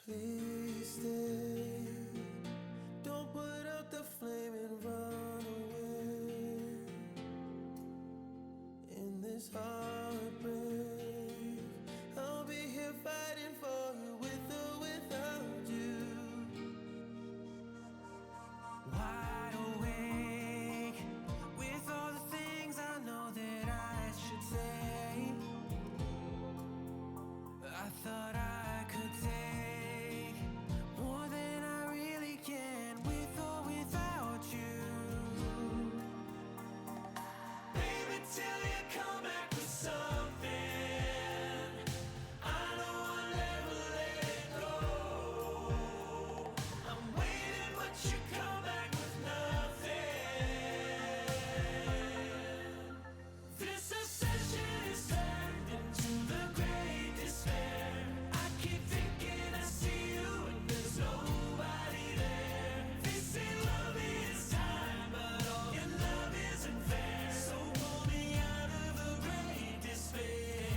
Please stay. Don't put out the flame and run away. In this heartbreak, I'll be here fighting for you with or without you. Wide awake with all the things I know that I should say. I thought I could take more than I really can with or without you. Baby, till you come back with something, I know I'll never let it go. I'm waiting, but you come back with nothing. This obsession is turned into the great despair. I keep thinking I see you and there's nobody there. They say love is time, but all your love isn't fair. So pull me out of the great despair.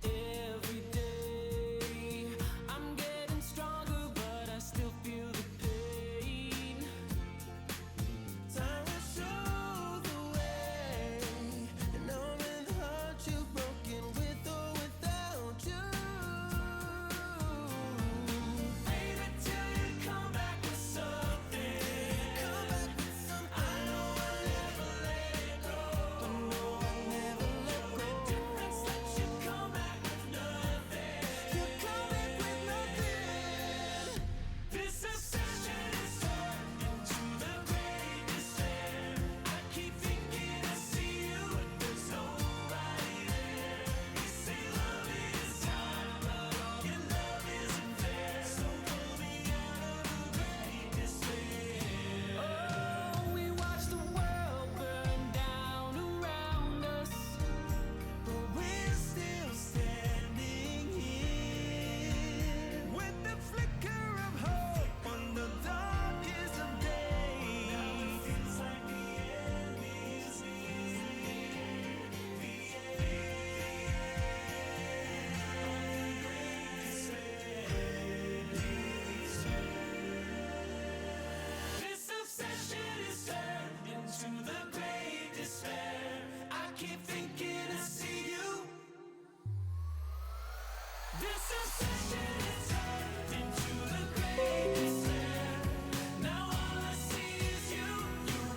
Every day I'm getting stronger, but I still feel the pain. Time will show the way, and now I'm in the heart you've broken with or without you. Baby, till you come back with something, I know I'll never let it go. I know I'll never let go. The difference that you come back with nothing. You come back with nothing. This obsession is turned into the great despair. I keep thinking I see you and there's nobody there. They say love is time, but all your love isn't fair. So pull me out of the great despair. Oh, we watch the world burn down around us, but we're still standing here with the flicker of hope on the darkest of days. Now it feels like the end is near. The this obsession is turned into the great despair. I keep thinking I see you. This obsession is turned into the great despair. Now all I see is you. You're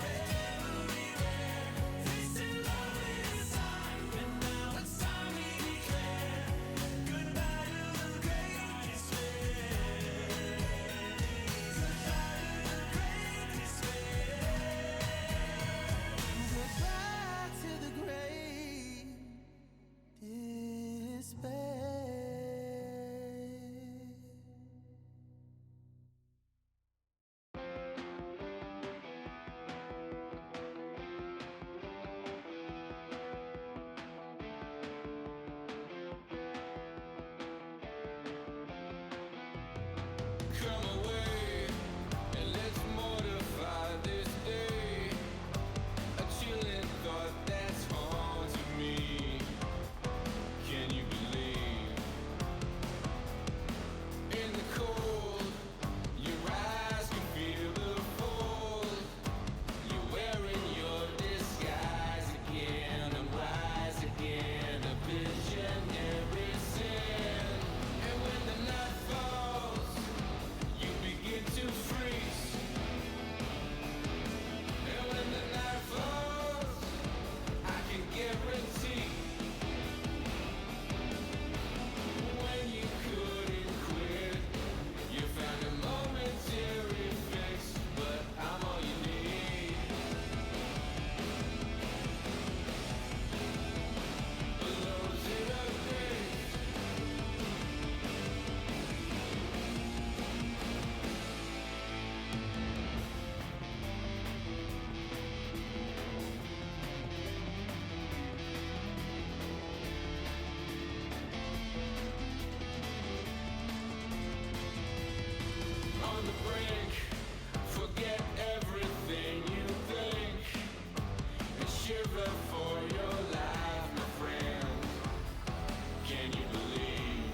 everywhere. They say love is time, and now it's time we declare goodbye to the great despair. Goodbye to the great despair. Goodbye to the great despair. Come away and let's mortify this day. A chilling thought that's haunting me. Can you believe? In the cold, your eyes can feel the fold. You're wearing your disguise again. I'm wise again, a visionary sin. And when the night falls, you begin to freeze. And when the night falls, I can guarantee when you couldn't quit, you found a momentary fix, but I'm all you need. Loads in a days. On the brink, forget everything you think and shiver for your life, my friend. Can you believe?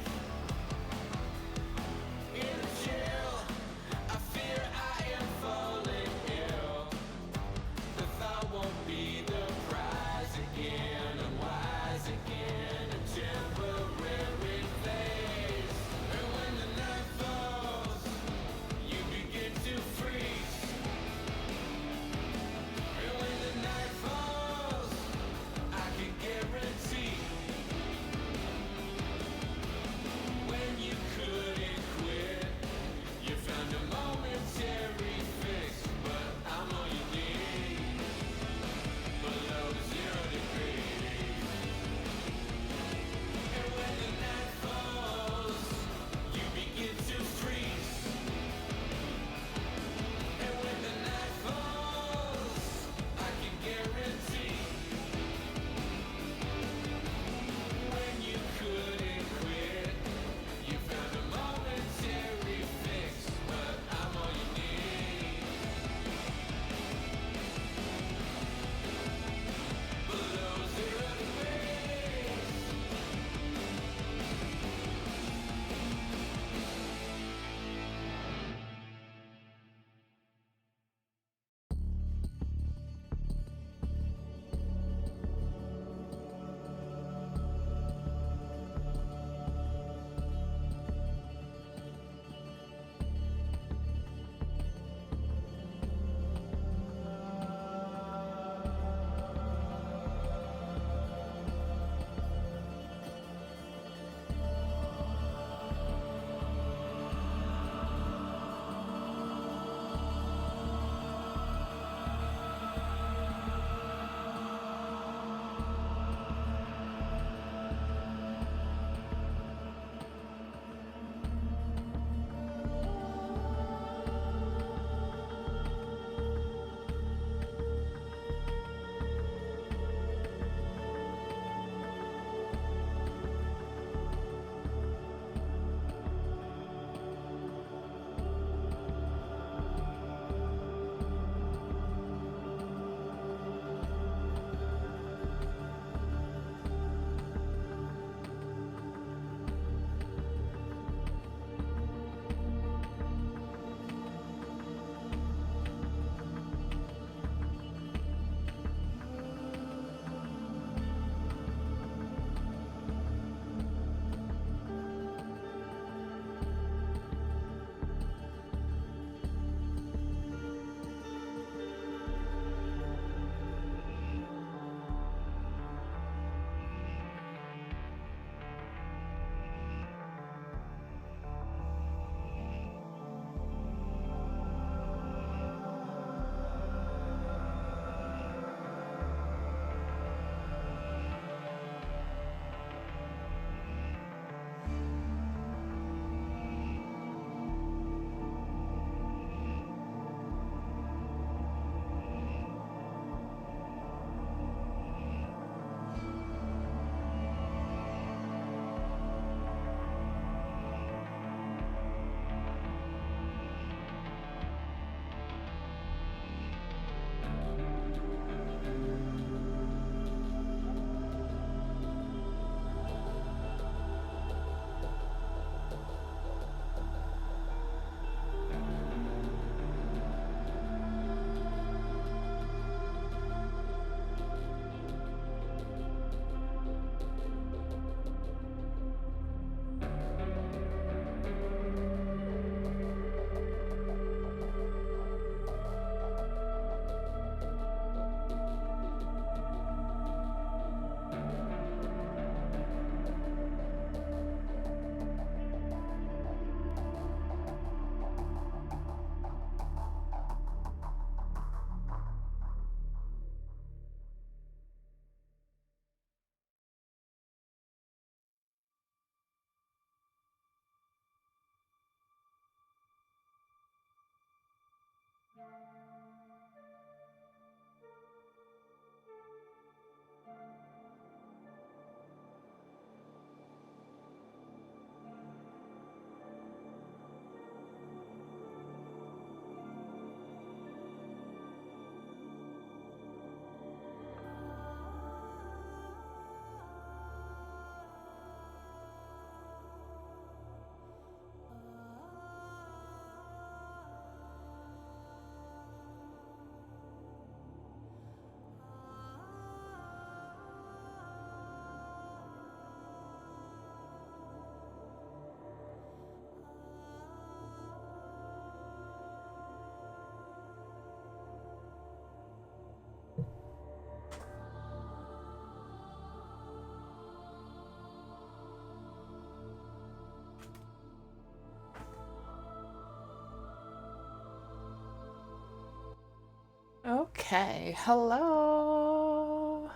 Okay, hello.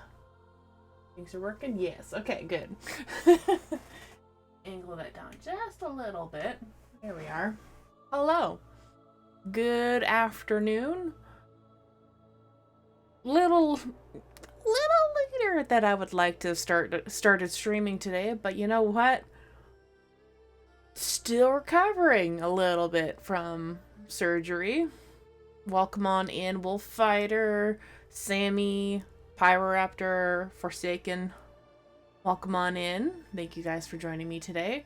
Things are working? Yes. Okay, good. Angle that down just a little bit. There we are. Hello. Good afternoon. Little later that I would like to started streaming today, but you know what? Still recovering a little bit from surgery. Welcome on in, Wolf Fighter, Sammy, Pyroraptor, Forsaken. Welcome on in. Thank you guys for joining me today.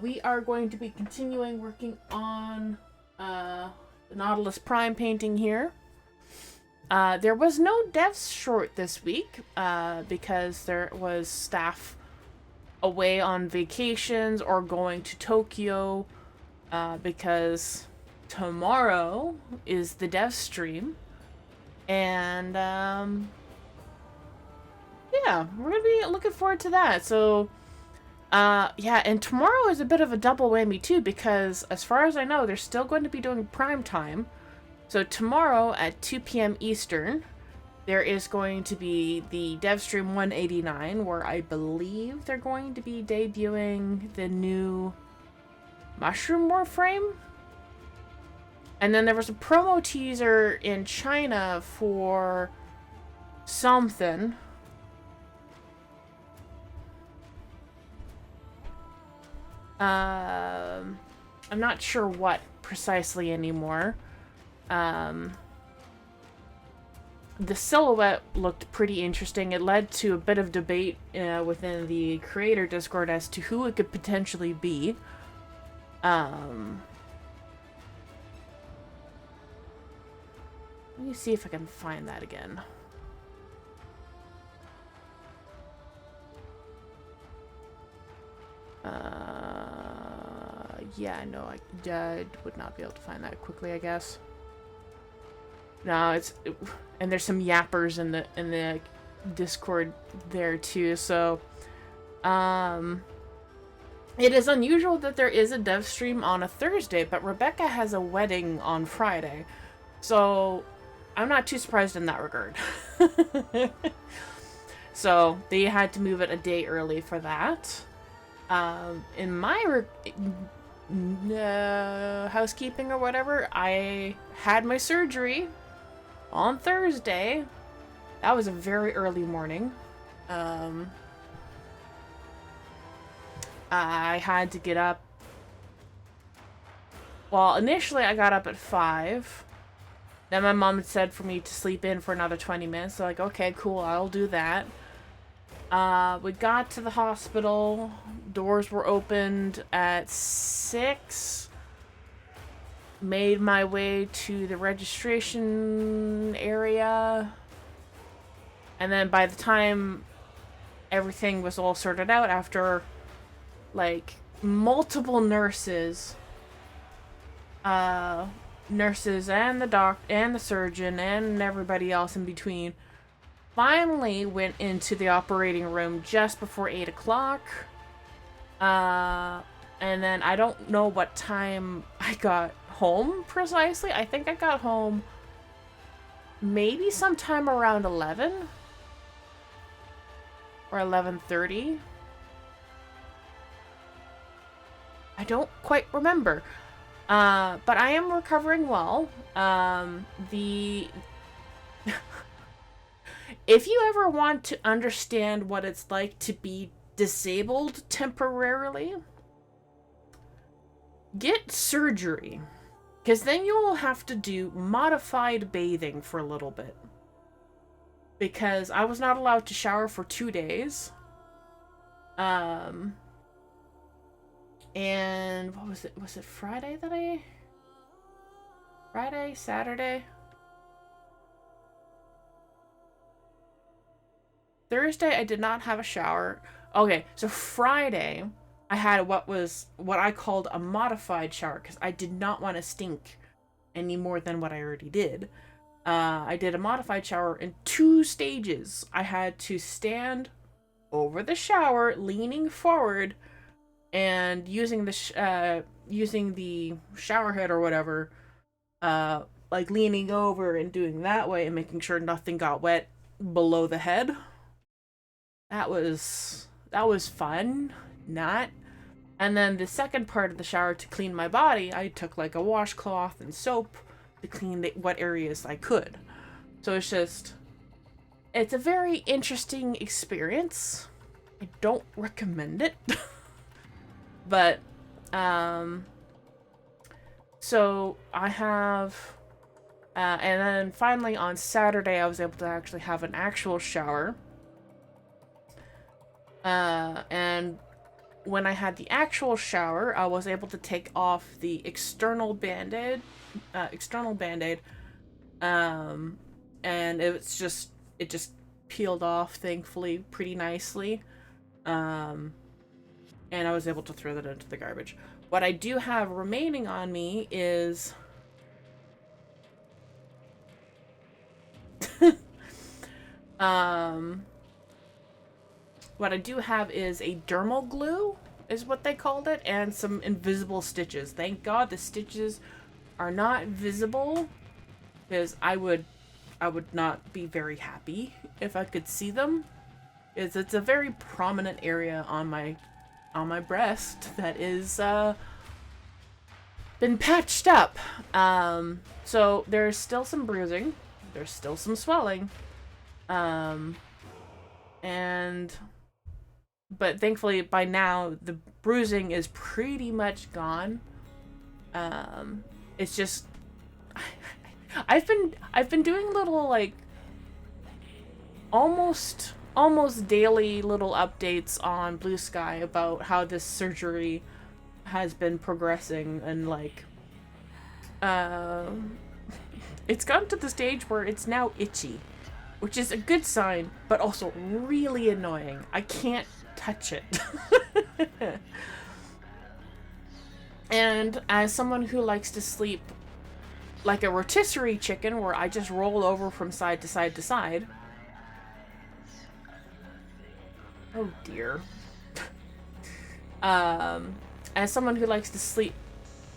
We are going to be continuing working on the Nautilus Prime painting here. There was no devs short this week because there was staff away on vacations or going to Tokyo because tomorrow is the dev stream, and yeah, we're gonna be looking forward to that. So yeah, and tomorrow is a bit of a double whammy too, because as far as I know, they're still going to be doing prime time. So tomorrow at 2 p.m. Eastern, there is going to be the dev stream 189, where I believe they're going to be debuting the new Mushroom Warframe. And then there was a promo teaser in China for something. I'm not sure what precisely anymore. The silhouette looked pretty interesting. It led to a bit of debate within the creator Discord as to who it could potentially be. Let me see if I can find that again. Yeah, no, I would not be able to find that quickly, I guess. No, and there's some yappers in the Discord there too, so it is unusual that there is a dev stream on a Thursday, but Rebecca has a wedding on Friday, so I'm not too surprised in that regard. So they had to move it a day early for that. In my housekeeping or whatever, I had my surgery on Thursday. That was a very early morning. I had to get up. Well, initially I got up at 5. Then my mom had said for me to sleep in for another 20 minutes. So like, okay, cool, I'll do that. We got to the hospital. Doors were opened at 6. Made my way to the registration area. And then by the time everything was all sorted out, after like multiple nurses and the doc and the surgeon and everybody else in between, finally went into the operating room just before 8 o'clock. And then I don't know what time I got home precisely. I think I got home maybe sometime around 11 or 11:30. I don't quite remember. But I am recovering well. If you ever want to understand what it's like to be disabled temporarily, get surgery. Because then you will have to do modified bathing for a little bit. Because I was not allowed to shower for 2 days. And what was it? Was it Friday that Friday? Saturday? Thursday, I did not have a shower. Okay, so Friday, I had what I called a modified shower because I did not want to stink any more than what I already did. I did a modified shower in 2 stages. I had to stand over the shower, leaning forward, and using the shower head or whatever, like leaning over and doing that way and making sure nothing got wet below the head. That was fun. Not. And then the second part of the shower, to clean my body, I took like a washcloth and soap to clean what areas I could. So it's a very interesting experience. I don't recommend it. But so I have and then finally on Saturday I was able to actually have an actual shower. And when I had the actual shower, I was able to take off the external band-aid, and it just peeled off, thankfully, pretty nicely, and I was able to throw that into the garbage. What I do have remaining on me is what I do have is a dermal glue, is what they called it, and some invisible stitches. Thank God the stitches are not visible, because I would not be very happy if I could see them. It's a very prominent area on my breast that is been patched up. So there's still some bruising, there's still some swelling, but thankfully by now the bruising is pretty much gone. It's just I've been doing little like almost daily little updates on Blue Sky about how this surgery has been progressing, and like it's gotten to the stage where it's now itchy, which is a good sign, but also really annoying. I can't touch it. And as someone who likes to sleep like a rotisserie chicken, where I just roll over from side to side to side. Oh dear. As someone who likes to sleep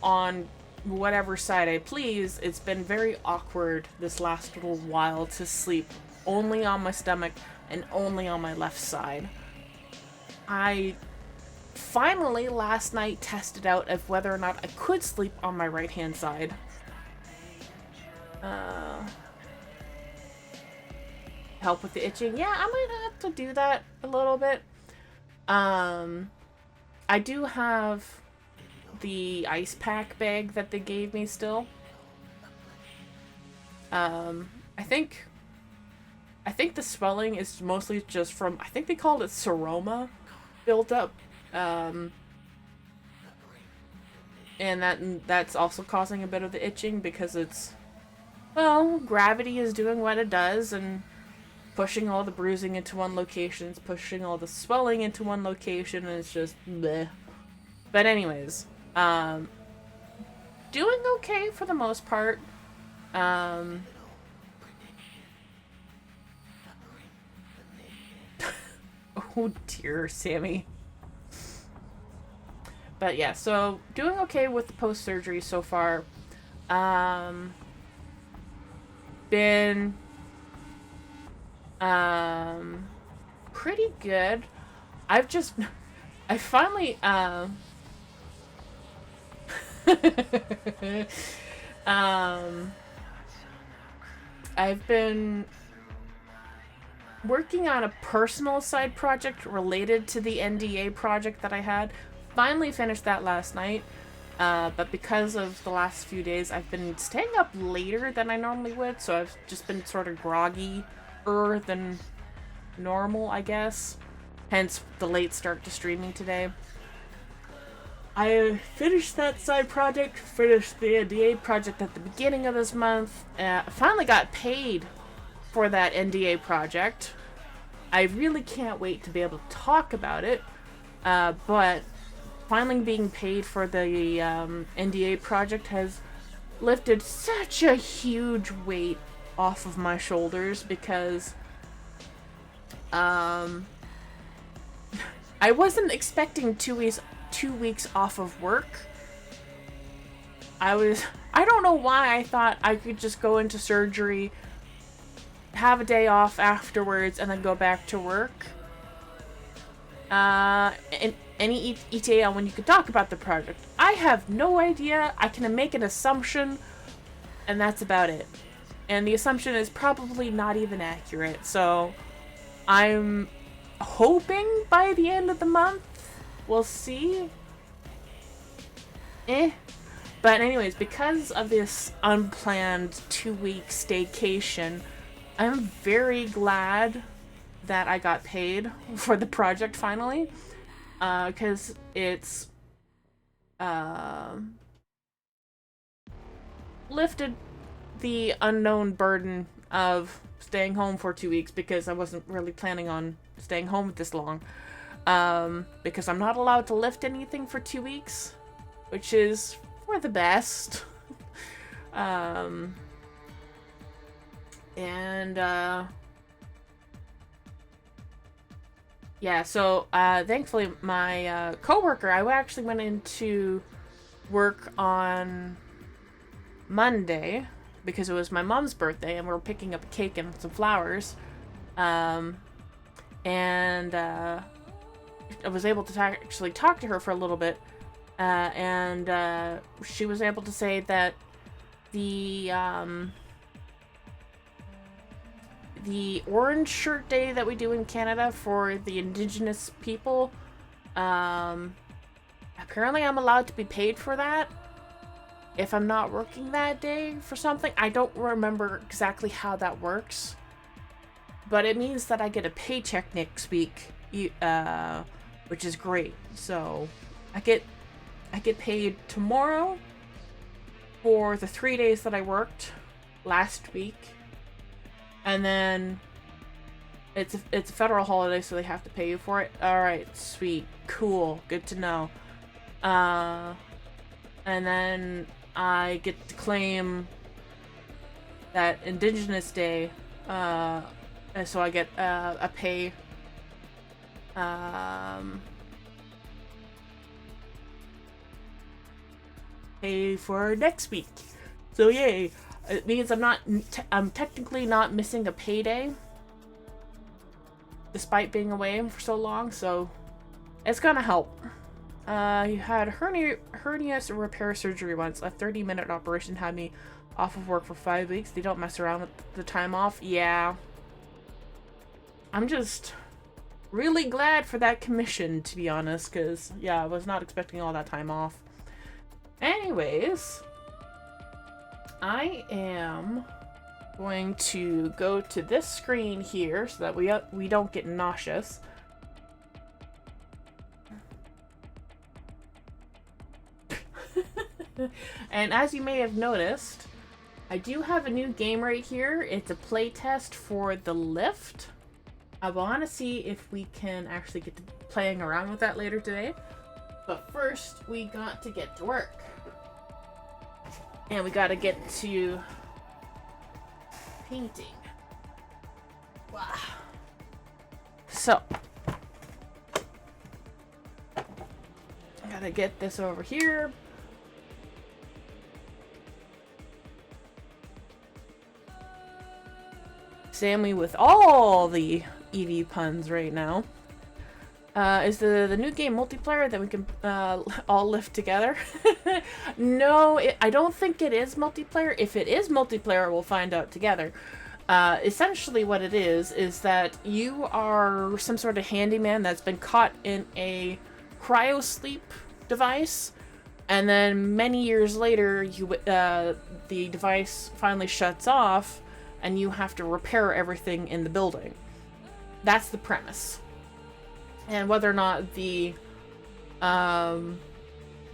on whatever side I please, it's been very awkward this last little while to sleep only on my stomach and only on my left side. I finally last night tested out of whether or not I could sleep on my right hand side. Help with the itching. Yeah, I might have to do that a little bit. I do have the ice pack bag that they gave me still. I think the swelling is mostly just from, I think they called it seroma built up. And that's also causing a bit of the itching, because it's, well, gravity is doing what it does and pushing all the bruising into one location, it's pushing all the swelling into one location, and it's just bleh. But anyways, doing okay for the most part. Oh dear, Sammy. But yeah, so doing okay with the post-surgery so far. Been pretty good. I finally I've been working on a personal side project related to the NDA project that I had. Finally finished that last night. But because of the last few days, I've been staying up later than I normally would, so I've just been sort of groggy-er than normal, I guess. Hence the late start to streaming today. I finished that side project, finished the NDA project at the beginning of this month. Finally got paid for that NDA project. I really can't wait to be able to talk about it, but finally being paid for the NDA project has lifted such a huge weight off of my shoulders, because I wasn't expecting 2 weeks off of work, I don't know why I thought I could just go into surgery, have a day off afterwards, and then go back to work. And any ETA on when you could talk about the project. I have no idea. I can make an assumption, and that's about it. And the assumption is probably not even accurate. So I'm hoping by the end of the month. We'll see. But anyways, because of this unplanned 2-week staycation, I'm very glad that I got paid for the project finally. Because it's lifted the unknown burden of staying home for 2 weeks, because I wasn't really planning on staying home this long. Because I'm not allowed to lift anything for 2 weeks, which is for the best. Yeah, so thankfully my coworker, I actually went into work on Monday because it was my mom's birthday and we were picking up a cake and some flowers. I was able to actually talk to her for a little bit, and she was able to say that the orange shirt day that we do in Canada for the Indigenous people, apparently I'm allowed to be paid for that if I'm not working that day for something. I don't remember exactly how that works, but it means that I get a paycheck next week, which is great. So I get paid tomorrow for the 3 days that I worked last week. And then it's a federal holiday, so they have to pay you for it. All right, sweet, cool, good to know. And then I get to claim that Indigenous Day, and so I get a pay. Pay for next week. So yay. It means I'm technically not missing a payday, despite being away for so long, so it's gonna help. You had hernia repair surgery once. A 30-minute operation had me off of work for 5 weeks. They don't mess around with the time off. Yeah. I'm just really glad for that commission, to be honest, because, yeah, I was not expecting all that time off. Anyways, I am going to go to this screen here so that we don't get nauseous. And as you may have noticed, I do have a new game right here. It's a play test for the lift. I want to see if we can actually get to playing around with that later today. But first, we got to get to work. And we got to get to painting. Wow. So, I gotta get this over here. Sammy with all the EV puns right now. Is the new game multiplayer that we can all lift together? No, I don't think it is multiplayer. If it is multiplayer, we'll find out together. Essentially what it is that you are some sort of handyman that's been caught in a cryosleep device, and then many years later, the device finally shuts off, and you have to repair everything in the building. That's the premise. And whether or not the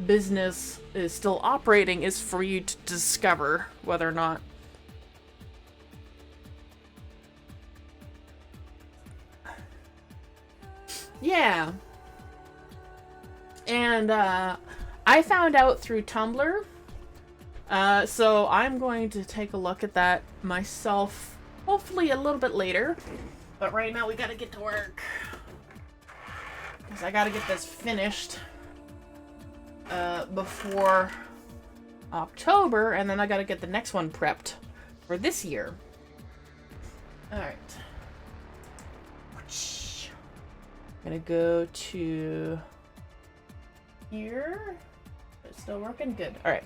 business is still operating is for you to discover whether or not. Yeah. And I found out through Tumblr. So I'm going to take a look at that myself, hopefully a little bit later. But right now we gotta get to work. Because I gotta get this finished before October, and then I gotta get the next one prepped for this year. Alright. I'm gonna go to here. It's still working? Good. Alright.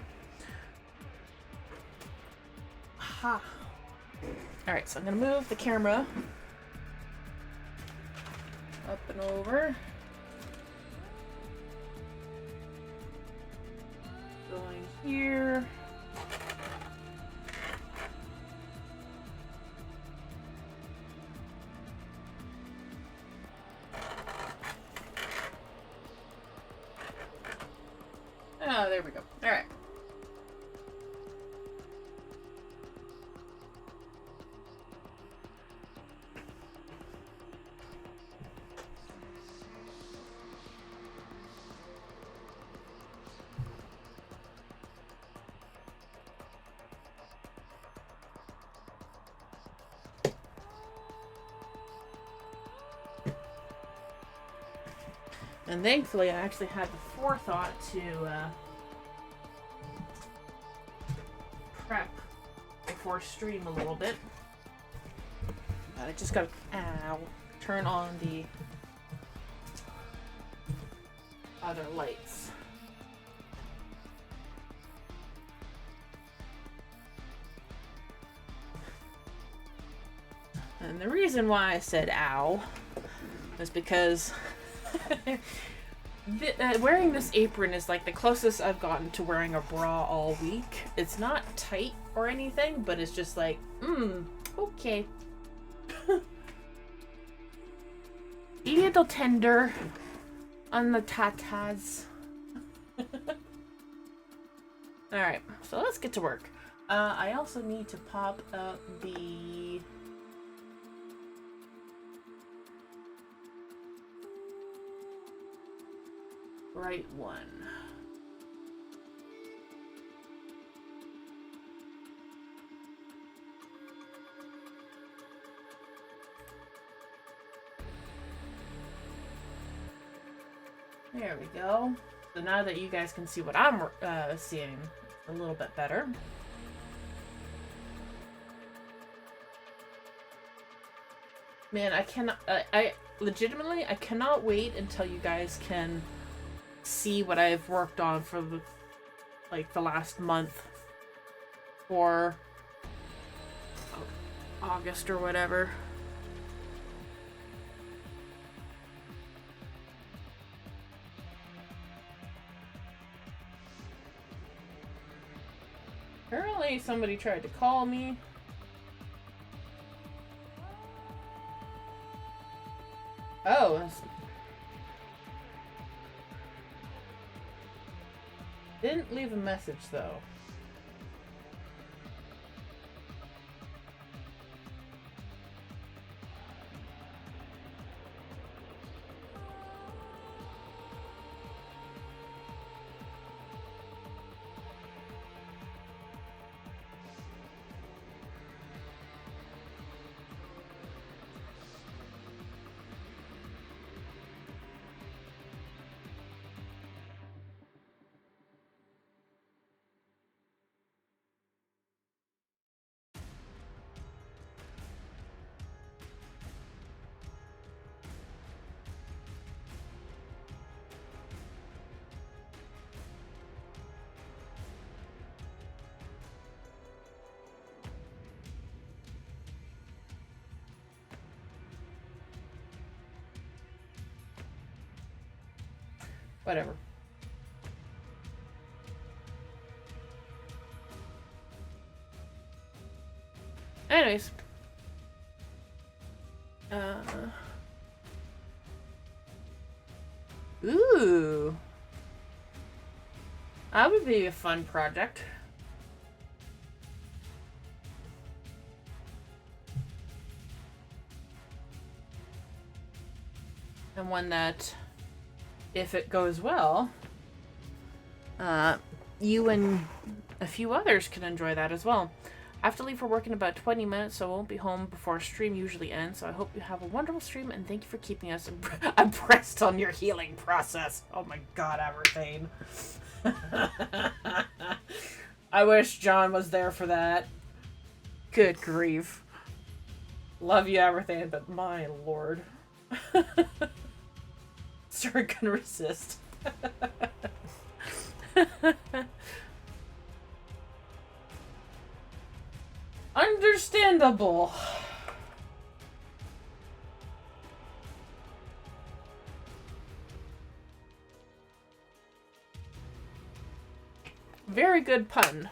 Ha. Alright, so I'm gonna move the camera up and over. Going here. Oh, there we go. All right. And thankfully, I actually had the forethought to prep before stream a little bit. I just gotta turn on the other lights. And the reason why I said ow is because wearing this apron is like the closest I've gotten to wearing a bra all week. It's not tight or anything, but it's just like, okay. A little tender on the tatas. Alright, so let's get to work. I also need to pop up the right one. There we go. So now that you guys can see what I'm seeing a little bit better. Man, I cannot, I legitimately, I cannot wait until you guys can see what I've worked on for the, like, the last month or August or whatever. Apparently somebody tried to call me. Oh, didn't leave a message though. Whatever. Anyways. Ooh. That would be a fun project. And one that, if it goes well, you and a few others can enjoy that as well. I have to leave for work in about 20 minutes, so I won't be home before stream usually ends. So I hope you have a wonderful stream, and thank you for keeping us abreast on your healing process. Oh my god, Everthane. I wish John was there for that. Good grief. Love you, everything, but my lord. Sir can resist. Understandable. Very good pun,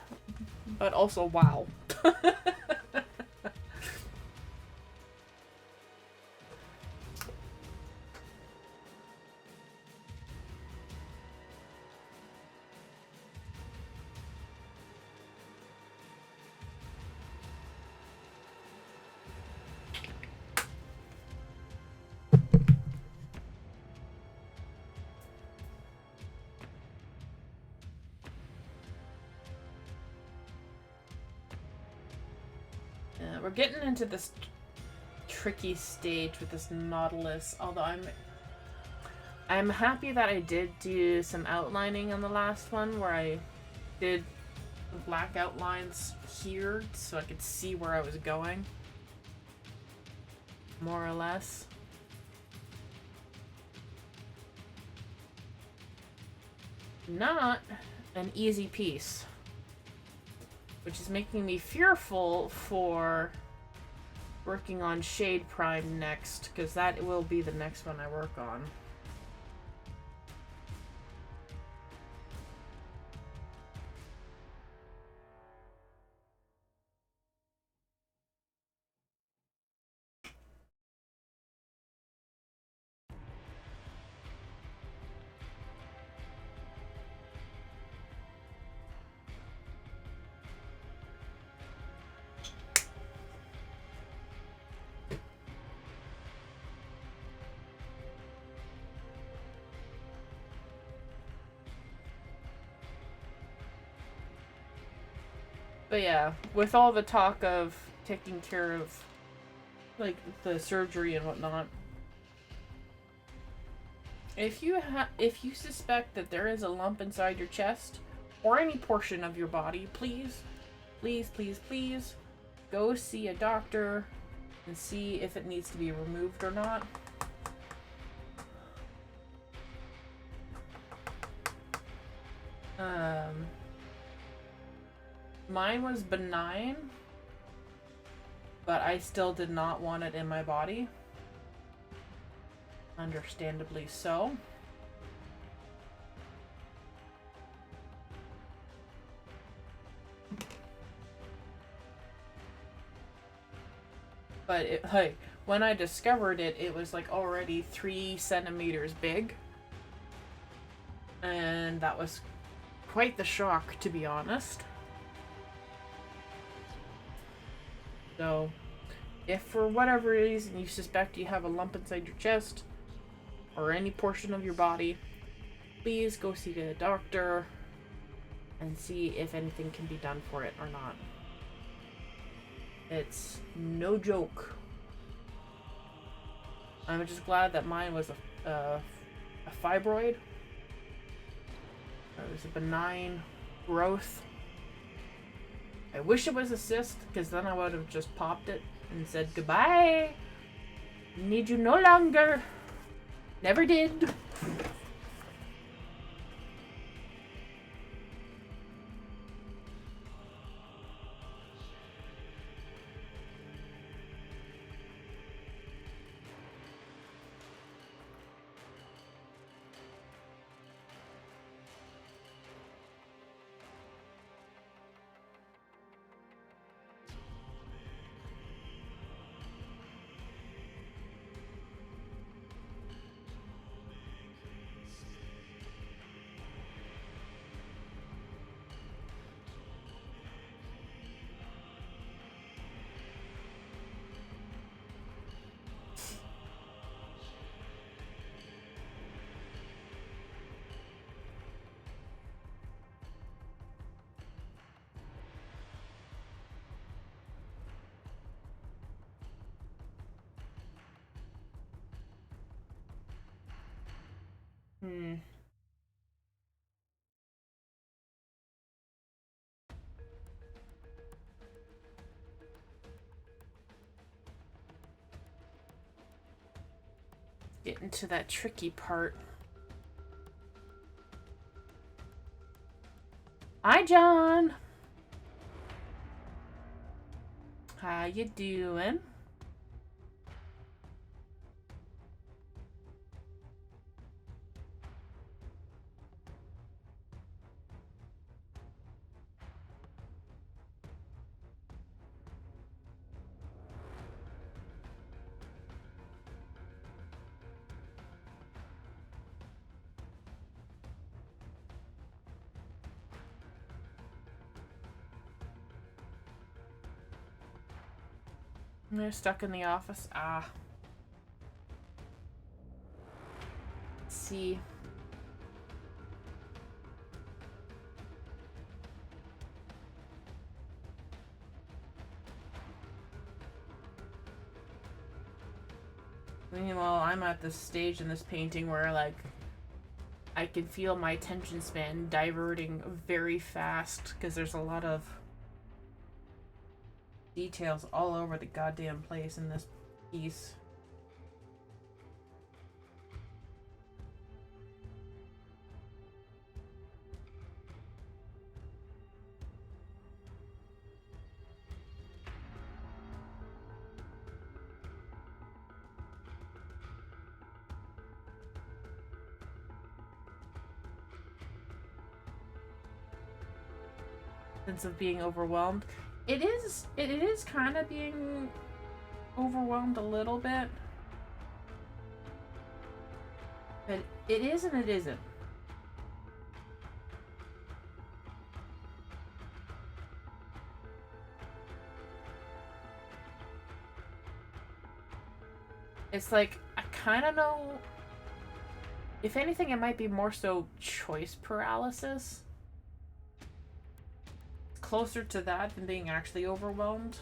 but also wow. We're getting into this tricky stage with this Nautilus, although I'm happy that I did do some outlining on the last one where I did the black outlines here so I could see where I was going. More or less. Not an easy piece. Which is making me fearful for working on Shade Prime next, because that will be the next one I work on. But yeah, with all the talk of taking care of, like, the surgery and whatnot, if you suspect that there is a lump inside your chest or any portion of your body, please, please, please, please, go see a doctor and see if it needs to be removed or not. Mine was benign, but I still did not want it in my body. Understandably so. But hey, when I discovered it, it was like already 3 centimeters big. And that was quite the shock, to be honest. So, if for whatever reason you suspect you have a lump inside your chest, or any portion of your body, please go see a doctor and see if anything can be done for it or not. It's no joke. I'm just glad that mine was a fibroid. It was a benign growth. I wish it was a cyst, because then I would have just popped it and said goodbye. Need you no longer. Never did. Get into that tricky part. Hi, John. How you doing? They're stuck in the office. Ah. Let's see. Meanwhile, I'm at this stage in this painting where, like, I can feel my attention span diverting very fast because there's a lot of details all over the goddamn place in this piece. Sense of being overwhelmed. It is kind of being overwhelmed a little bit. But it is and it isn't. It's like, I kind of know, if anything, it might be more so choice paralysis. Closer to that than being actually overwhelmed.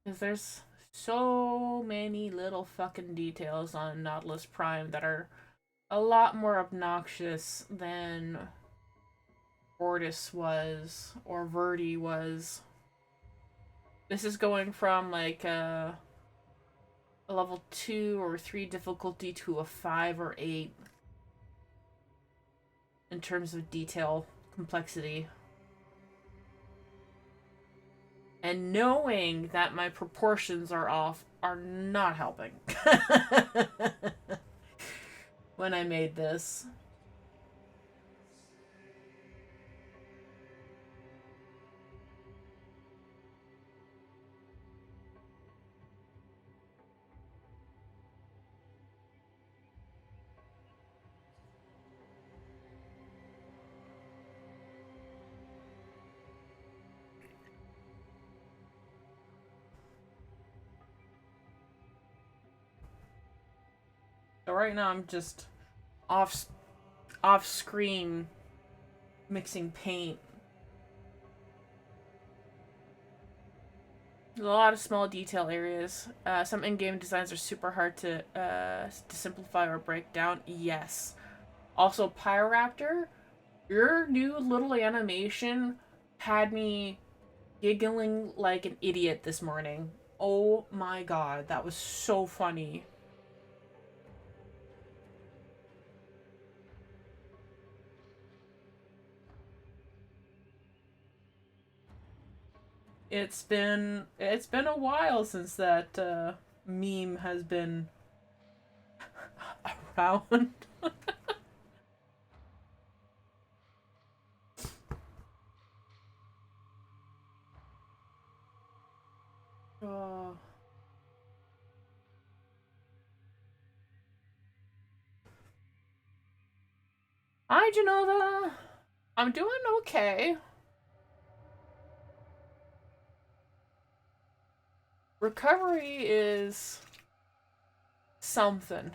Because there's so many little fucking details on Nautilus Prime that are a lot more obnoxious than Ortis was, or Verdi was. This is going from, like, a level 2 or 3 difficulty to a 5 or 8 in terms of detail complexity. And knowing that my proportions are off are not helping when I made this. So right now I'm just off screen mixing paint. There's a lot of small detail areas. Some in-game designs are super hard to simplify or break down. Yes. Also, Pyroraptor, your new little animation had me giggling like an idiot this morning. Oh my god, that was so funny. It's been a while since that meme has been around. Oh. Hi, Genova. I'm doing okay. Recovery is something.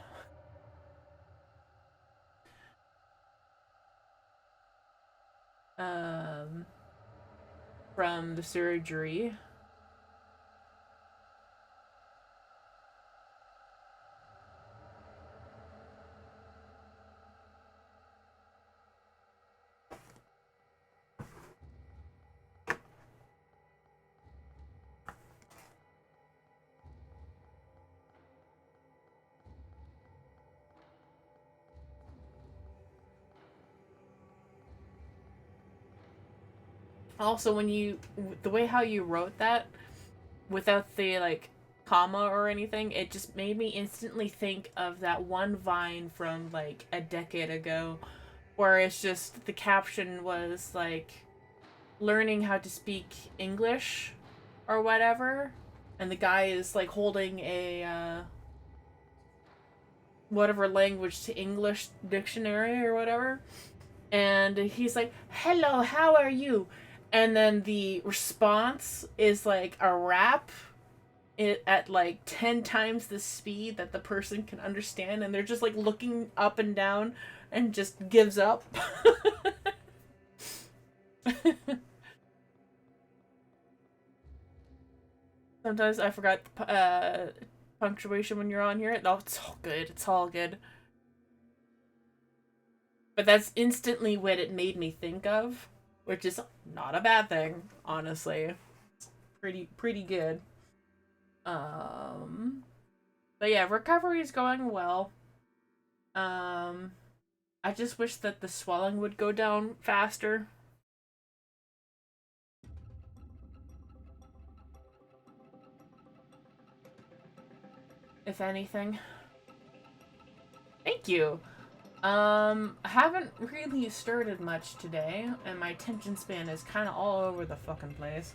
Um, from the surgery. Also, when you the way how you wrote that without the like comma or anything, it just made me instantly think of that one Vine from like a decade ago where it's just the caption was like learning how to speak English or whatever, and the guy is like holding a whatever language to English dictionary or whatever, and he's like, "Hello, how are you?" And then the response is like a rap at like 10 times the speed that the person can understand, and they're just like looking up and down and just gives up. Sometimes I forgot punctuation when you're on here. Oh, it's all good. It's all good. But that's instantly what it made me think of, which is not a bad thing, honestly. It's pretty good. Um, but yeah, recovery is going well. Um, I just wish that the swelling would go down faster. If anything. Thank you. I haven't really started much today, and my attention span is kind of all over the fucking place.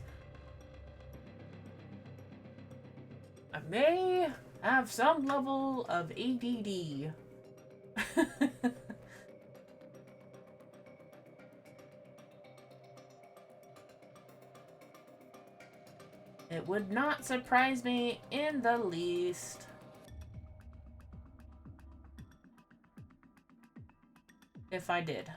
I may have some level of ADD. It would not surprise me in the least. If I did.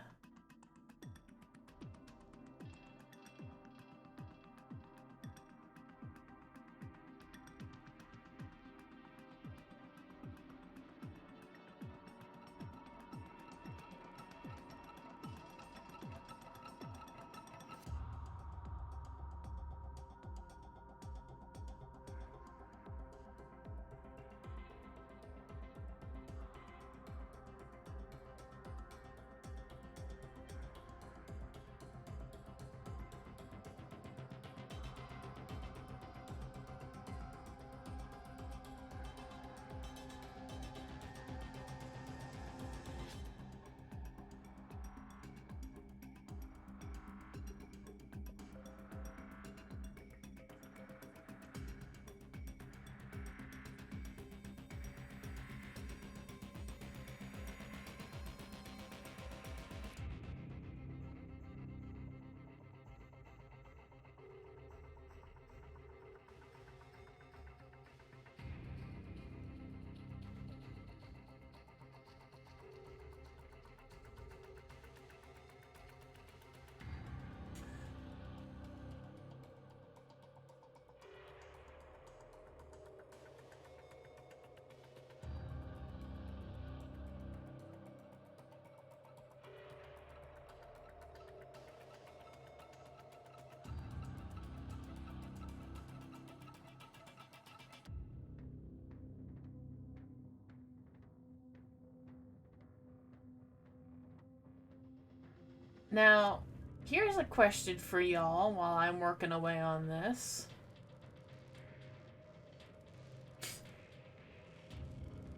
Now, here's a question for y'all while I'm working away on this.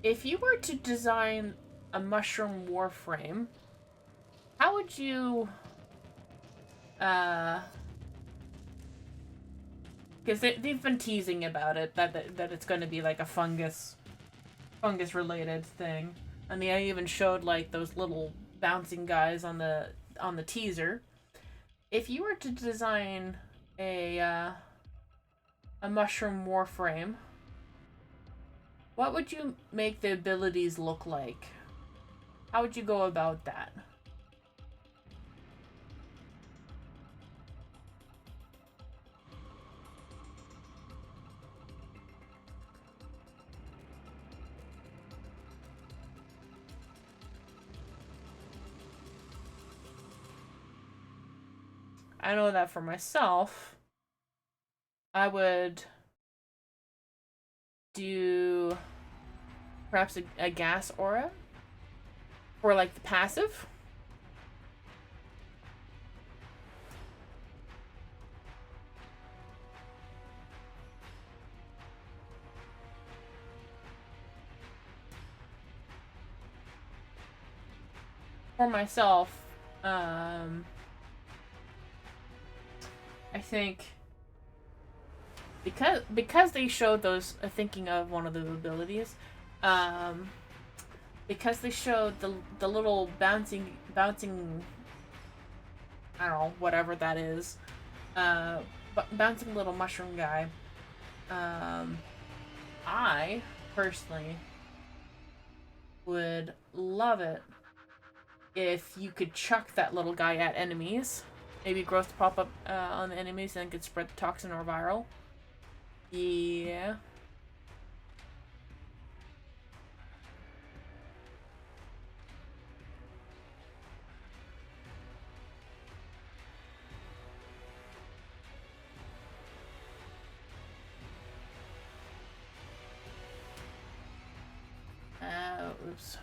If you were to design a mushroom warframe, how would you, because they've been teasing about it, that it's going to be like a fungus related thing. I mean, I even showed like those little bouncing guys on the teaser. If you were to design a mushroom Warframe, what would you make the abilities look like? How would you go about that? I know that for myself, I would do perhaps a gas aura for like the passive. For myself, I think because they showed those, thinking of one of the abilities, because they showed the little bouncing, I don't know, whatever that is, bouncing little mushroom guy. I personally would love it if you could chuck that little guy at enemies. Maybe growth pop up on the enemies and could spread the toxin or viral. Yeah. Oops.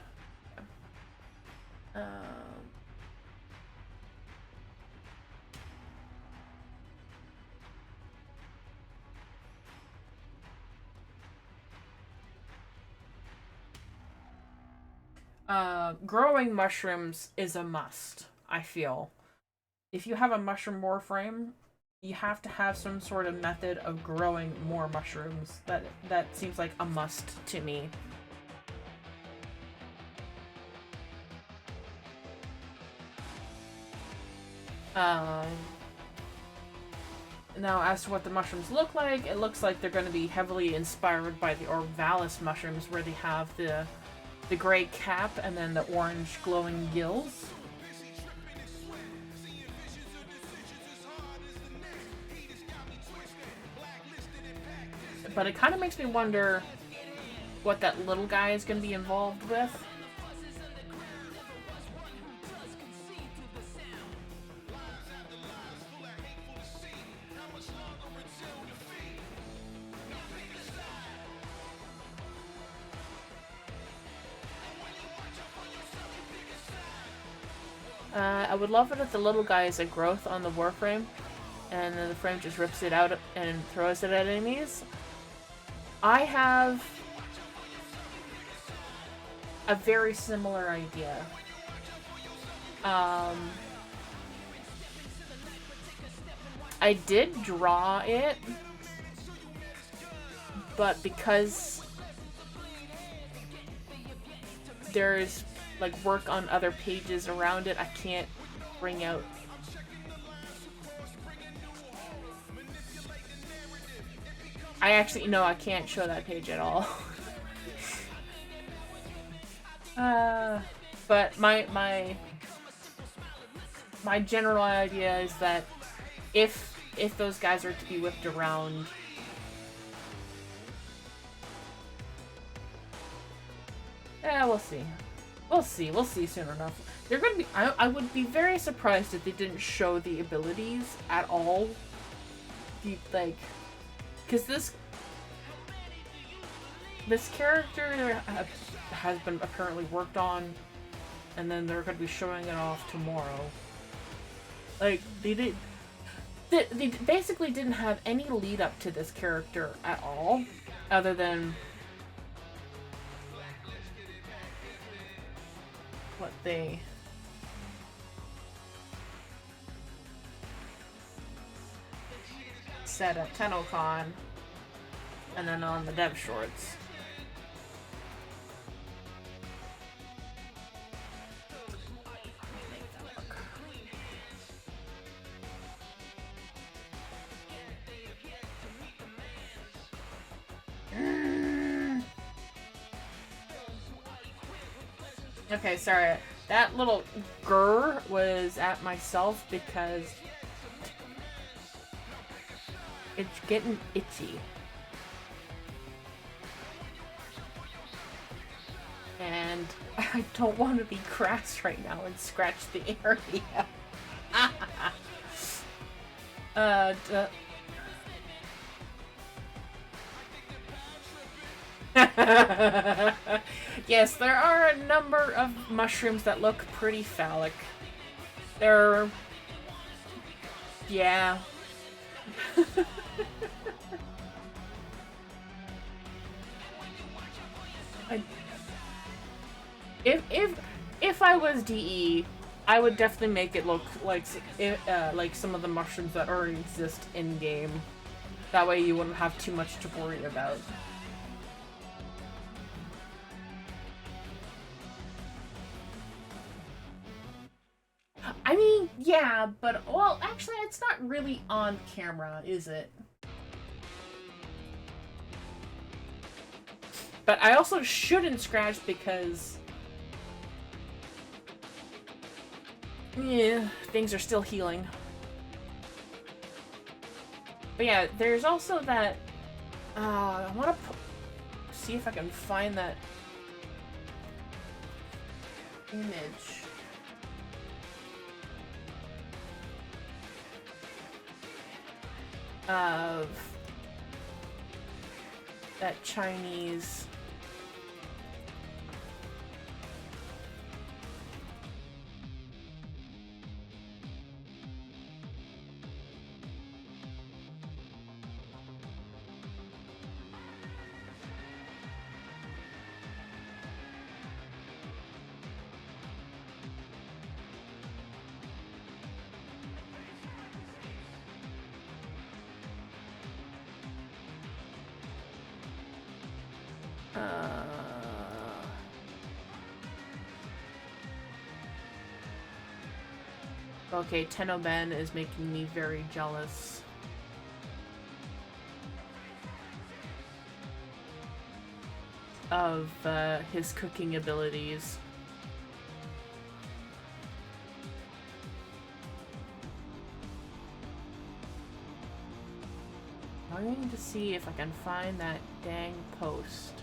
Growing mushrooms is a must, I feel. If you have a mushroom warframe, you have to have some sort of method of growing more mushrooms. That seems like a must to me. Now, as to what the mushrooms look like, it looks like they're going to be heavily inspired by the Orvalis mushrooms, where they have the gray cap and then the orange glowing gills. But it kind of makes me wonder what that little guy is going to be involved with. I would love it if the little guy is a growth on the Warframe, and then the frame just rips it out and throws it at enemies. I have a very similar idea. I did draw it, but because there's like work on other pages around it, I can't bring out. I actually, no, I can't show that page at all. But my general idea is that if those guys are to be whipped around, yeah, we'll see. We'll see soon enough. They're gonna be. I would be very surprised if they didn't show the abilities at all. Because this character has been apparently worked on, and then they're gonna be showing it off tomorrow. Like they basically didn't have any lead up to this character at all, other than what they said at TennoCon and then on the dev shorts. Okay, sorry. That little grr was at myself because it's getting itchy. And I don't want to be crass right now and scratch the area. Yes, there are a number of mushrooms that look pretty phallic. They're... yeah. If I was DE, I would definitely make it look like some of the mushrooms that already exist in game. That way you wouldn't have too much to worry about. I mean, yeah, but well, actually, it's not really on camera, is it? But I also shouldn't scratch because... yeah, things are still healing. But yeah, there's also that... I want to see if I can find that image. Of that Chinese... Okay, Tenno Ben is making me very jealous. Of his cooking abilities. I'm going to see if I can find that dang post.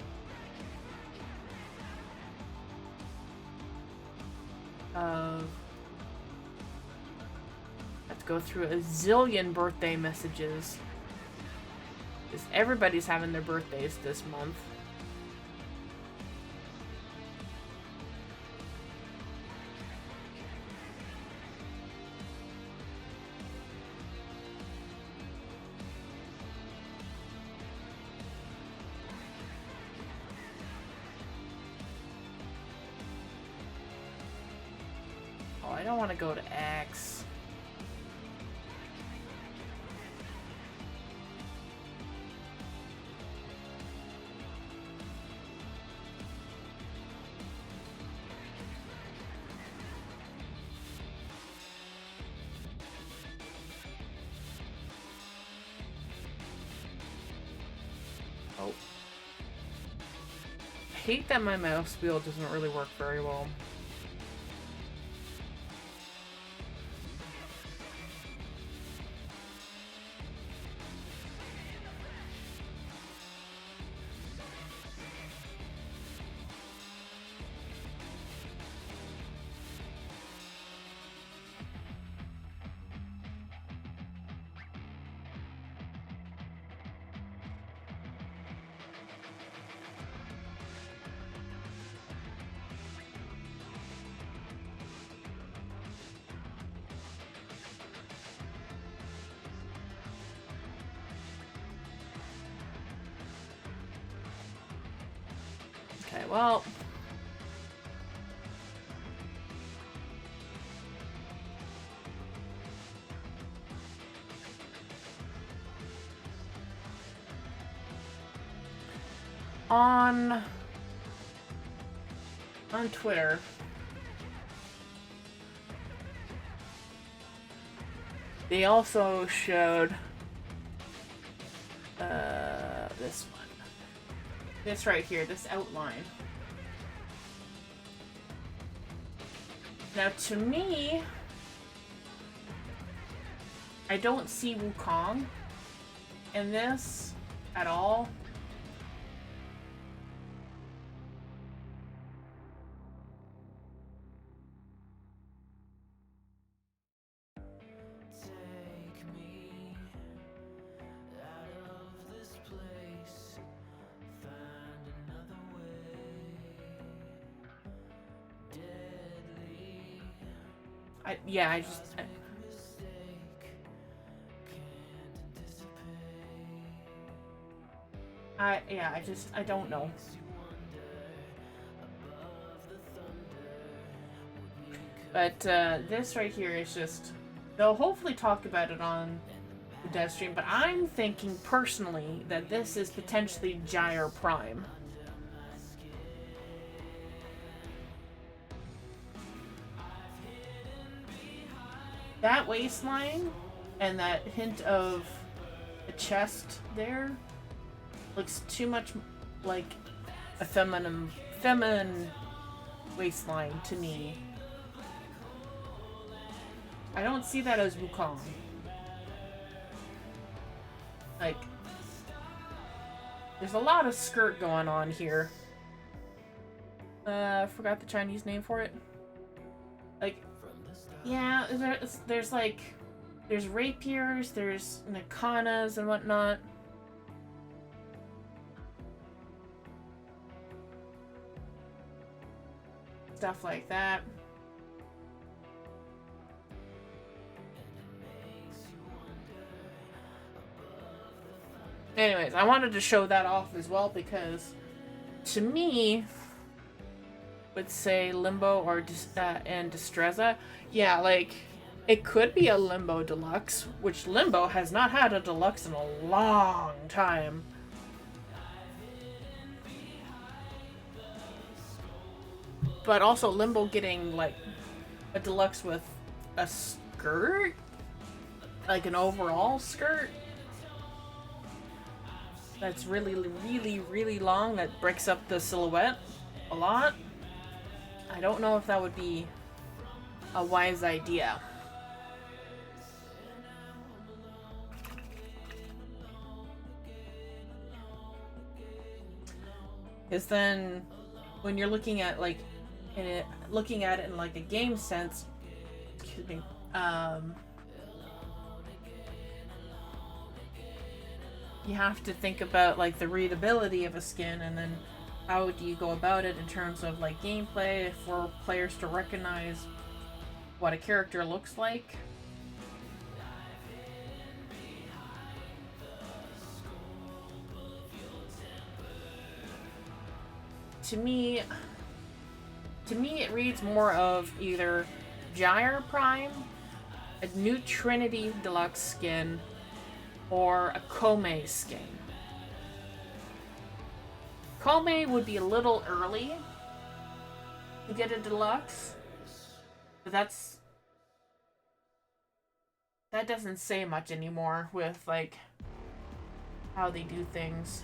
Of... let's go through a zillion birthday messages. Because everybody's having their birthdays this month. Oh, I don't want to go to X. Oh. I hate that my mouse wheel doesn't really work very well. Okay, well... on Twitter, they also showed this one. This right here, this outline. Now, to me, I don't see Wukong in this at all. Take me out of this place, find another way, deadly I just. mistake, can't anticipate, I don't know. makes you wonder, above the thunder, would we But this right here is just. They'll hopefully talk about it on the dev stream, but I'm thinking personally that this is potentially Gyre Prime. That waistline and that hint of a chest there looks too much like a feminine waistline to me. I don't see that as Wukong. Like, there's a lot of skirt going on here. I forgot the Chinese name for it. Like, yeah, there's like, there's rapiers, there's nakanas and whatnot. Stuff like that. Anyways, I wanted to show that off as well because, to me, would say Limbo or and Destreza, yeah, like, it could be a Limbo Deluxe, which Limbo has not had a Deluxe in a long time. But also Limbo getting, like, a Deluxe with a skirt? Like an overall skirt? That's really, really, really long, that breaks up the silhouette a lot. I don't know if that would be a wise idea. Because then, when you're looking at like, looking at it in like a game sense, excuse me, you have to think about like the readability of a skin, and then how do you go about it in terms of like gameplay for players to recognize what a character looks like. To me it reads more of either Gyre Prime, a new Trinity Deluxe skin, or a Kome skin. Kome would be a little early to get a deluxe, but that doesn't say much anymore with like how they do things.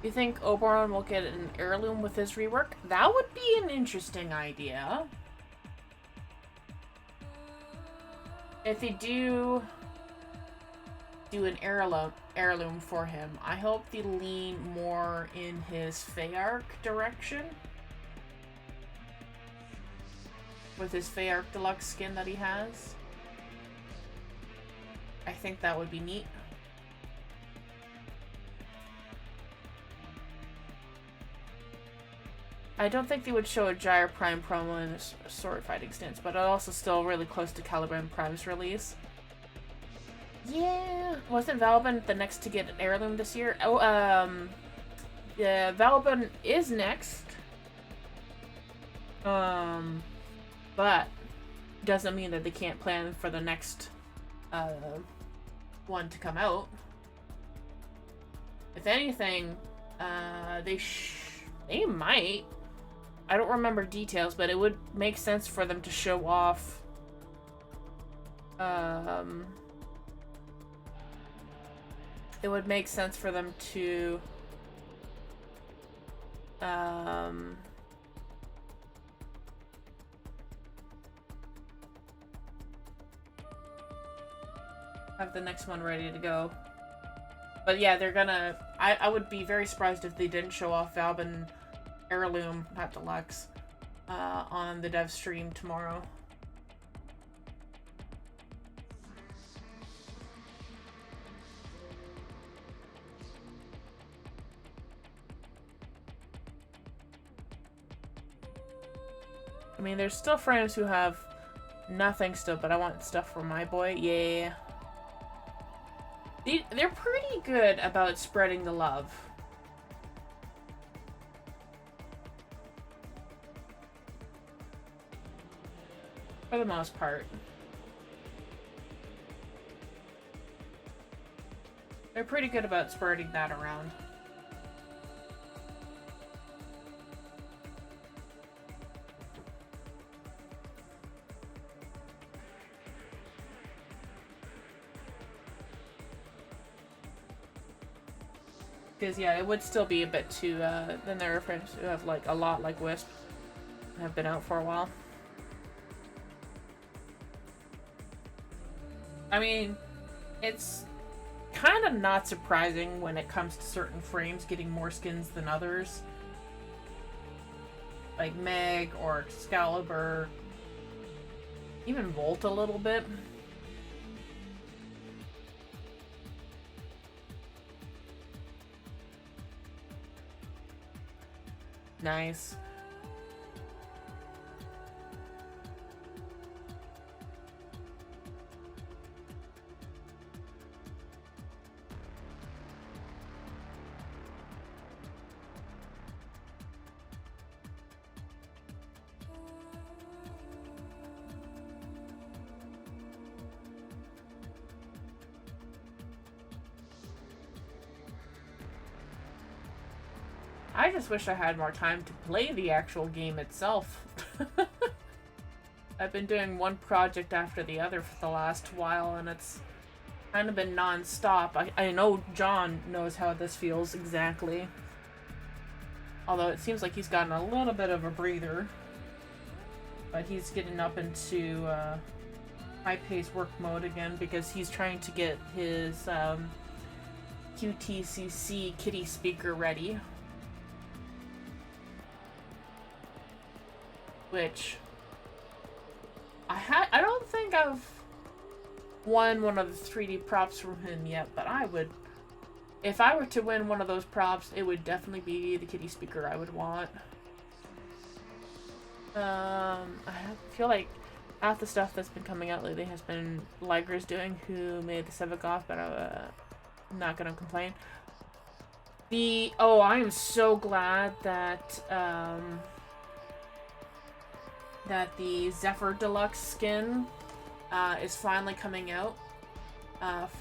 You think Oberon will get an heirloom with his rework? That would be an interesting idea. If they do an heirloom for him, I hope they lean more in his Feyark direction. With his Feyark Deluxe skin that he has. I think that would be neat. I don't think they would show a Gyre Prime promo in a sword fighting stance, but also still really close to Caliban Prime's release. Yeah, wasn't Valbin the next to get an heirloom this year? Oh, yeah, Valbin is next. But doesn't mean that they can't plan for the next one to come out. If anything, they might. I don't remember details, but it would make sense for them to show off. It would make sense for them to. Have the next one ready to go. But yeah, they're gonna... I would be very surprised if they didn't show off Valbin Heirloom, not Deluxe, on the dev stream tomorrow. I mean, there's still frames who have nothing still, but I want stuff for my boy. Yeah. They're pretty good about spreading the love. For the most part. They're pretty good about spreading that around. Because, yeah, it would still be a bit too, then there are frames who have, like, a lot like Wisp. Have been out for a while. I mean, it's kind of not surprising when it comes to certain frames getting more skins than others. Like Meg or Excalibur. Even Volt a little bit. Nice. I just wish I had more time to play the actual game itself. I've been doing one project after the other for the last while, and it's kind of been non-stop. I know John knows how this feels exactly. Although it seems like he's gotten a little bit of a breather. But he's getting up into high-paced work mode again because he's trying to get his QTCC kitty speaker ready. Which I don't think I've won one of the 3D props from him yet, but I would, if I were to win one of those props, it would definitely be the kitty speaker I would want. I feel like half the stuff that's been coming out lately has been Liger's doing, who made the Civic off, but I'm not gonna complain. I am so glad that that the Zephyr Deluxe skin is finally coming out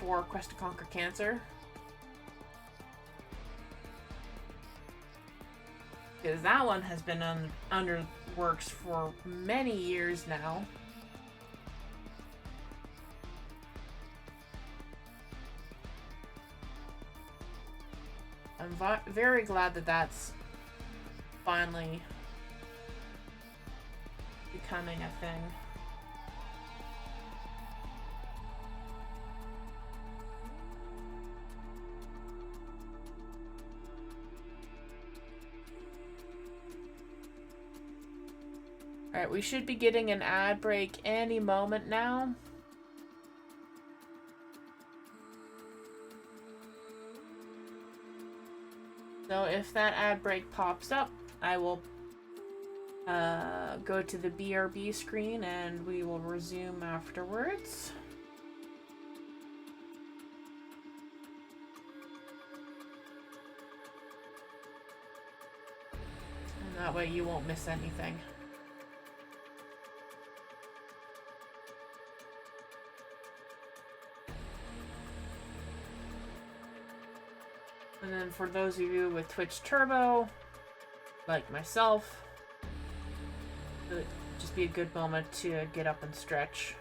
for Quest to Conquer Cancer. Because that one has been under works for many years now. I'm very glad that that's finally becoming a thing. Alright, we should be getting an ad break any moment now. So if that ad break pops up, I will go to the BRB screen and we will resume afterwards. And that way you won't miss anything. And then for those of you with Twitch Turbo, like myself, it would just be a good moment to get up and stretch.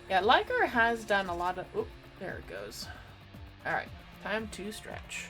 Yeah, Liker has done a lot of... Oop, there it goes. Alright, time to stretch.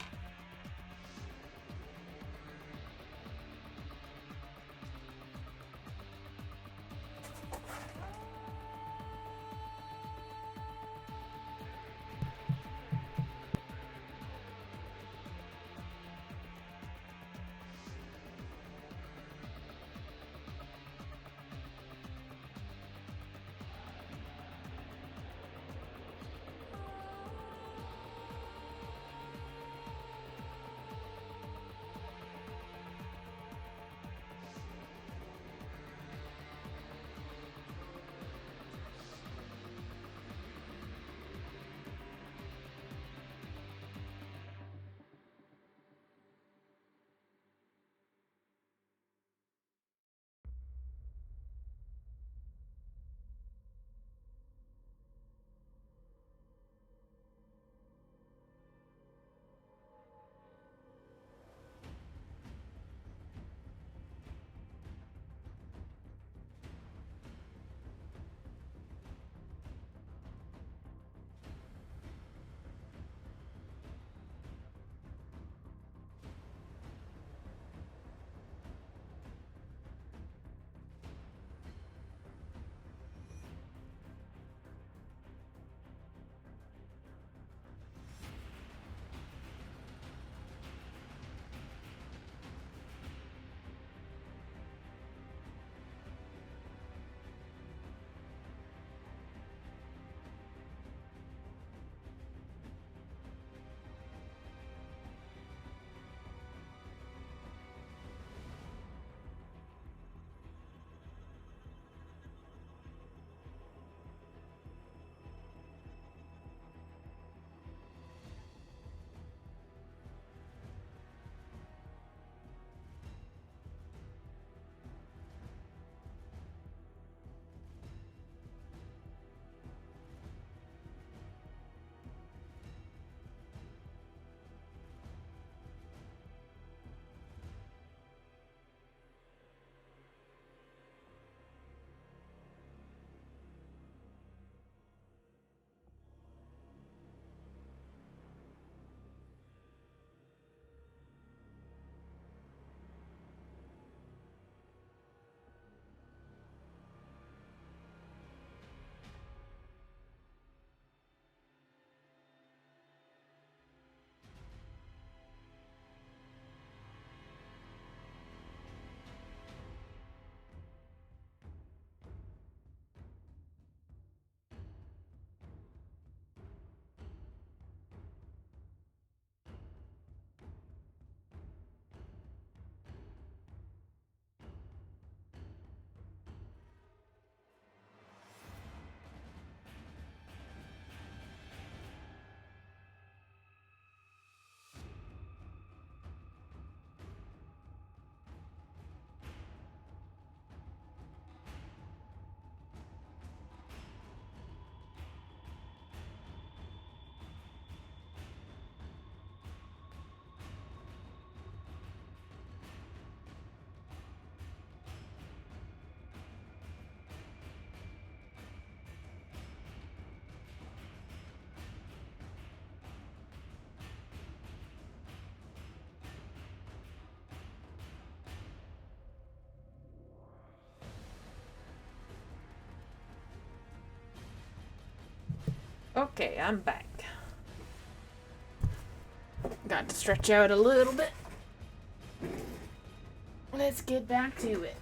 Okay, I'm back. Got to stretch out a little bit. Let's get back to it.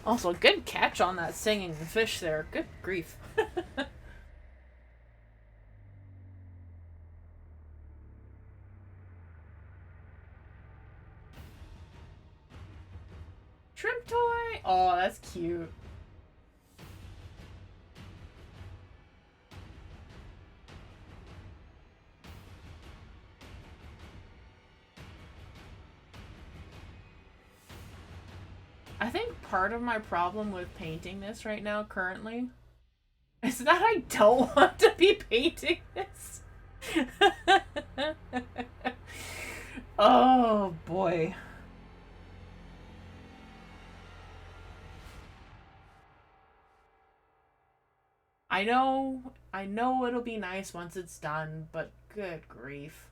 Also, good catch on that singing fish there. Good grief. Shrimp toy? Oh, that's cute. I think part of my problem with painting this right now, currently, is that I don't want to be painting this. Oh, boy. I know it'll be nice once it's done, but good grief.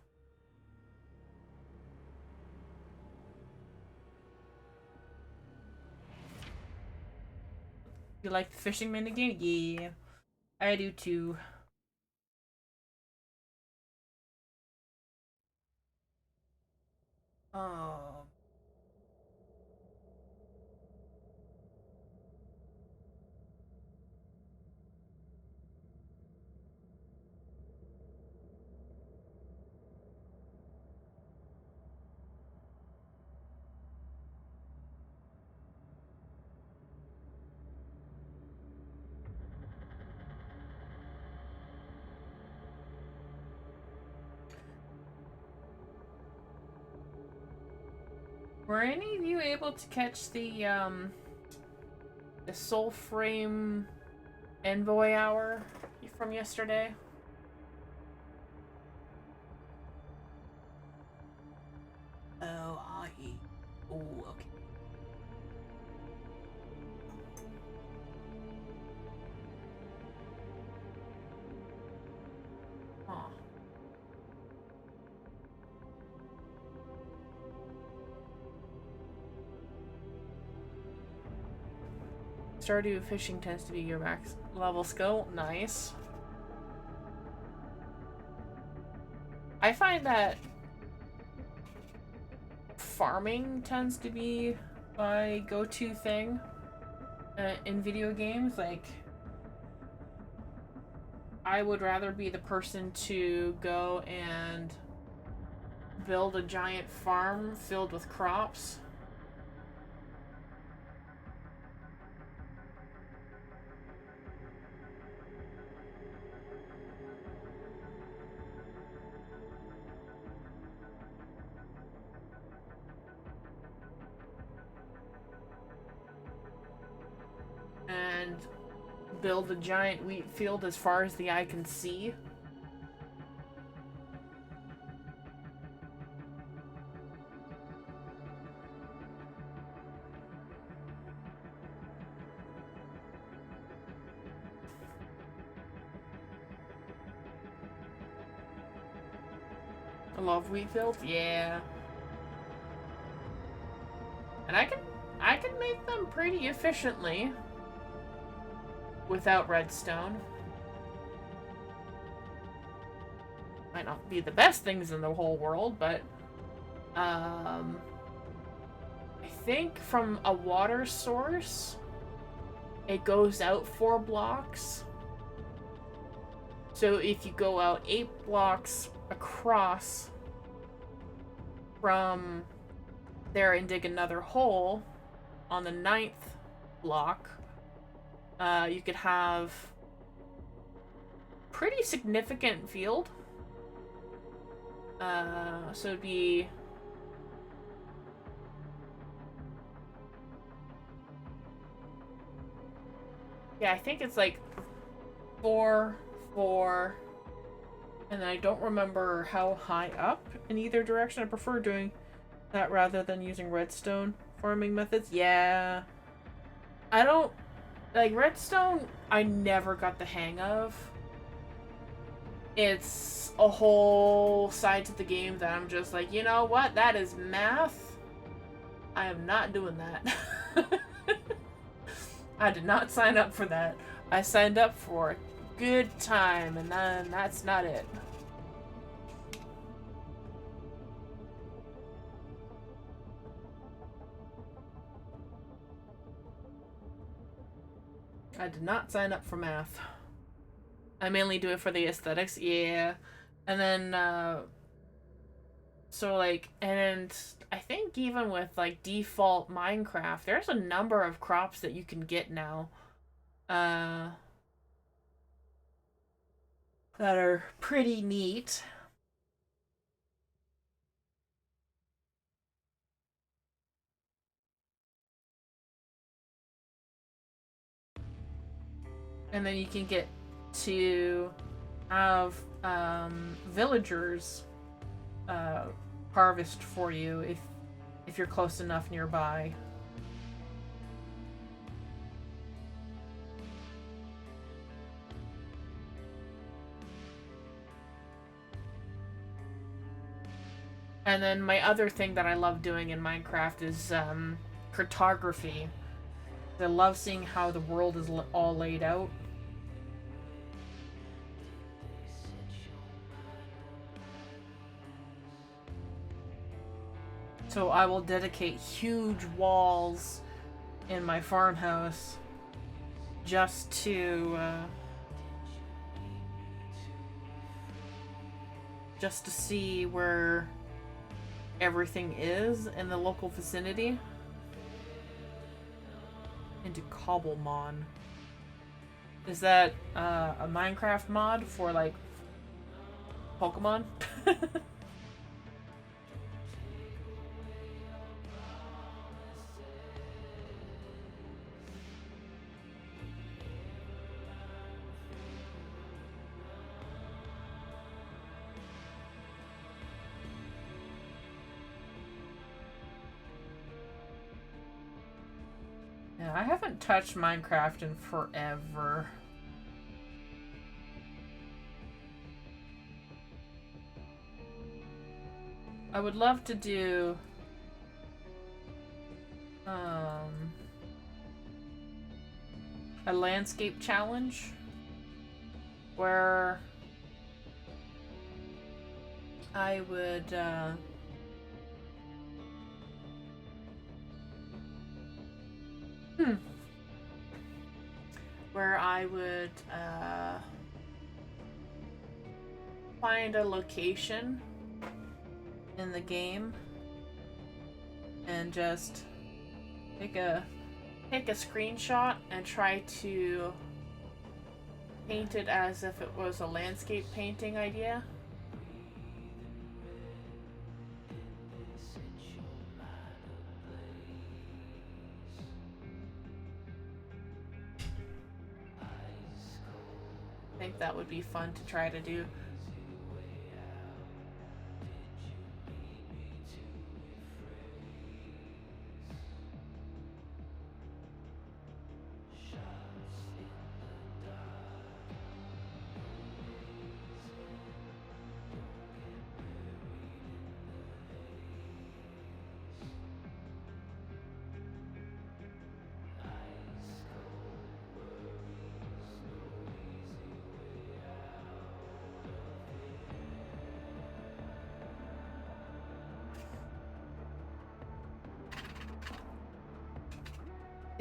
You like the fishing minigame? Yeah, I do too. Oh. Were any of you able to catch the Soul Frame Envoy Hour from yesterday? Oh, oh, okay. Huh. Stardew fishing tends to be your max level skill. Nice. I find that farming tends to be my go-to thing in video games. Like, I would rather be the person to go and build a giant farm filled with crops. And build a giant wheat field as far as the eye can see. I love wheat fields. Yeah. And I can make them pretty efficiently without redstone. Might not be the best things in the whole world, but I think from a water source it goes out 4 blocks. So if you go out 8 blocks across from there and dig another hole on the 9th block, you could have pretty significant field. So it'd be I think it's like 4, 4, and then I don't remember how high up in either direction. I prefer doing that rather than using redstone farming methods. Yeah. I don't like redstone. I never got the hang of. It's a whole side to the game that I'm just like, you know what? That is math. I am not doing that. I did not sign up for that. I signed up for a good time, and then that's not it. I did not sign up for math. I mainly do it for the aesthetics, yeah. And then, so like, and I think even with like default Minecraft, there's a number of crops that you can get now. That are pretty neat. And then you can get to have villagers harvest for you if you're close enough nearby. And then my other thing that I love doing in Minecraft is cartography. I love seeing how the world is all laid out. So I will dedicate huge walls in my farmhouse just to see where everything is in the local vicinity. Into Cobblemon. Is that a Minecraft mod for like Pokemon? Yeah, I haven't touched Minecraft in forever. I would love to do a landscape challenge where I would find a location in the game and just take a screenshot and try to paint it as if it was a landscape painting idea. I think that would be fun to try to do.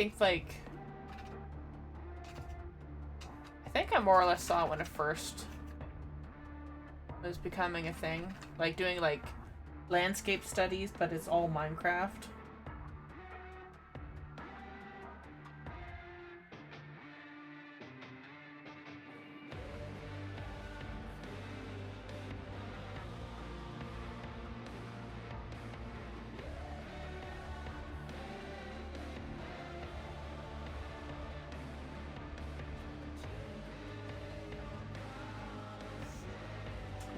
I think I more or less saw it when it first was becoming a thing. Like doing like landscape studies, but it's all Minecraft.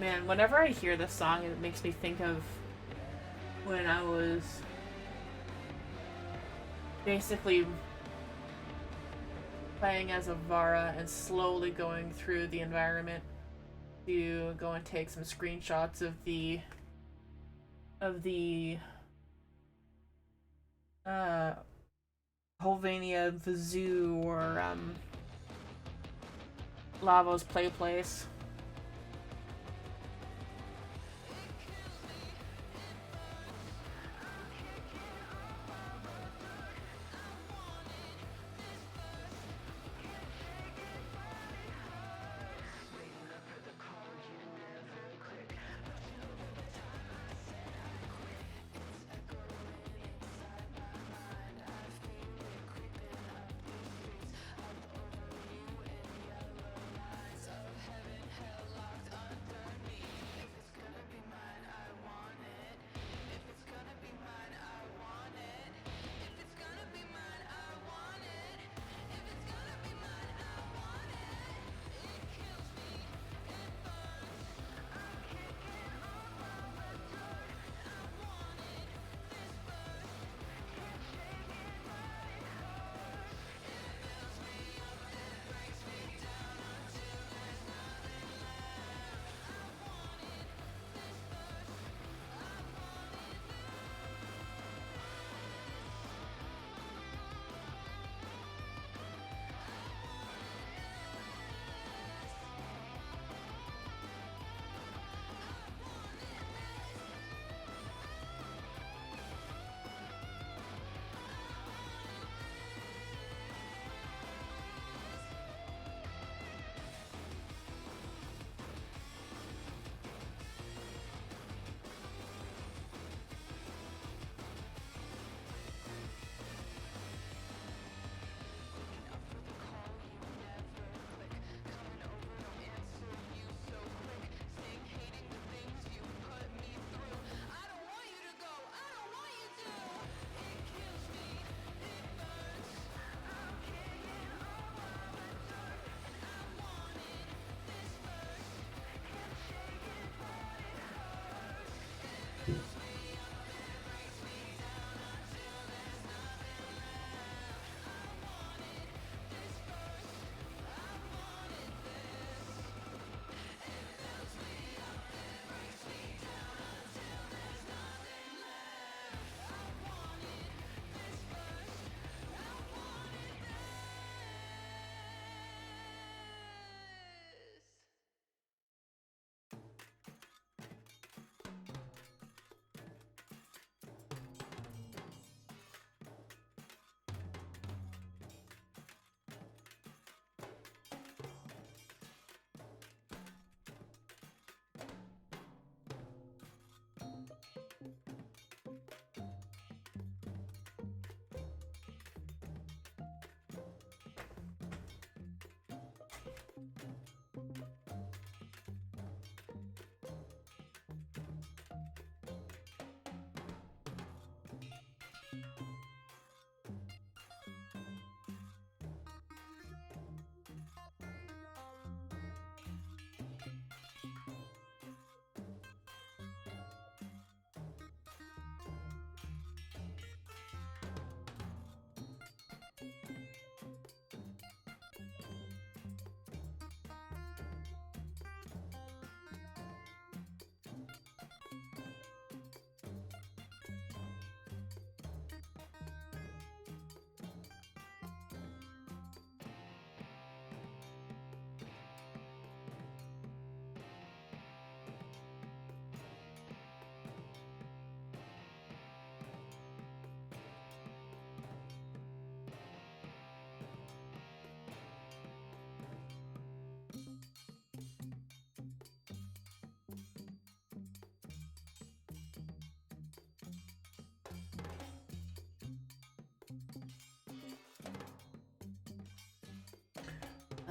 Man, whenever I hear this song, it makes me think of when I was basically playing as a Vara and slowly going through the environment to go and take some screenshots of the Holvania Vazoo or Lavo's play place.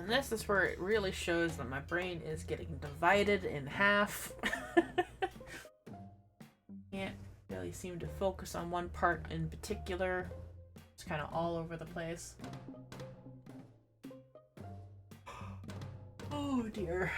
And this is where it really shows that my brain is getting divided in half. Can't really seem to focus on one part in particular. It's kind of all over the place. Oh dear.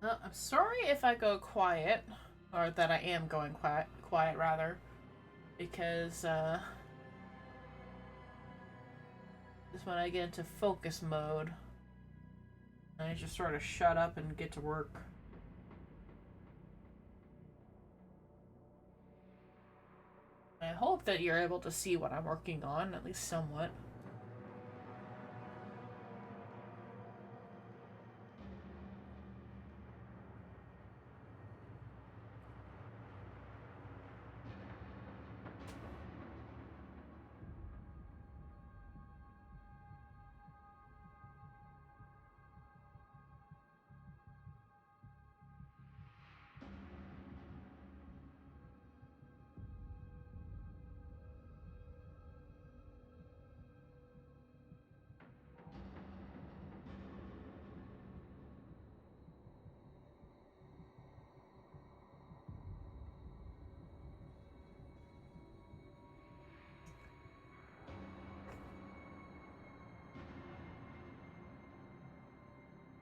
I'm sorry if I go quiet, or that I am going quiet rather, because is when I get into focus mode. I just sort of shut up and get to work. I hope that you're able to see what I'm working on, at least somewhat.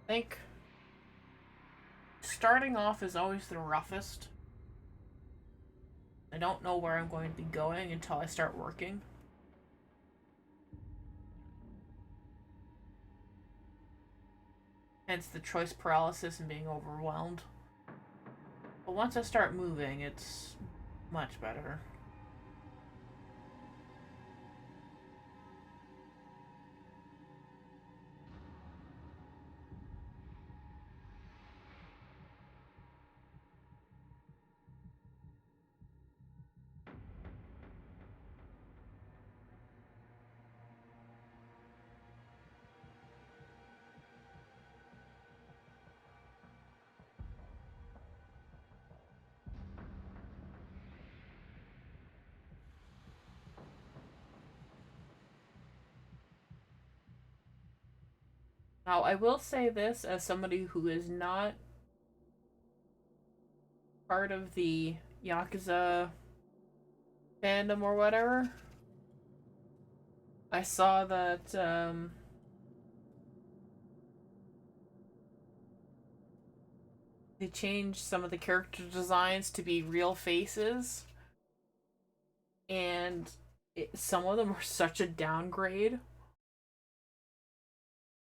I think starting off is always the roughest. I don't know where I'm going to be going until I start working. Hence the choice paralysis and being overwhelmed. But once I start moving, it's much better. Now, I will say this as somebody who is not part of the Yakuza fandom or whatever. I saw that, they changed some of the character designs to be real faces. And some of them were such a downgrade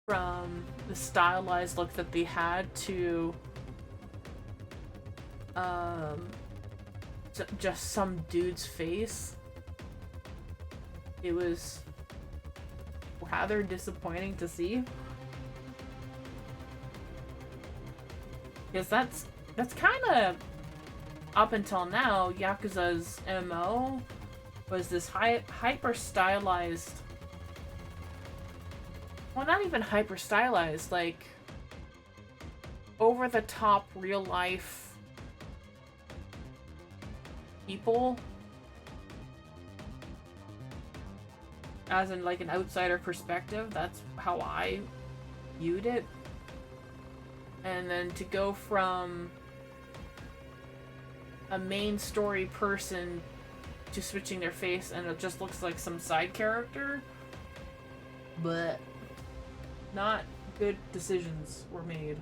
from the stylized look that they had to just some dude's face. It was rather disappointing to see, because that's kind of, up until now, Yakuza's MO was this hyper stylized, well, not even hyper stylized, like over the top real life people, as in like an outsider perspective. That's how I viewed it. And then to go from a main story person to switching their face and it just looks like some side character, but not good decisions were made.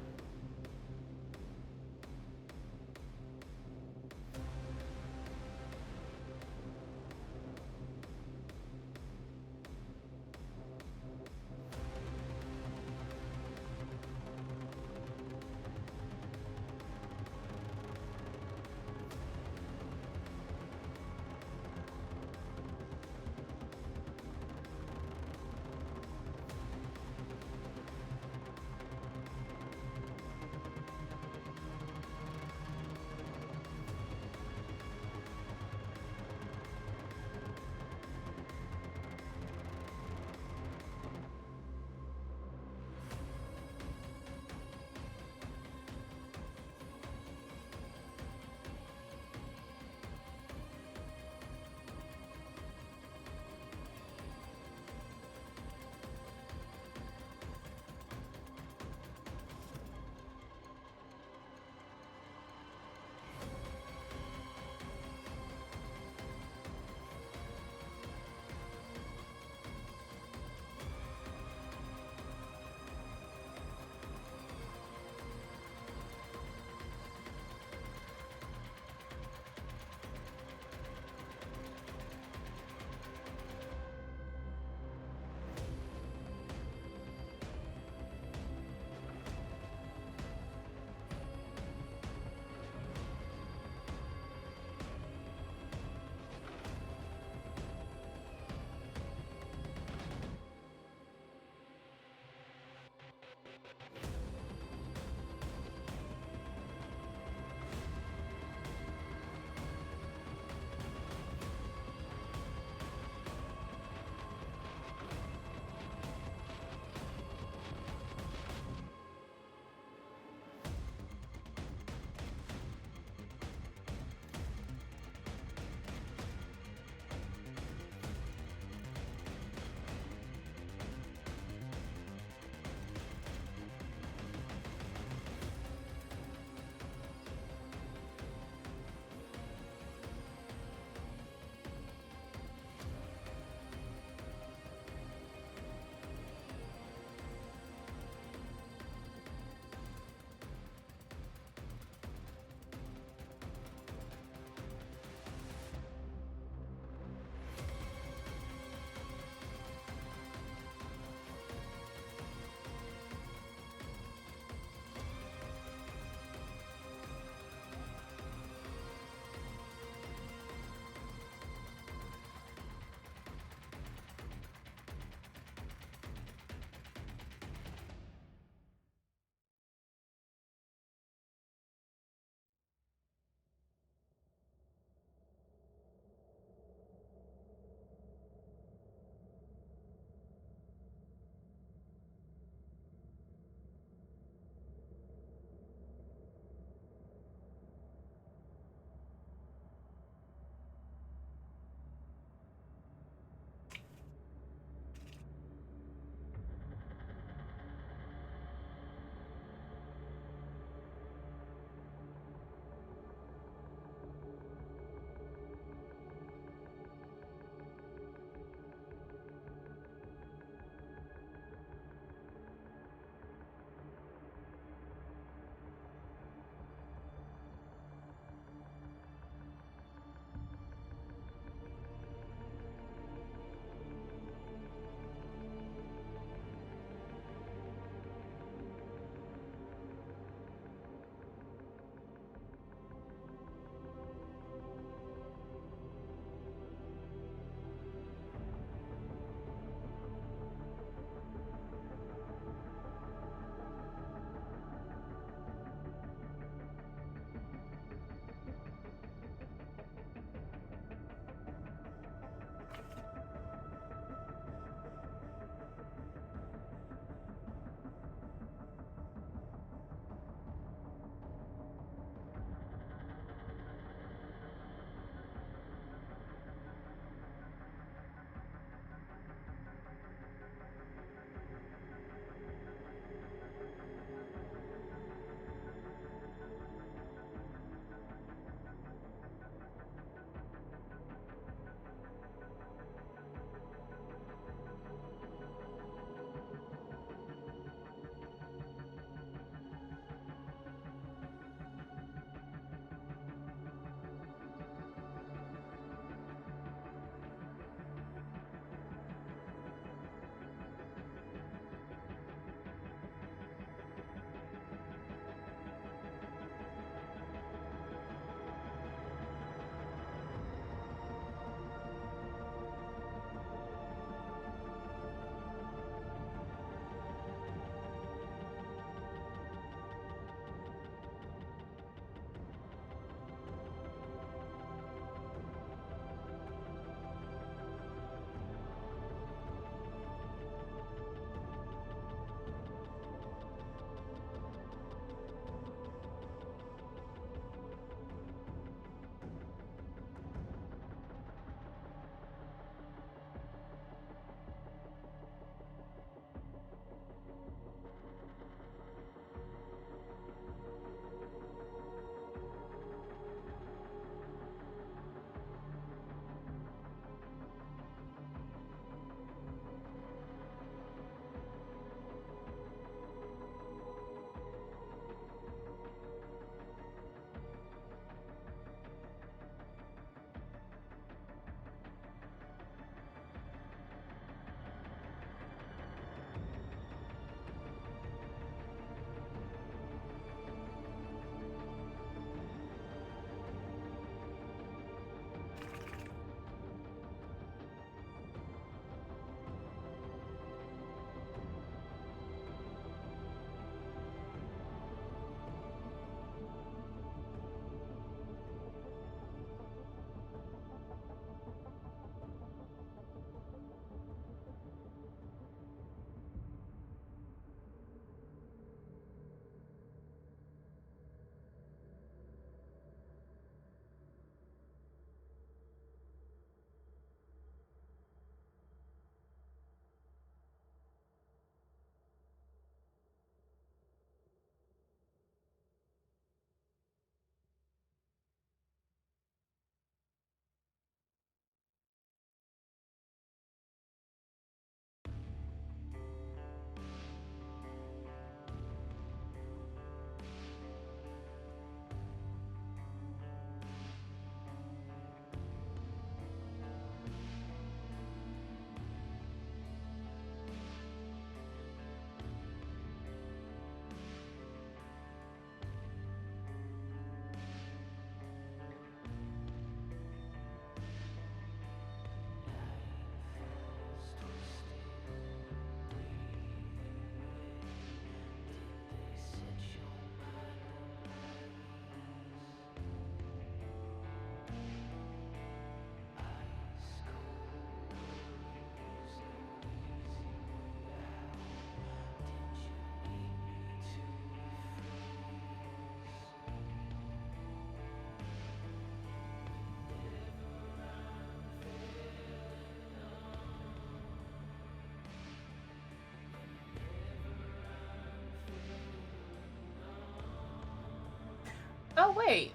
wait.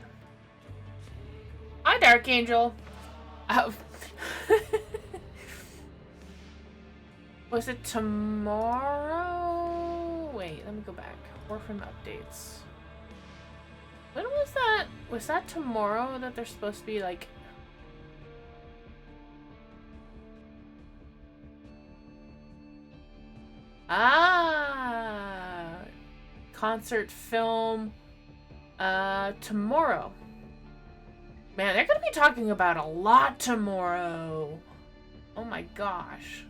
Hi, Dark Angel. Oh. Was it tomorrow? Wait, let me go back. Warframe updates. When was that? Was that tomorrow that they're supposed to be like... Ah! Concert film. Tomorrow. Man, they're gonna be talking about a lot tomorrow. Oh my gosh.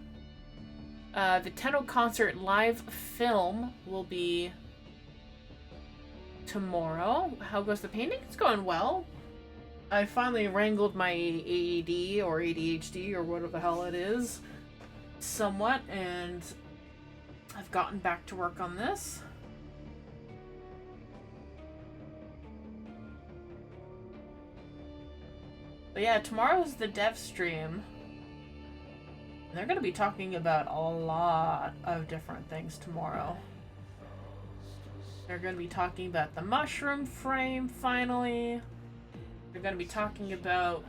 The Tenno concert live film will be tomorrow. How goes the painting? It's going well. I finally wrangled my AED or ADHD or whatever the hell it is somewhat, and I've gotten back to work on this. But yeah, tomorrow's the dev stream. They're going to be talking about a lot of different things tomorrow. They're going to be talking about the mushroom frame, finally. They're going to be talking about...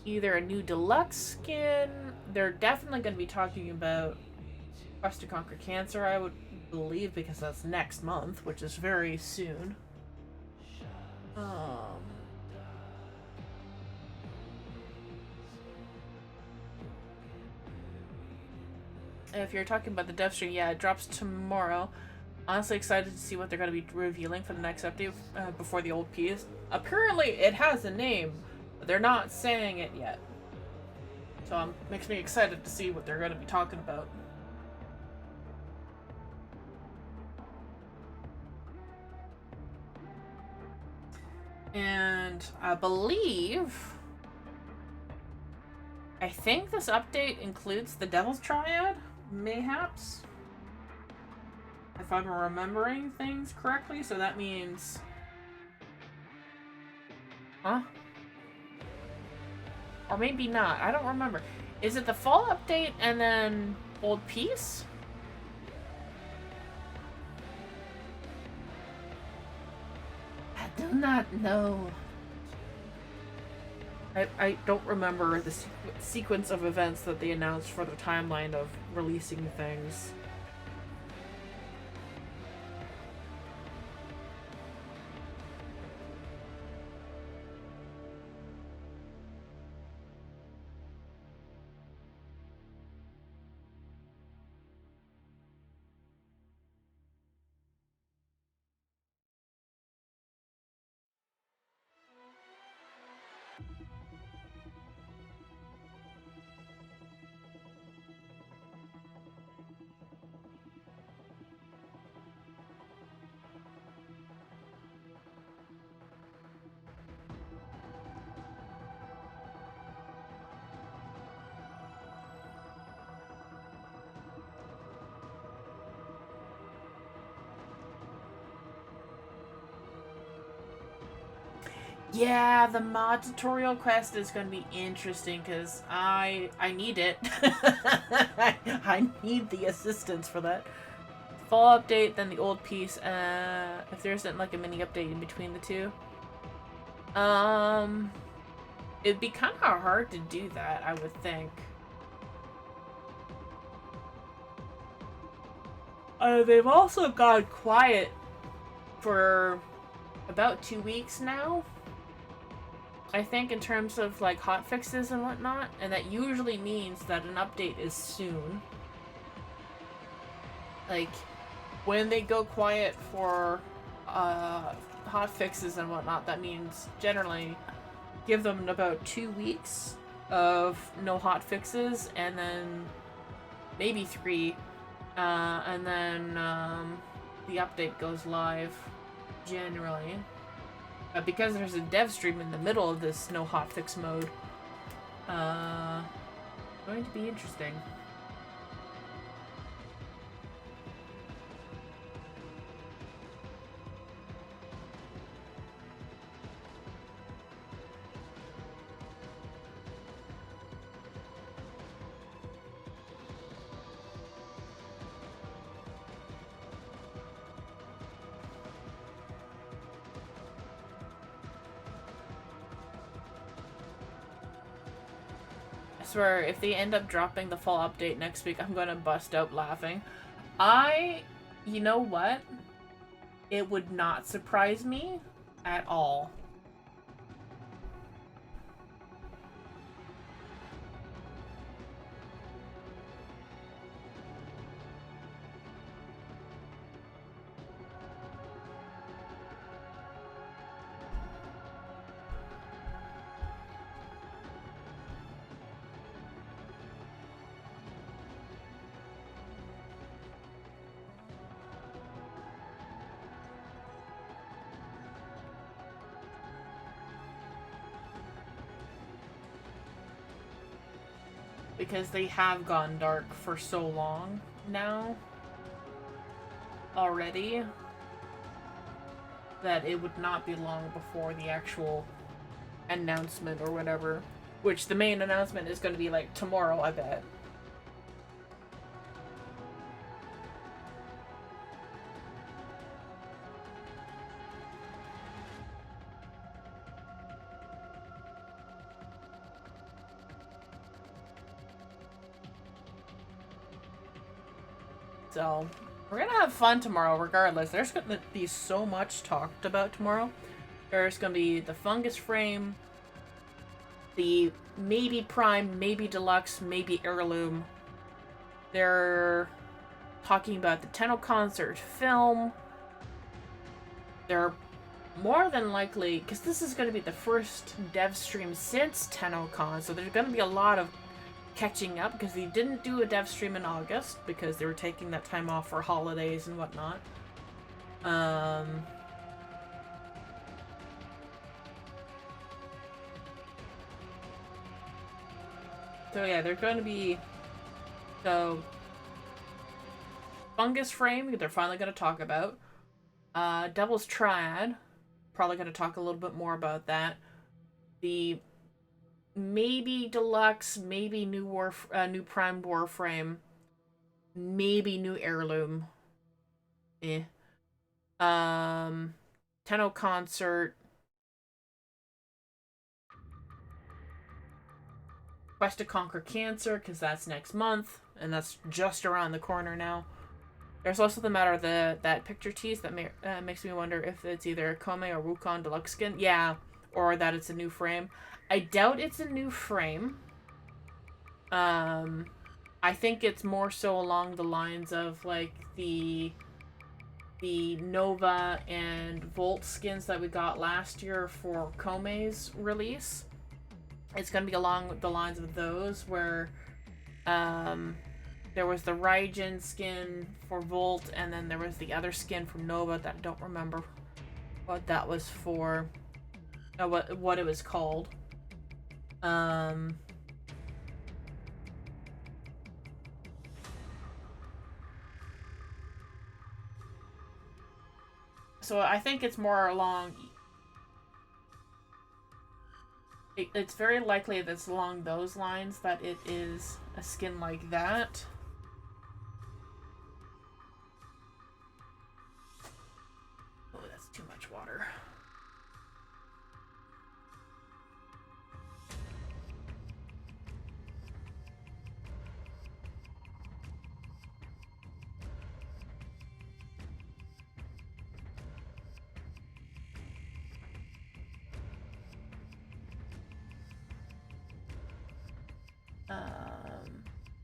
either a new deluxe skin. They're definitely going to be talking about Quest to Conquer Cancer, I would believe, because that's next month, which is very soon. If you're talking about the dev stream, yeah, it drops tomorrow. Honestly excited to see what they're going to be revealing for the next update before the old piece. Apparently it has a name, but they're not saying it yet. So makes me excited to see what they're going to be talking about. And I think this update includes the Devil's Triad, mayhaps. If I'm remembering things correctly, so that means... Huh? Or maybe not, I don't remember. Is it the fall update and then Old Peace? I do not know. I don't remember the sequence of events that they announced for the timeline of releasing things. Yeah, the mod tutorial quest is going to be interesting because I need it. I need the assistance for that. Fall update, then the old piece. If there isn't like a mini update in between the two. It'd be kind of hard to do that, I would think. They've also gone quiet for about 2 weeks now. I think in terms of like hotfixes and whatnot, and that usually means that an update is soon. Like, when they go quiet for hotfixes and whatnot, that means generally give them about 2 weeks of no hotfixes, and then maybe 3, and then the update goes live generally. Because there's a dev stream in the middle of this no hotfix mode, going to be interesting. swear, if they end up dropping the full update next week, I'm gonna bust out laughing. You know what? It would not surprise me at all. Because they have gone dark for so long now already that it would not be long before the actual announcement or whatever. Which the main announcement is going to be like tomorrow, I bet. So, we're gonna have fun tomorrow regardless. There's gonna be so much talked about tomorrow. There's gonna be the fungus frame, the maybe prime, maybe deluxe, maybe heirloom. They're talking about the Tenno concert film. They're more than likely, because this is going to be the first dev stream since TennoCon, so there's going to be a lot of catching up, because they didn't do a dev stream in August, because they were taking that time off for holidays and whatnot. So yeah, they're going to be... So... Fungus Frame, they're finally going to talk about. Devil's Triad, probably going to talk a little bit more about that. The maybe deluxe, maybe new prime Warframe, maybe new heirloom. Tenno concert. Quest to Conquer Cancer, because that's next month, and that's just around the corner now. There's also the matter of that picture tease that makes me wonder if it's either Kome or Wukong deluxe skin. Yeah, or that it's a new frame. I doubt it's a new frame. I think it's more so along the lines of like the Nova and Volt skins that we got last year for Kome's release. It's gonna be along the lines of those where there was the Raijin skin for Volt, and then there was the other skin from Nova that I don't remember what that was for, what it was called. So I think it's more along... It's very likely that it's along those lines that it is a skin like that. Oh, that's too much water.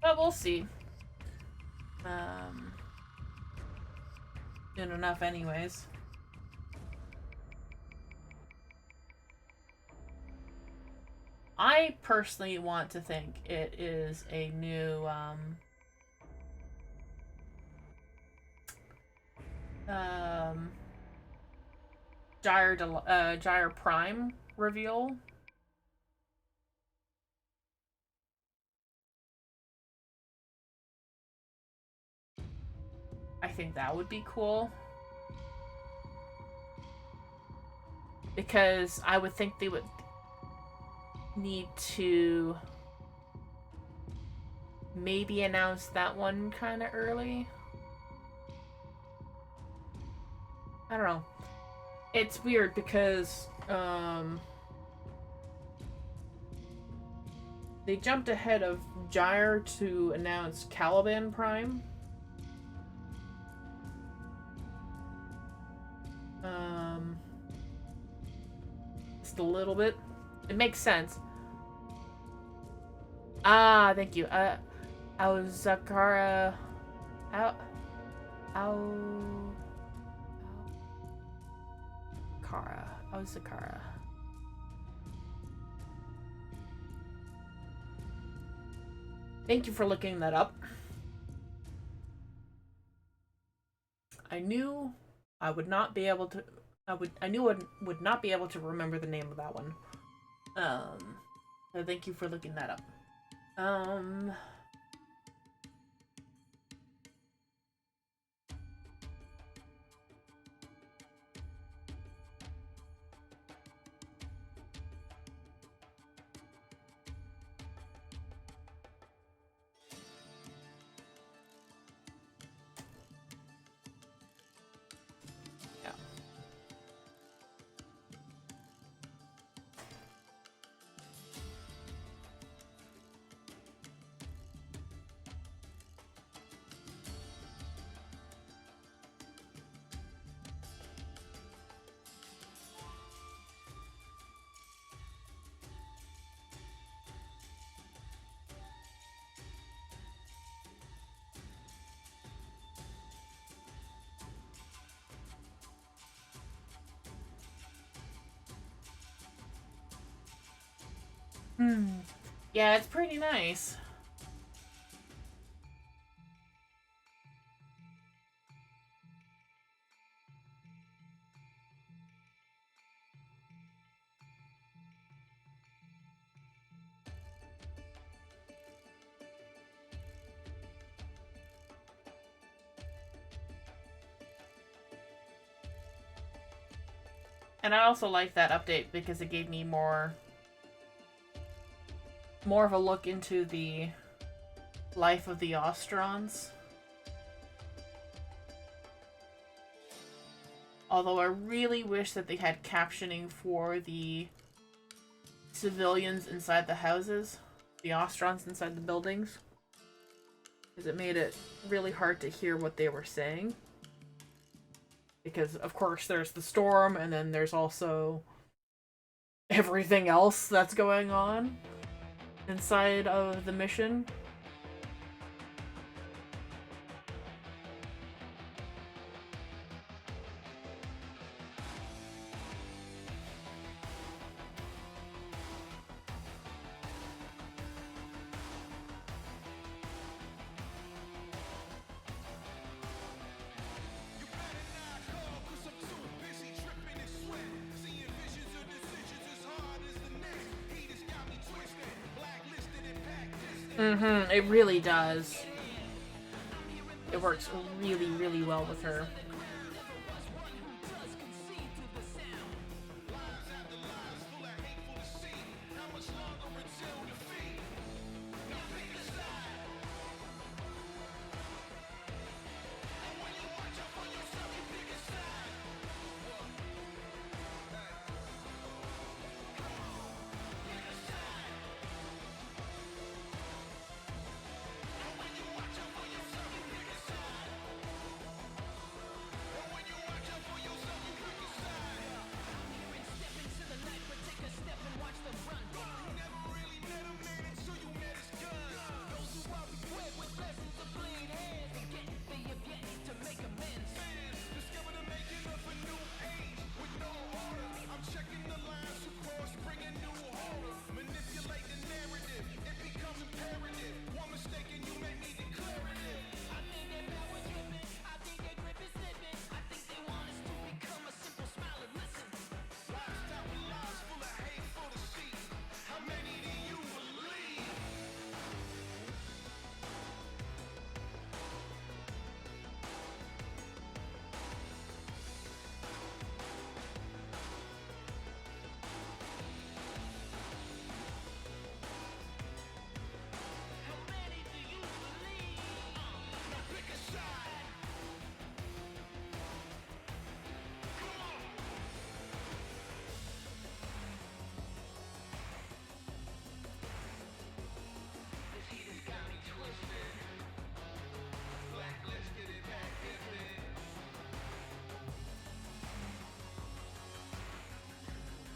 But we'll see. Soon enough anyways. I personally want to think it is a new, Gyre Prime reveal. I think that would be cool. Because I would think they would need to maybe announce that one kind of early. I don't know. It's weird because They jumped ahead of Gyre to announce Caliban Prime. Just a little bit. It makes sense. Ah, thank you. Aozakara. Aozakara. Thank you for looking that up. I knew I would not be able to. I knew I would not be able to remember the name of that one. So thank you for looking that up. Yeah, it's pretty nice. And I also like that update because it gave me more of a look into the life of the Ostrons. Although I really wish that they had captioning for the civilians inside the houses, the Ostrons inside the buildings, because it made it really hard to hear what they were saying. Because, of course, there's the storm, and then there's also everything else that's going on inside of the mission. It really does. It works really, really well with her.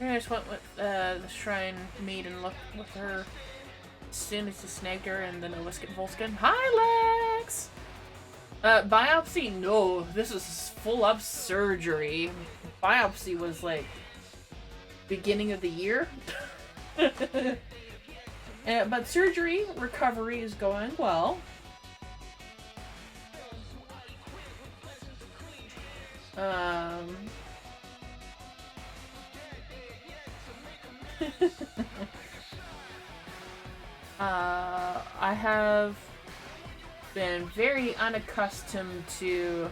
I just went with the Shrine Maiden look with her as soon as you snagged her and the Nova Volskin. Hi, Lex! Biopsy? No, this is full up surgery. Biopsy was like beginning of the year. But surgery recovery is going well. I have been very unaccustomed to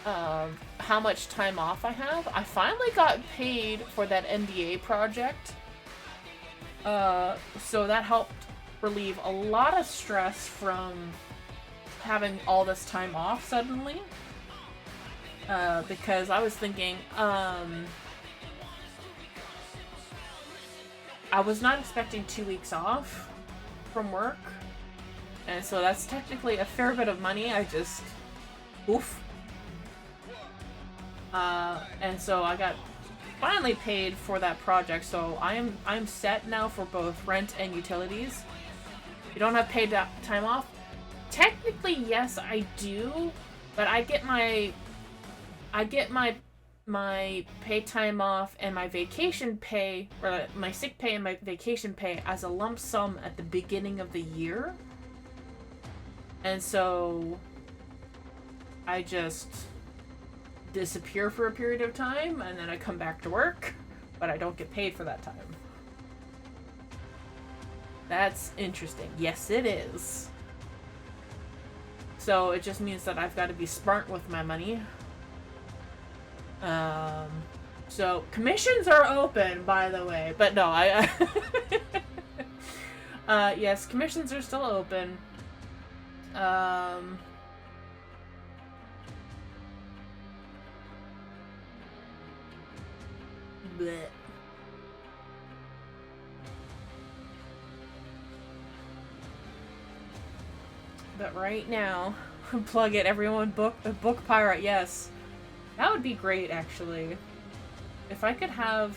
how much time off I have. I finally got paid for that NDA project. So that helped relieve a lot of stress from having all this time off suddenly. Because I was thinking, I was not expecting 2 weeks off from work. And so that's technically a fair bit of money. I just, oof. And so I got finally paid for that project. So I'm set now for both rent and utilities. You don't have paid time off? Technically, yes, I do. But I get my pay time off and my vacation pay, or my sick pay and my vacation pay as a lump sum at the beginning of the year. And so I just disappear for a period of time and then I come back to work, but I don't get paid for that time. That's interesting. Yes, it is. So it just means that I've got to be smart with my money. So commissions are open, by the way, but no, yes, commissions are still open. Bleh. But right now, plug it, everyone, book pirate, yes. That would be great, actually. If I could have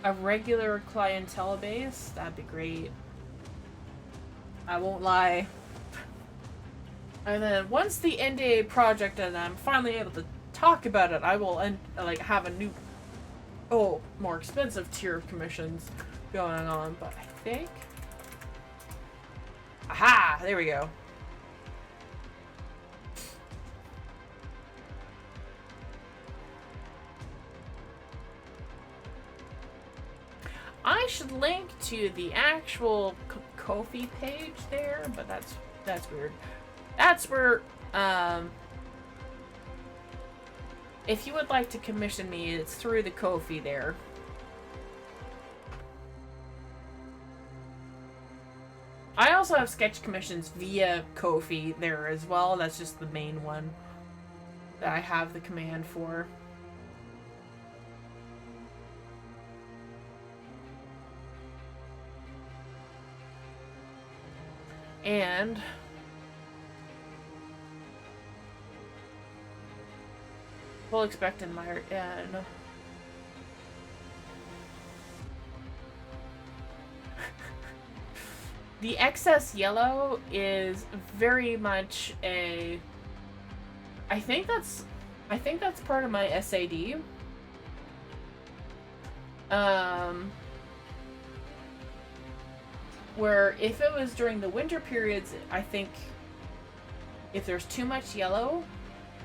a regular clientele base, that'd be great. I won't lie. And then once the NDA project and I'm finally able to talk about it, I will have a new, more expensive tier of commissions going on. But I think, aha, there we go. I should link to the actual Ko-fi page there, but that's weird. That's where, if you would like to commission me, it's through the Ko-fi there. I also have sketch commissions via Ko-fi there as well. That's just the main one that I have the command for. And full expectant Meyer and the excess yellow is very much a I think that's part of my SAD. Where if it was during the winter periods, I think if there's too much yellow,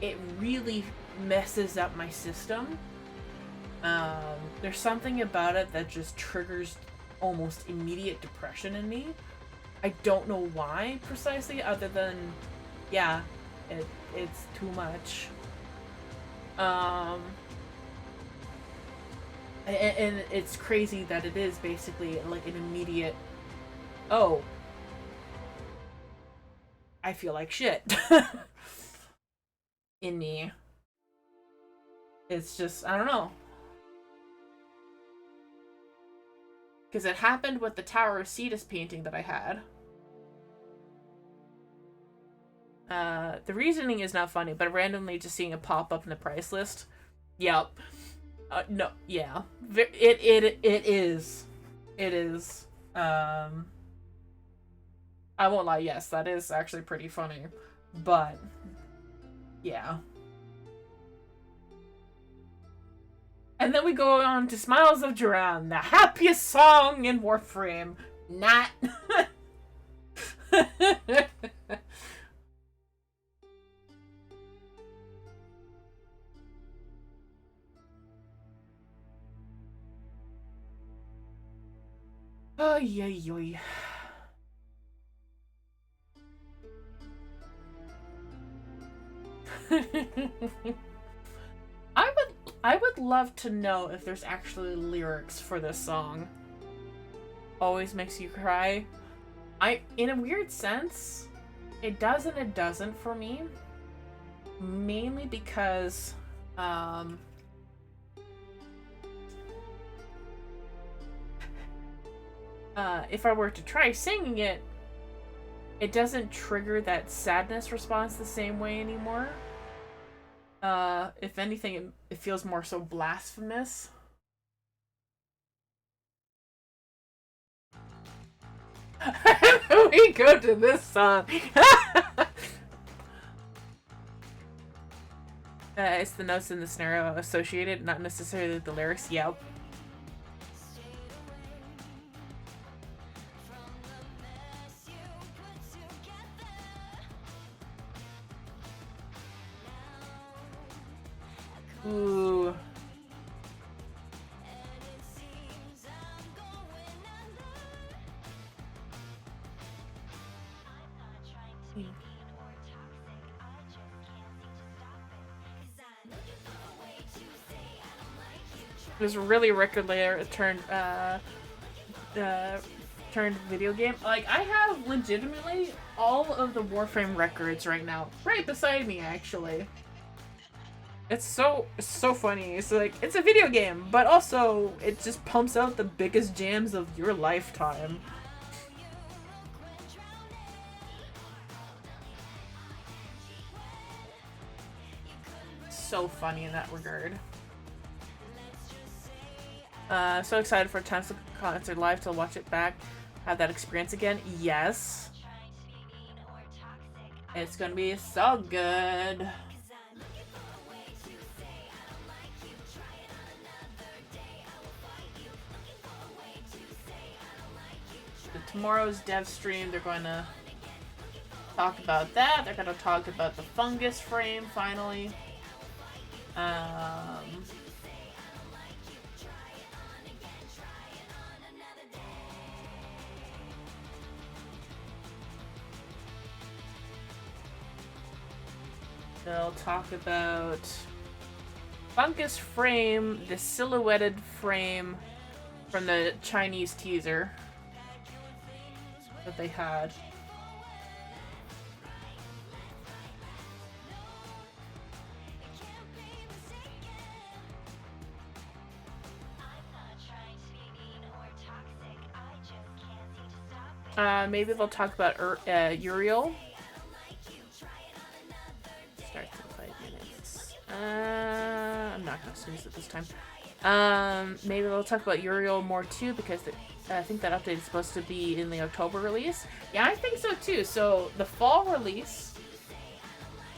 it really messes up my system. There's something about it that just triggers almost immediate depression in me. I don't know why precisely, other than, yeah, it's too much. And it's crazy that it is basically like an immediate, oh, I feel like shit in me. It's just, I don't know. Because it happened with the Tower of Cetus painting that I had. The reasoning is not funny, but randomly just seeing a pop up in the price list. Yep. No, yeah. It is. It is. I won't lie, yes, that is actually pretty funny. But, yeah. And then we go on to Smiles of Duran, the happiest song in Warframe. Not. Oh, yeah. I would love to know if there's actually lyrics for this song. Always makes you cry. In a weird sense, it does and it doesn't for me. Mainly because, if I were to try singing it, it doesn't trigger that sadness response the same way anymore. If anything, it feels more so blasphemous. We go to this song. It's the notes in the scenario associated, not necessarily the lyrics. Yep. Ooh. It was really record layer turned video game. Like, I have legitimately all of the Warframe records right now, right beside me actually. It's so funny. It's like, it's a video game, but also it just pumps out the biggest jams of your lifetime. So funny in that regard. So excited for Times to Concert Live to watch it back, have that experience again. Yes. It's gonna be so good. Tomorrow's dev stream, they're going to talk about that. They're going to talk about the fungus frame finally. They'll talk about fungus frame, the silhouetted frame from the Chinese teaser that they had. Maybe they'll talk about Uriel. Starts in 5 minutes. I'm not gonna snooze it this time. Maybe they'll talk about Uriel more too, because I think that update is supposed to be in the October release. Yeah, I think so too. So the fall release,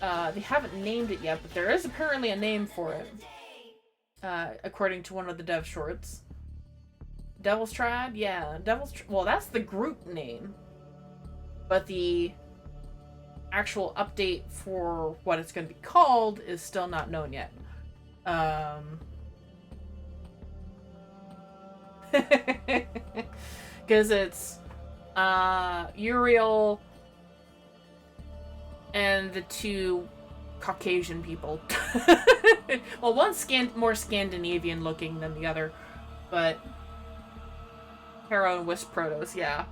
they haven't named it yet, but there is apparently a name for it, according to one of the dev shorts. Devil's Triad? Yeah, well, that's the group name. But the actual update for what it's going to be called is still not known yet. Because it's Uriel and the two Caucasian people. Well, one's more Scandinavian looking than the other, but Hero and Wisp Protos, yeah.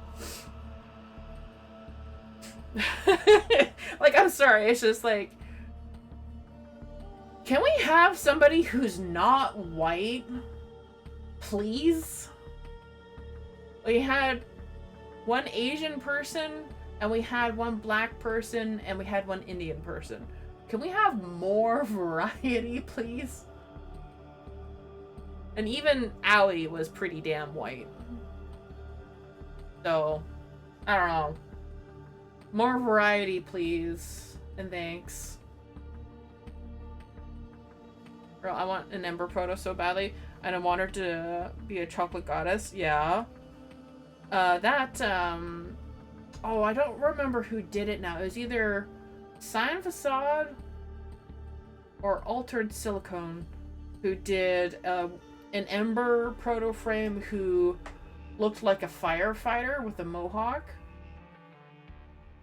Like, I'm sorry, it's just like, can we have somebody who's not white? Please? We had one Asian person, and we had one black person, and we had one Indian person. Can we have more variety, please? And even Owie was pretty damn white. So, I don't know. More variety, please. And thanks. Girl, I want an Ember Proto so badly. And I want her to be a chocolate goddess. Yeah. Oh, I don't remember who did it now. It was either Cyan Facade or Altered Silicone who did an Ember Proto Frame who looked like a firefighter with a mohawk.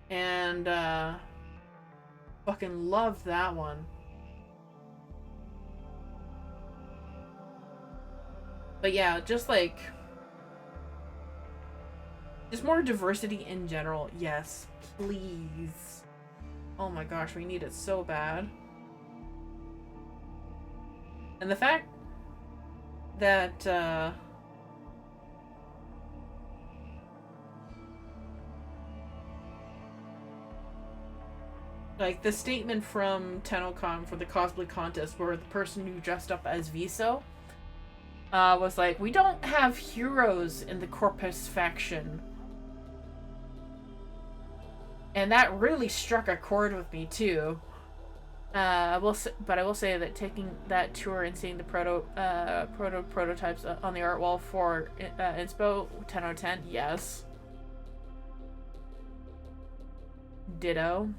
And, fucking loved that one. But yeah, just like... just more diversity in general. Yes, please. Oh my gosh, we need it so bad. And the fact that, like, the statement from TennoCon for the cosplay contest where the person who dressed up as Viso was like, we don't have heroes in the Corpus faction. And that really struck a chord with me, too. But I will say that taking that tour and seeing the prototypes on the art wall for Inspo, 10 out of 10, yes. Ditto.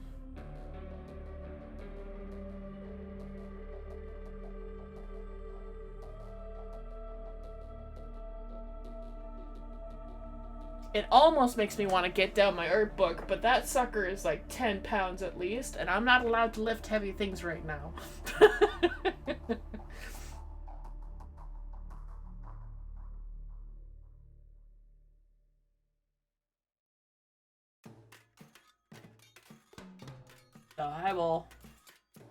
It almost makes me want to get down my art book, but that sucker is like 10 pounds at least, and I'm not allowed to lift heavy things right now. So I will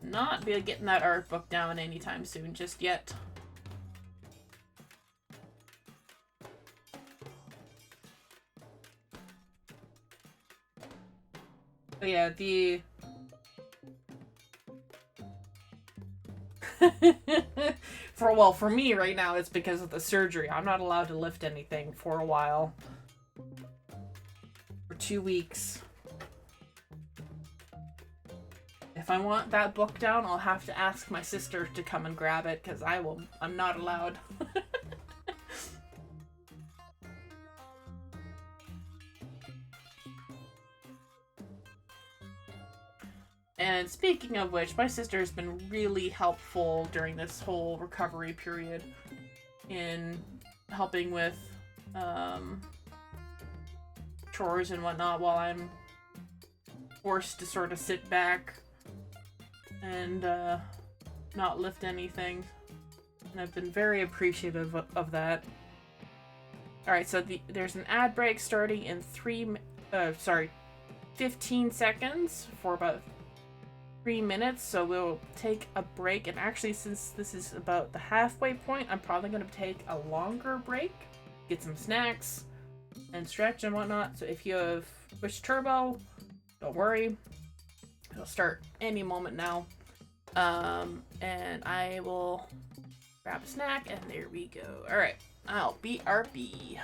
not be getting that art book down anytime soon, just yet. But yeah, the... for me right now, it's because of the surgery. I'm not allowed to lift anything for a while. For 2 weeks. If I want that book down, I'll have to ask my sister to come and grab it, because I'm not allowed. And speaking of which, my sister has been really helpful during this whole recovery period in helping with chores and whatnot while I'm forced to sort of sit back and not lift anything. And I've been very appreciative of that. Alright, so there's an ad break starting in 15 seconds for about 3 minutes, so we'll take a break. And actually, since this is about the halfway point, I'm probably going to take a longer break, get some snacks, and stretch and whatnot. So if you have Twitch Turbo, don't worry. It'll start any moment now. And I will grab a snack, and there we go. Alright, I'll BRB.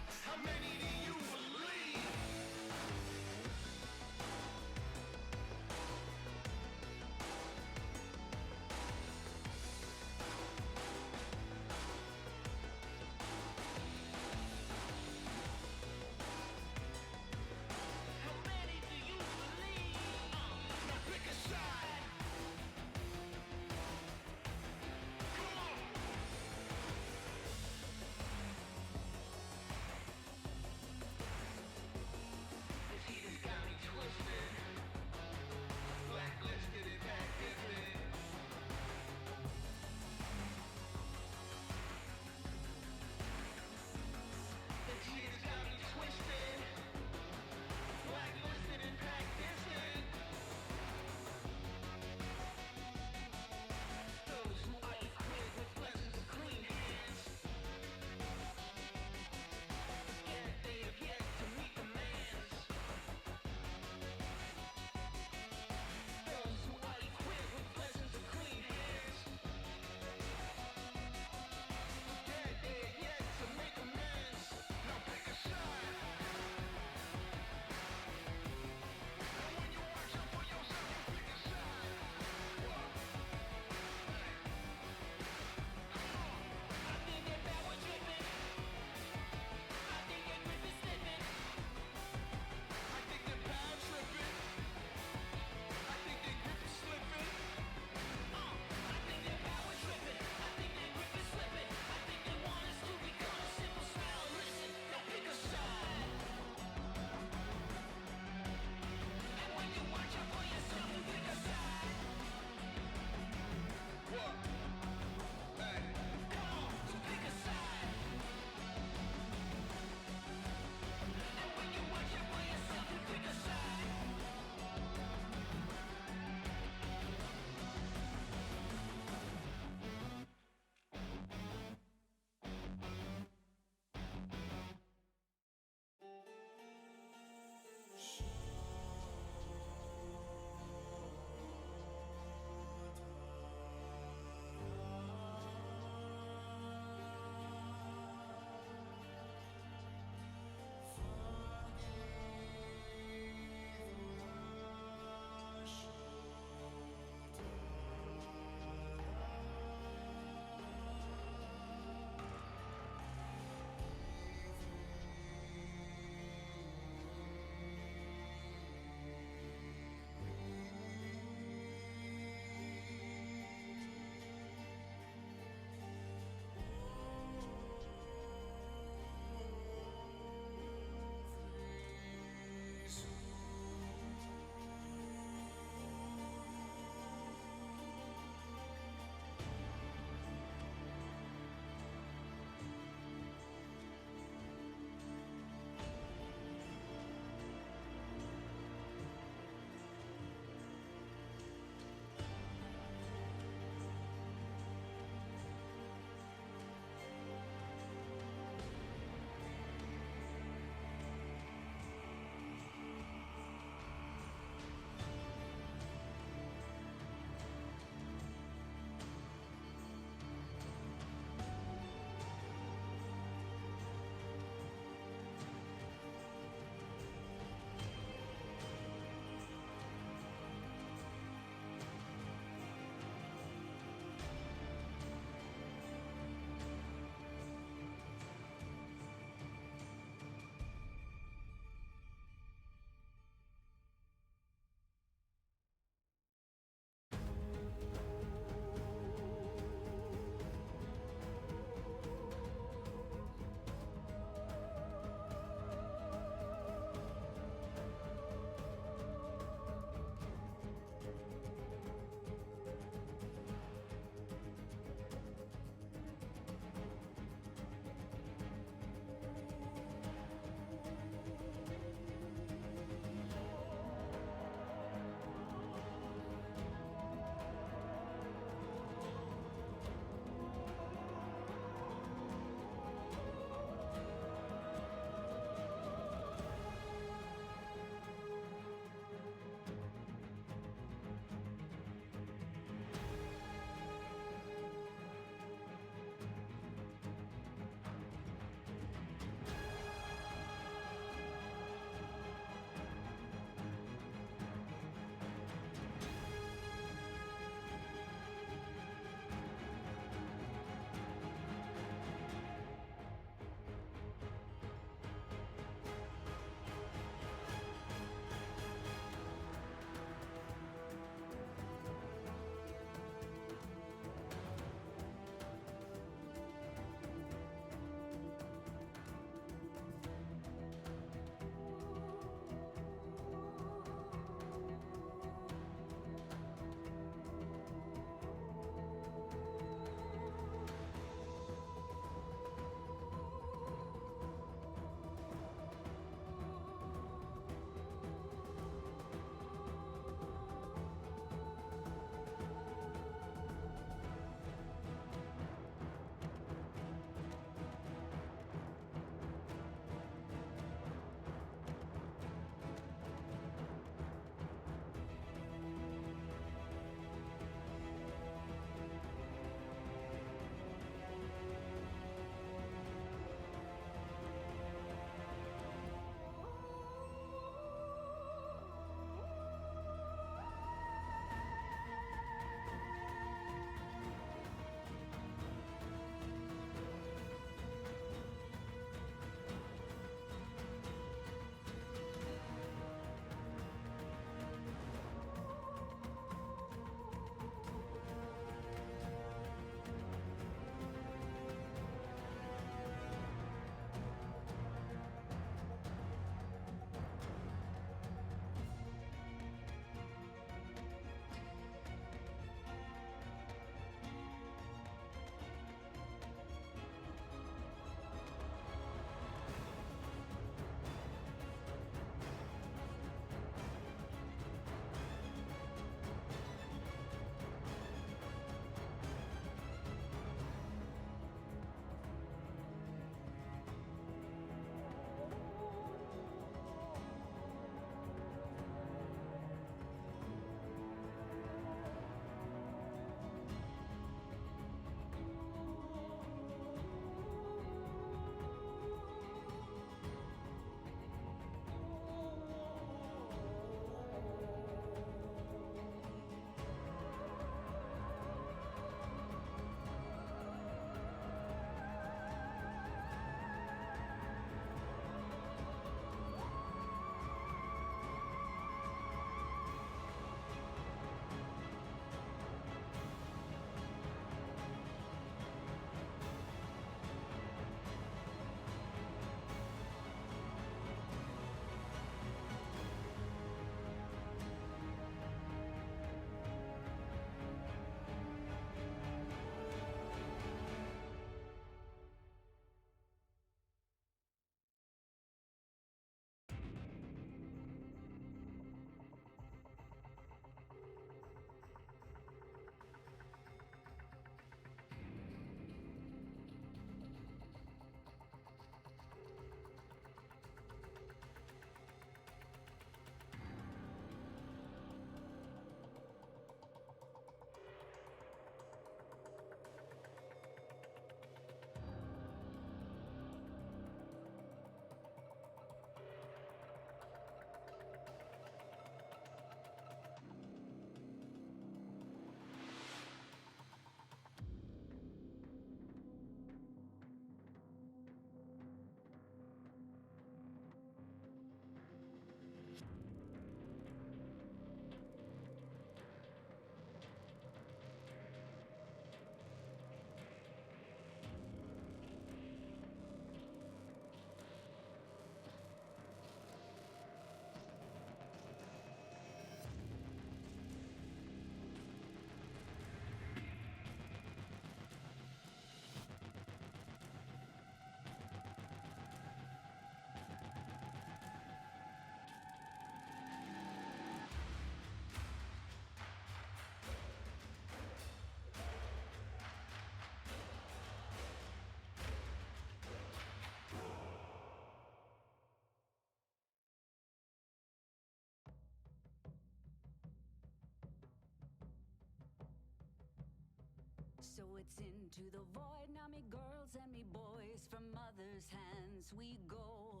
So it's into the void, now me girls and me boys, from mother's hands we go.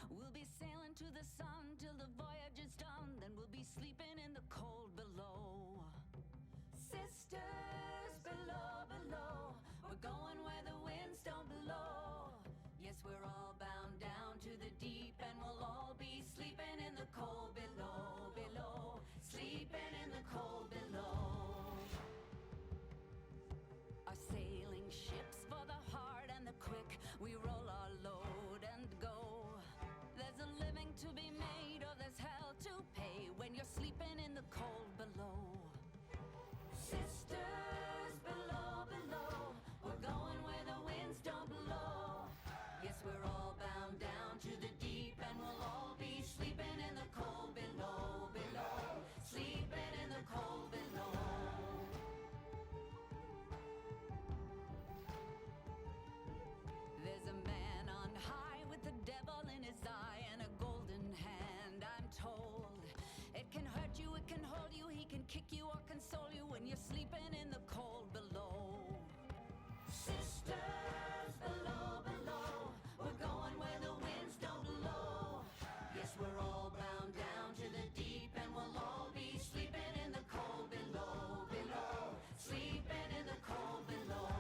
We'll be sailing to the sun till the voyage is done, then we'll be sleeping in the cold below. Sisters below, below, we're going where the winds don't blow. Yes, we're all bound down to the deep, and we'll all be sleeping in the cold below, below, sleeping in the cold below. Our sailing ships for the hard and the quick, we roll our load and go. There's a living to be made, or there's hell to pay when you're sleeping in the cold below. Sisters below, below, we're going where the winds don't blow. Yes, we're all bound down to the deep, and we'll all be sleeping in the cold below, below, sleeping in the cold below. There's a man on high with the devil in his eye and a golden hand, I'm told. It can hurt you, it can hold you, he can kick you or console you when you're sleeping in the cold below. Sisters below, below, we're going where the winds don't blow. Yes, we're all bound down to the deep, and we'll all be sleeping in the cold below, below, sleeping in the cold below.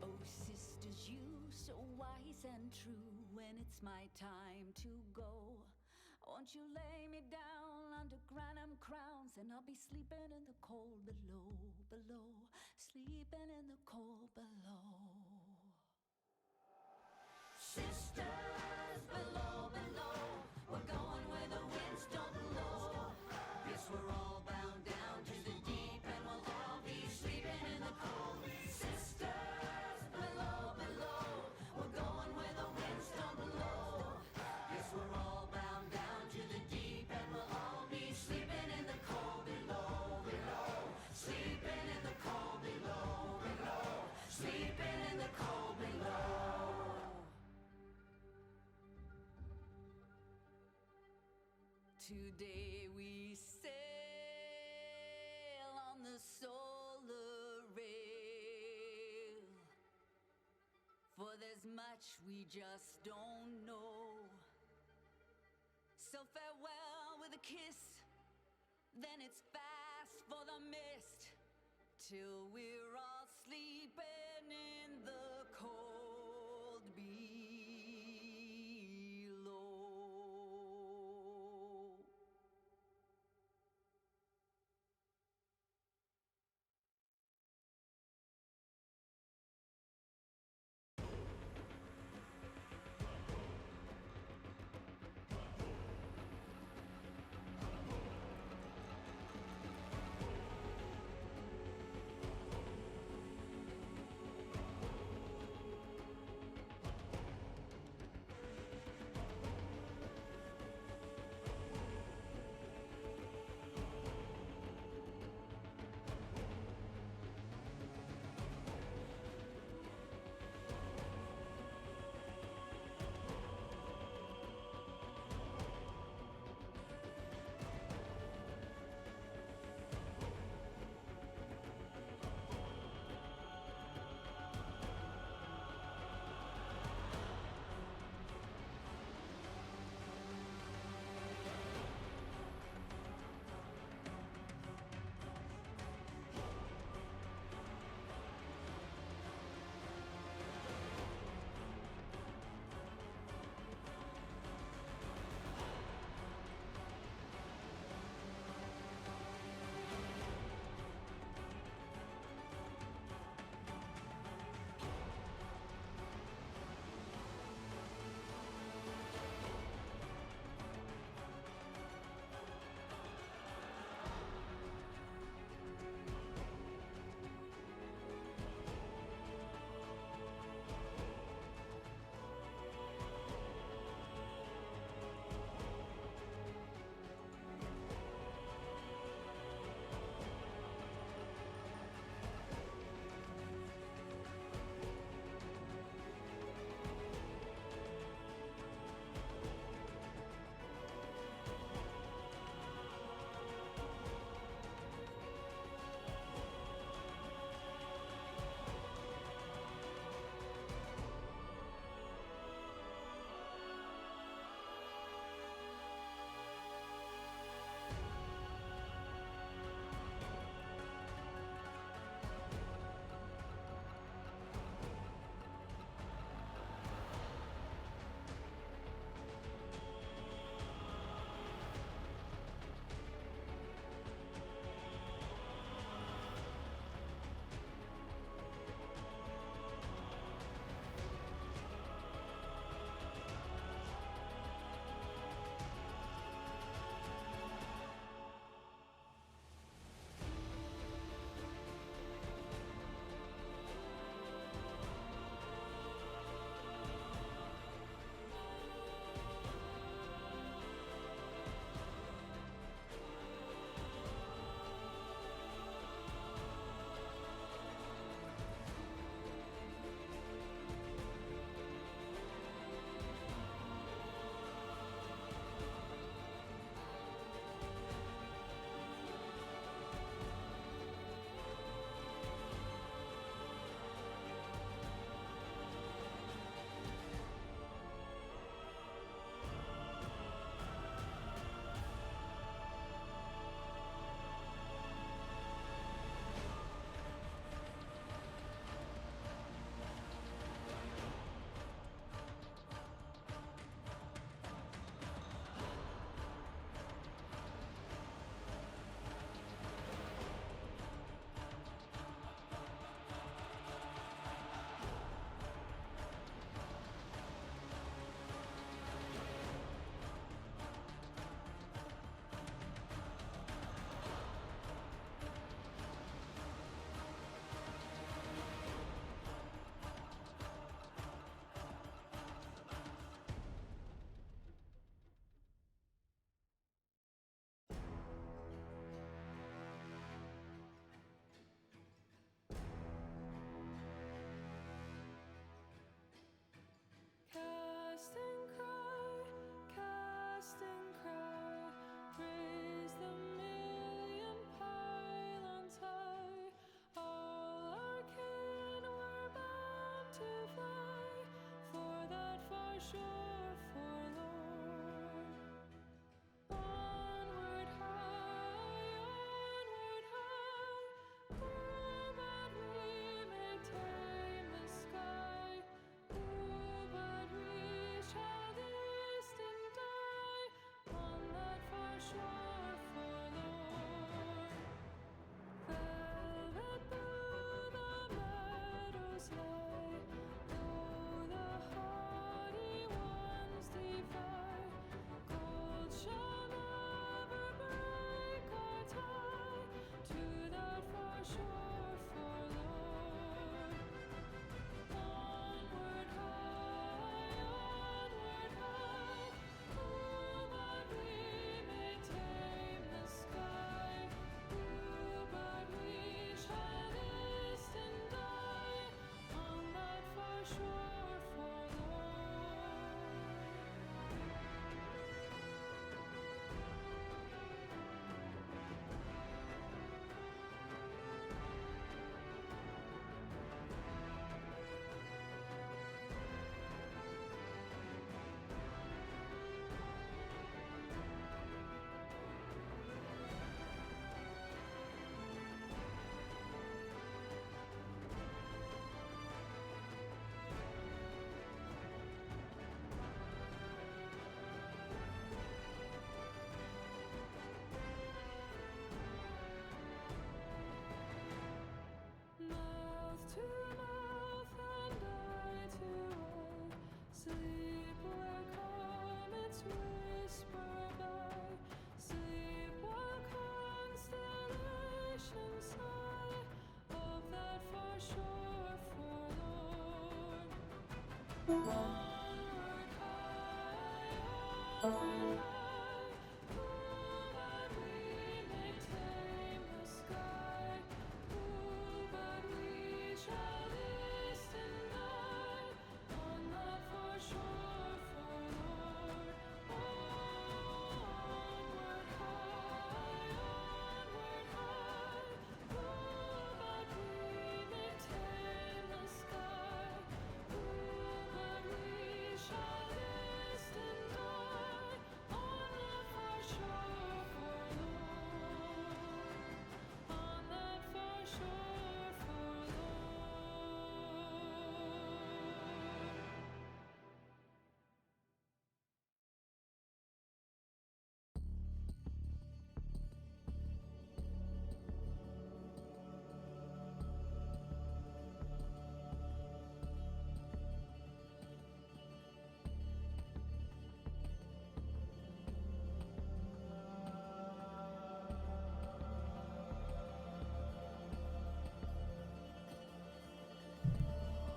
Oh, sisters, you so wise and true, when it's my time to go, won't you lay me down under granum crowns, and I'll be sleeping in the cold below, below, sleeping in the cold below. Sisters below, below, we're going where the winds don't blow. Yes, we're all bound down to the deep, and we'll all be sleeping in the cold. Sisters below, below, we're going where the winds don't blow. Yes, we're all bound down to the deep, and we'll all be sleeping in the cold below, below, sleeping in the cold below, below, sleeping in the cold below. Today we sail on the solar rail, for there's much we just don't know. So farewell with a kiss, then it's fast for the mist, till we're all sleeping in the cold below.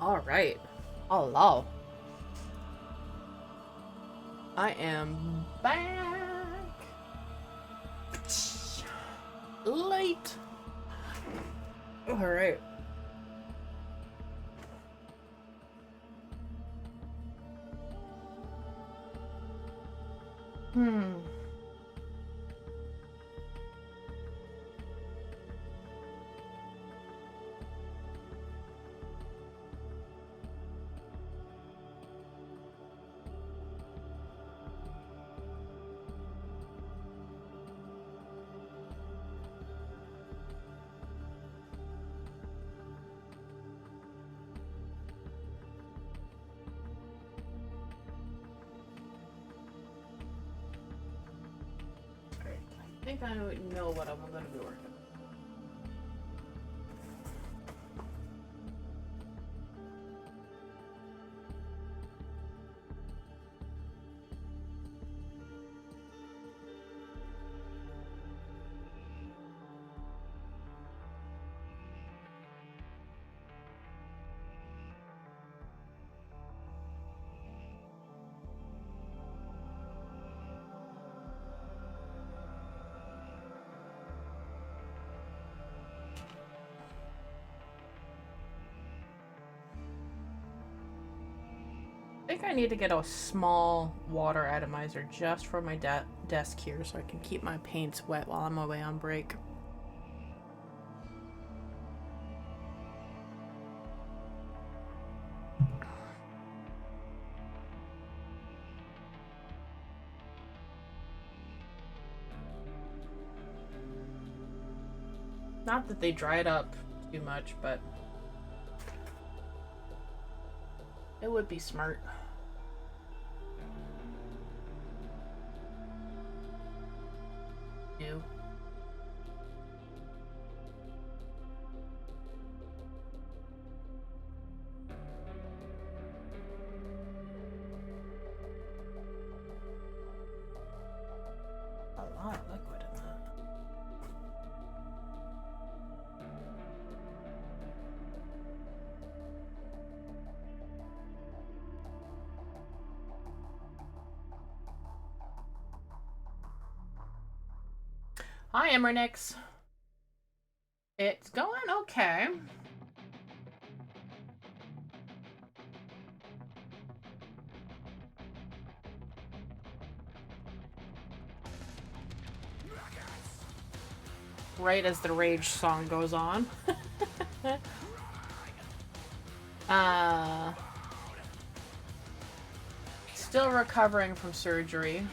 All right. Hello. I am back. Late. All right. I think I know what I'm going to be working on. I think I need to get a small water atomizer just for my desk here so I can keep my paints wet while I'm away on break. Not that they dried up too much, but it would be smart. Do. A lot of liquid in that. Hi, Emmernix. It's going okay. Right as the Rage song goes on. Still recovering from surgery.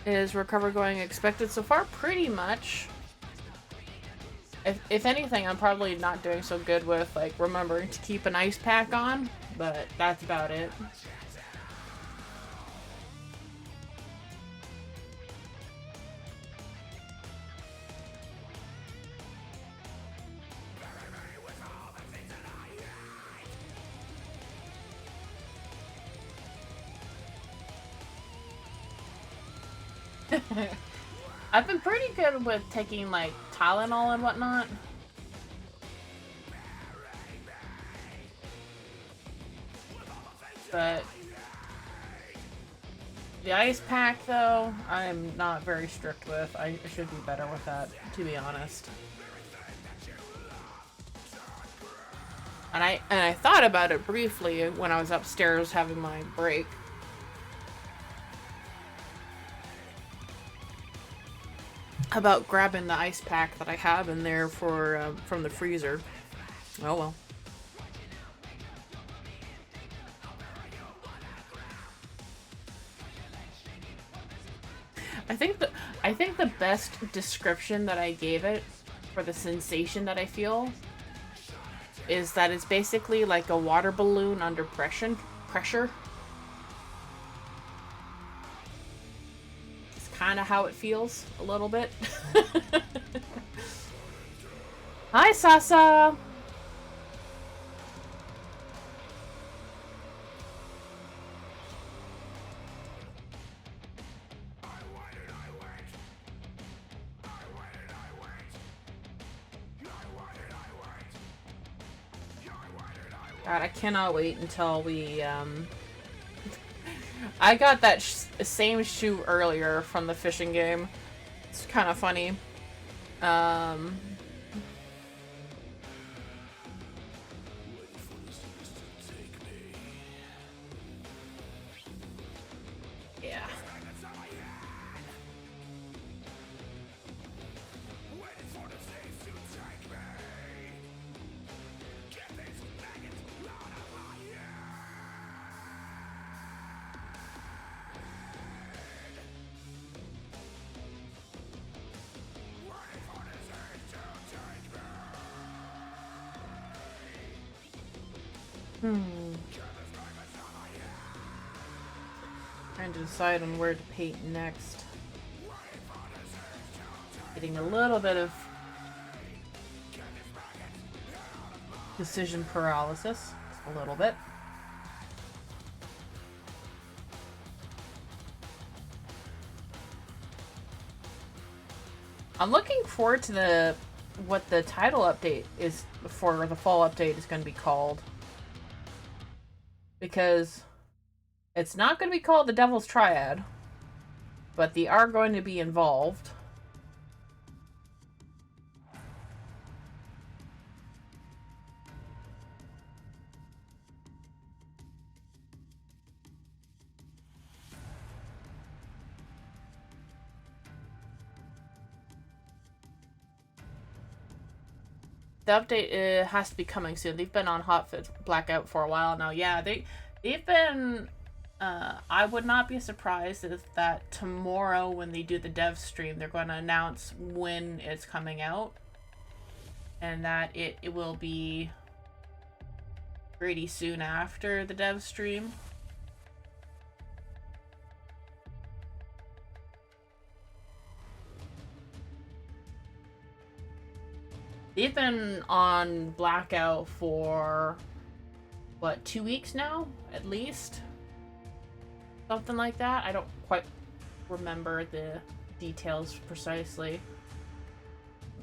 Is recovery going expected so far? Pretty much. If anything, I'm probably not doing so good with, like, remembering to keep an ice pack on, but that's about it. I've been pretty good with taking like Tylenol and whatnot. But the ice pack, though, I'm not very strict with. I should be better with that, to be honest. And I thought about it briefly when I was upstairs having my break. About grabbing the ice pack that I have in there for from the freezer. Oh well. I think the best description that I gave it for the sensation that I feel is that it's basically like a water balloon under pressure. It's kind of how it feels a little bit. Hi, Sasa. God, I cannot wait until we, I got that same shoe earlier from the fishing game. It's kind of funny. Yeah. Trying to decide on where to paint next. Getting a little bit of decision paralysis. Just a little bit. I'm looking forward to what the title update is for the fall update is going to be called. Because it's not going to be called the Devil's Triad, but they are going to be involved. The update has to be coming soon. They've been on hot blackout for a while now. Yeah, they've been. I would not be surprised if that tomorrow when they do the dev stream, they're going to announce when it's coming out, and that it will be pretty soon after the dev stream. They've been on blackout for, what, 2 weeks now, at least? Something like that. I don't quite remember the details precisely.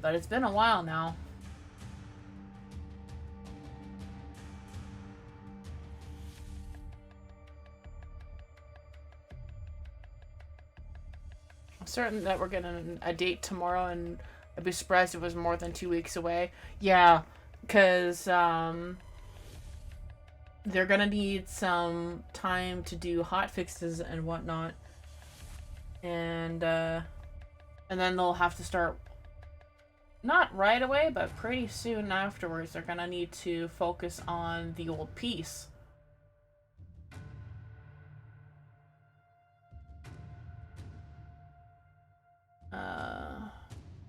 But it's been a while now. I'm certain that we're getting a date tomorrow, and I'd be surprised if it was more than 2 weeks away. Yeah, because they're gonna need some time to do hot fixes and whatnot, and then they'll have to start, not right away, but pretty soon afterwards. They're gonna need to focus on the old piece.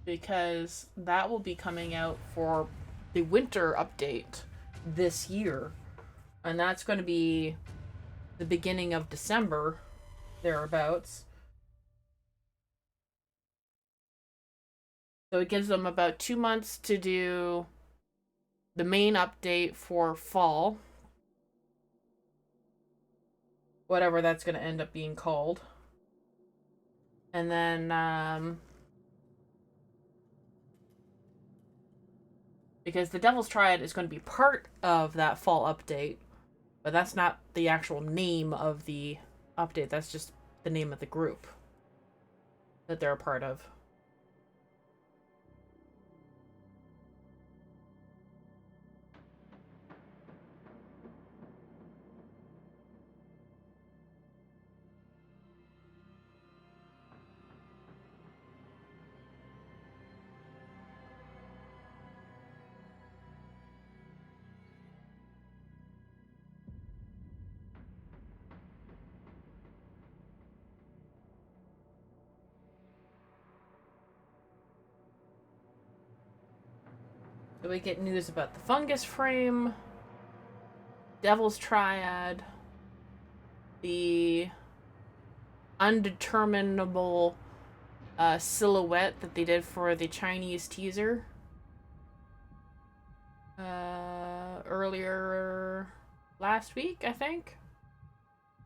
Because that will be coming out for the winter update this year. And that's going to be the beginning of December, thereabouts. So it gives them about 2 months to do the main update for fall. Whatever that's going to end up being called. And then, because the Devil's Triad is going to be part of that fall update, but that's not the actual name of the update. That's just the name of the group that they're a part of. So we get news about the Fungus Frame, Devil's Triad, the undeterminable silhouette that they did for the Chinese teaser earlier last week, I think,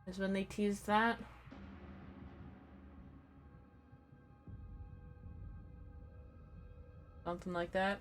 is when they teased that. Something like that.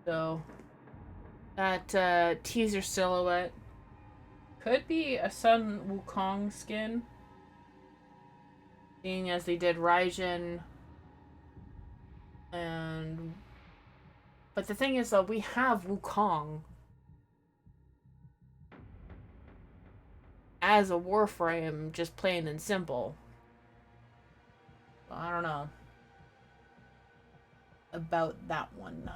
So that teaser silhouette could be a Sun Wukong skin, seeing as they did Raijin. And but the thing is, though, we have Wukong as a Warframe, just plain and simple. I don't know about that one.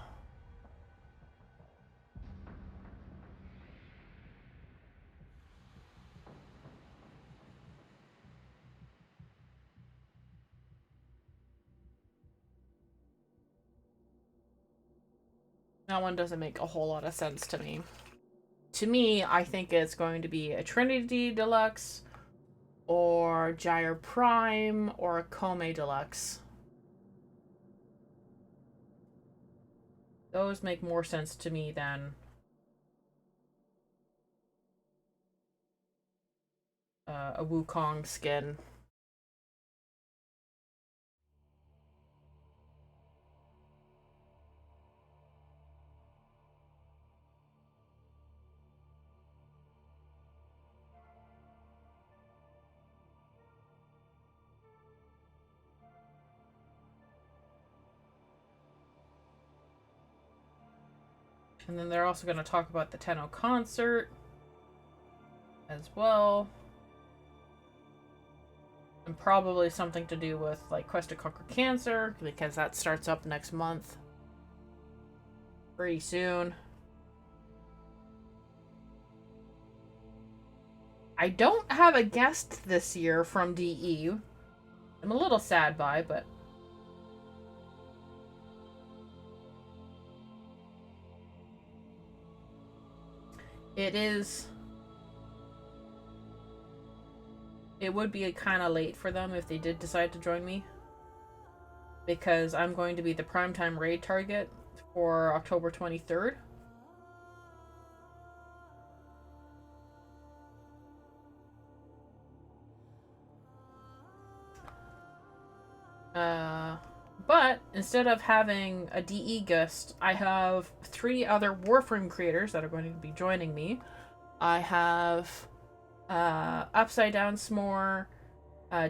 That one doesn't make a whole lot of sense to me. To me, I think it's going to be a Trinity Deluxe, or Gyre Prime, or a Kome Deluxe. Those make more sense to me than a Wukong skin. And then they're also going to talk about the Tenno concert as well. And probably something to do with, like, Quest to Conquer Cancer, because that starts up next month. Pretty soon. I don't have a guest this year from DE. I'm a little sad by, but it would be kind of late for them if they did decide to join me, because I'm going to be the primetime raid target for October 23rd. But instead of having a DE guest, I have 3 other Warframe creators that are going to be joining me. I have Upside Down S'more,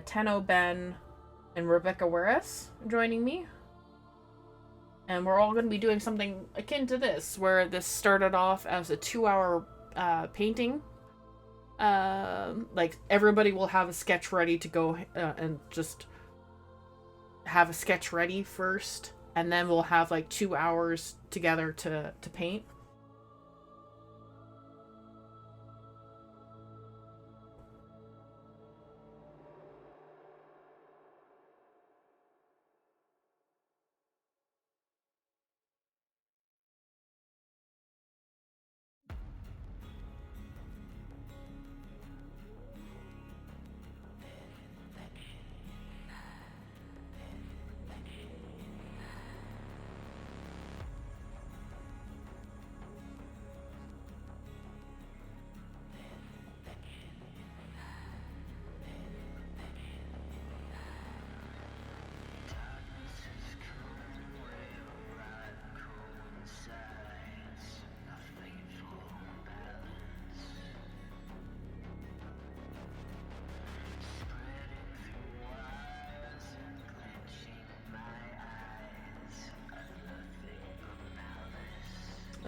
Tenno Ben, and Rebecca Weres joining me. And we're all going to be doing something akin to this, where this started off as a 2-hour painting. Like, everybody will have a sketch ready to go and just have a sketch ready first, and then we'll have like 2 hours together to paint.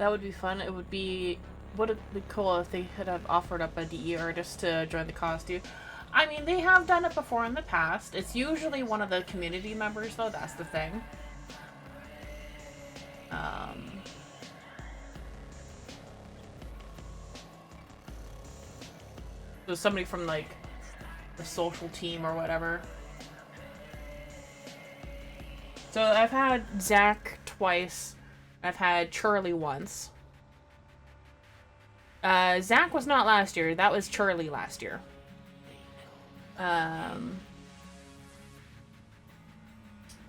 That would be fun. It would be... Would it be cool if they had have offered up a DE artist to join the costume? I mean, they have done it before in the past. It's usually one of the community members, though. That's the thing. So somebody from, like, the social team or whatever. So I've had Zach twice. I've had Charlie once. Zach was not last year. That was Charlie last year.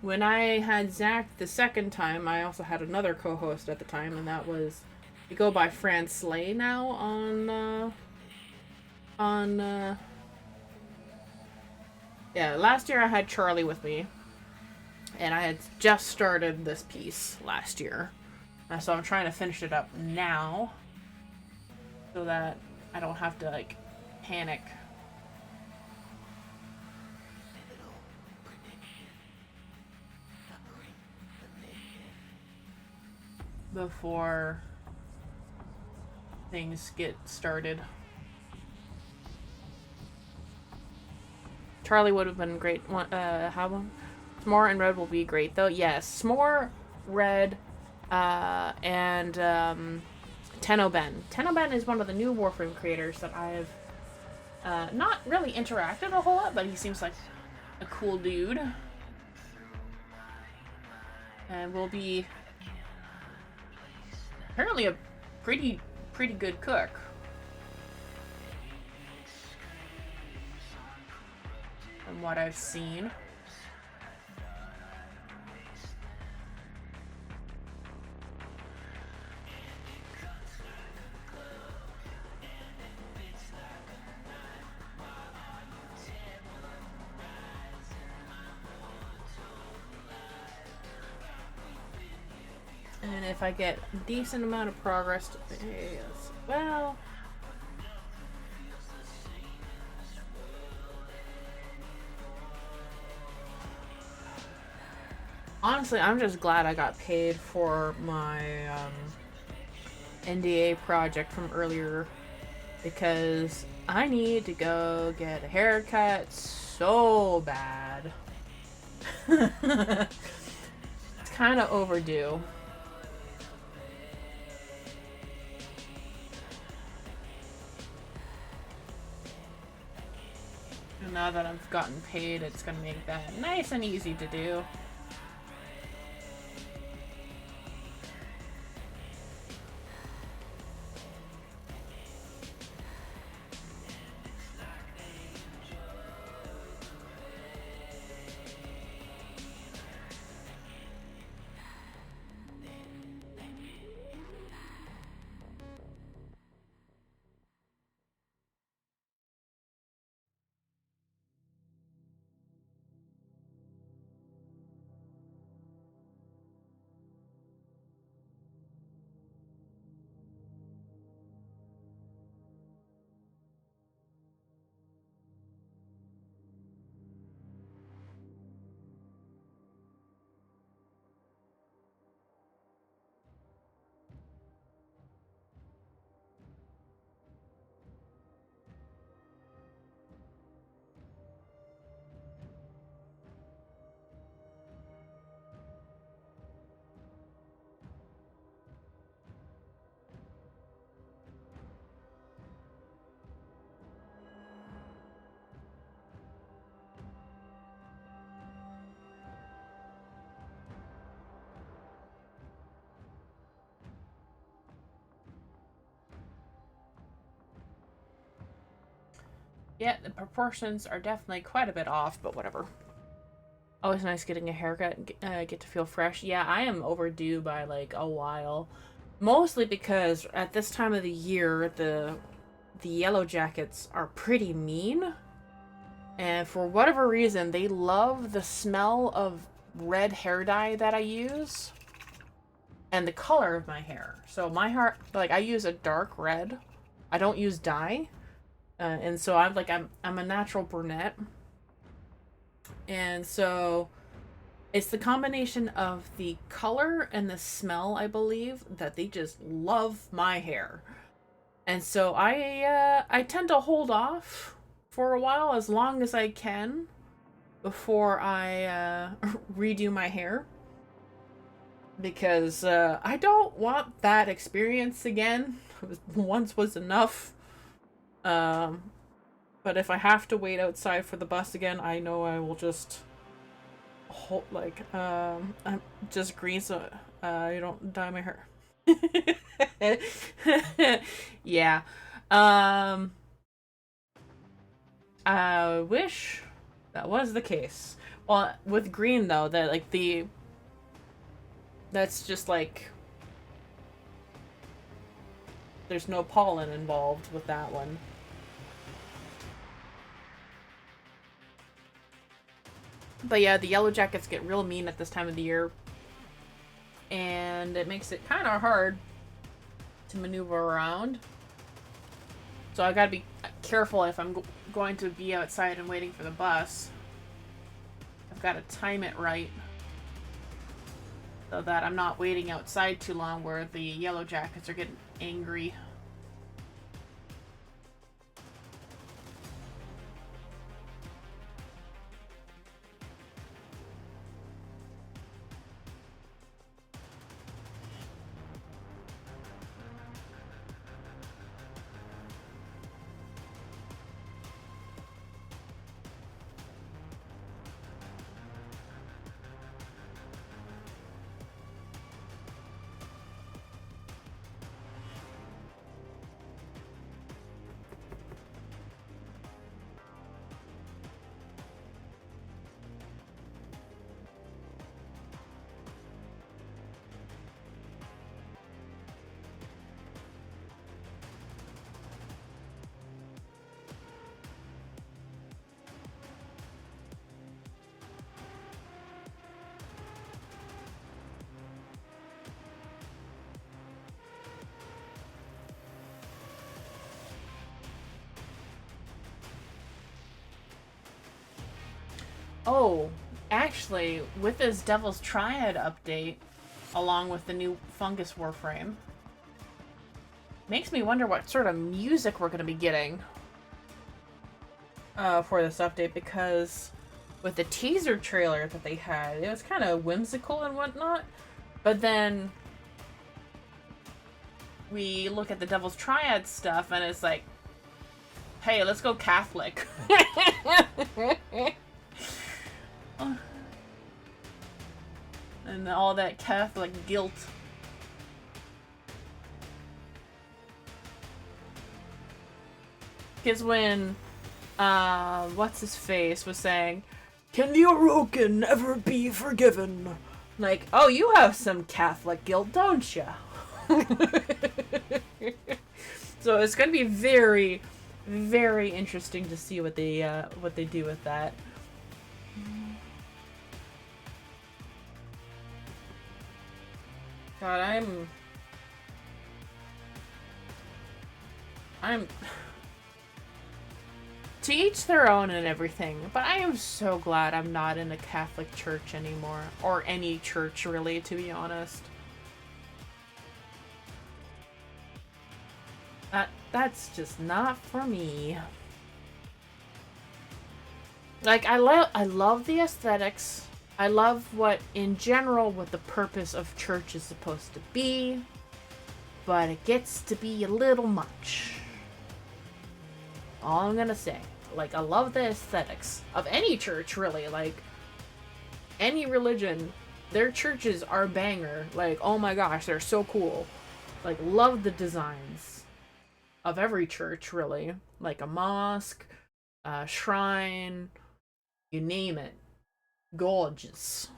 When I had Zach the second time, I also had another co-host at the time, and that was... We go by Fran Slay now yeah, last year I had Charlie with me. And I had just started this piece last year. So I'm trying to finish it up now. So that I don't have to, like, panic. Before things get started. Charlie would have been great. Have one? S'more and Red will be great, though. Yes, S'more, Red, and Tenno Ben. Tenno Ben is one of the new Warframe creators that I've not really interacted a whole lot, but he seems like a cool dude. And will be apparently a pretty good cook. From what I've seen. And if I get a decent amount of progress as well. Honestly, I'm just glad I got paid for my NDA project from earlier, because I need to go get a haircut so bad. It's kind of overdue. And now that I've gotten paid, it's gonna make that nice and easy to do. Yeah, the proportions are definitely quite a bit off, but whatever. Always nice getting a haircut and get to feel fresh. Yeah, I am overdue by, like, a while. Mostly because at this time of the year, the Yellow Jackets are pretty mean. And for whatever reason, they love the smell of red hair dye that I use. And the color of my hair. So my hair, like, I use a dark red. I don't use dye. And so I'm a natural brunette. And so It's the combination of the color and the smell, I believe, that they just love my hair. And so I tend to hold off for a while, as long as I can, before I redo my hair, because I don't want that experience again. Once was enough. But if I have to wait outside for the bus again, I know I will just hold, like, I'm just grease so you don't dye my hair. Yeah. I wish that was the case. Well, with green though, that like that's just like there's no pollen involved with that one. But yeah, the yellow jackets get real mean at this time of the year, and it makes it kind of hard to maneuver around. So I gotta be careful if I'm going to be outside and waiting for the bus. I've got to time it right so that I'm not waiting outside too long where the yellow jackets are getting angry. Oh, actually, with this Devil's Triad update, along with the new Fungus Warframe, makes me wonder what sort of music we're going to be getting for this update, because with the teaser trailer that they had, it was kind of whimsical and whatnot, but then we look at the Devil's Triad stuff and it's like, hey, let's go Catholic. And all that Catholic guilt. Because when, what's his face was saying, can the Orokin ever be forgiven? Like, oh, you have some Catholic guilt, don't ya? So it's gonna be very, very interesting to see what they do with that. God, I'm to each their own and everything, but I am so glad I'm not in a Catholic church anymore, or any church really, to be honest. That's just not for me. Like, I love the aesthetics. I love what the purpose of church is supposed to be, but it gets to be a little much. All I'm gonna say. Like, I love the aesthetics of any church, really. Like, any religion, their churches are banger. Like, oh my gosh, they're so cool. Like, love the designs of every church, really. Like a mosque, a shrine, you name it. Gorgeous.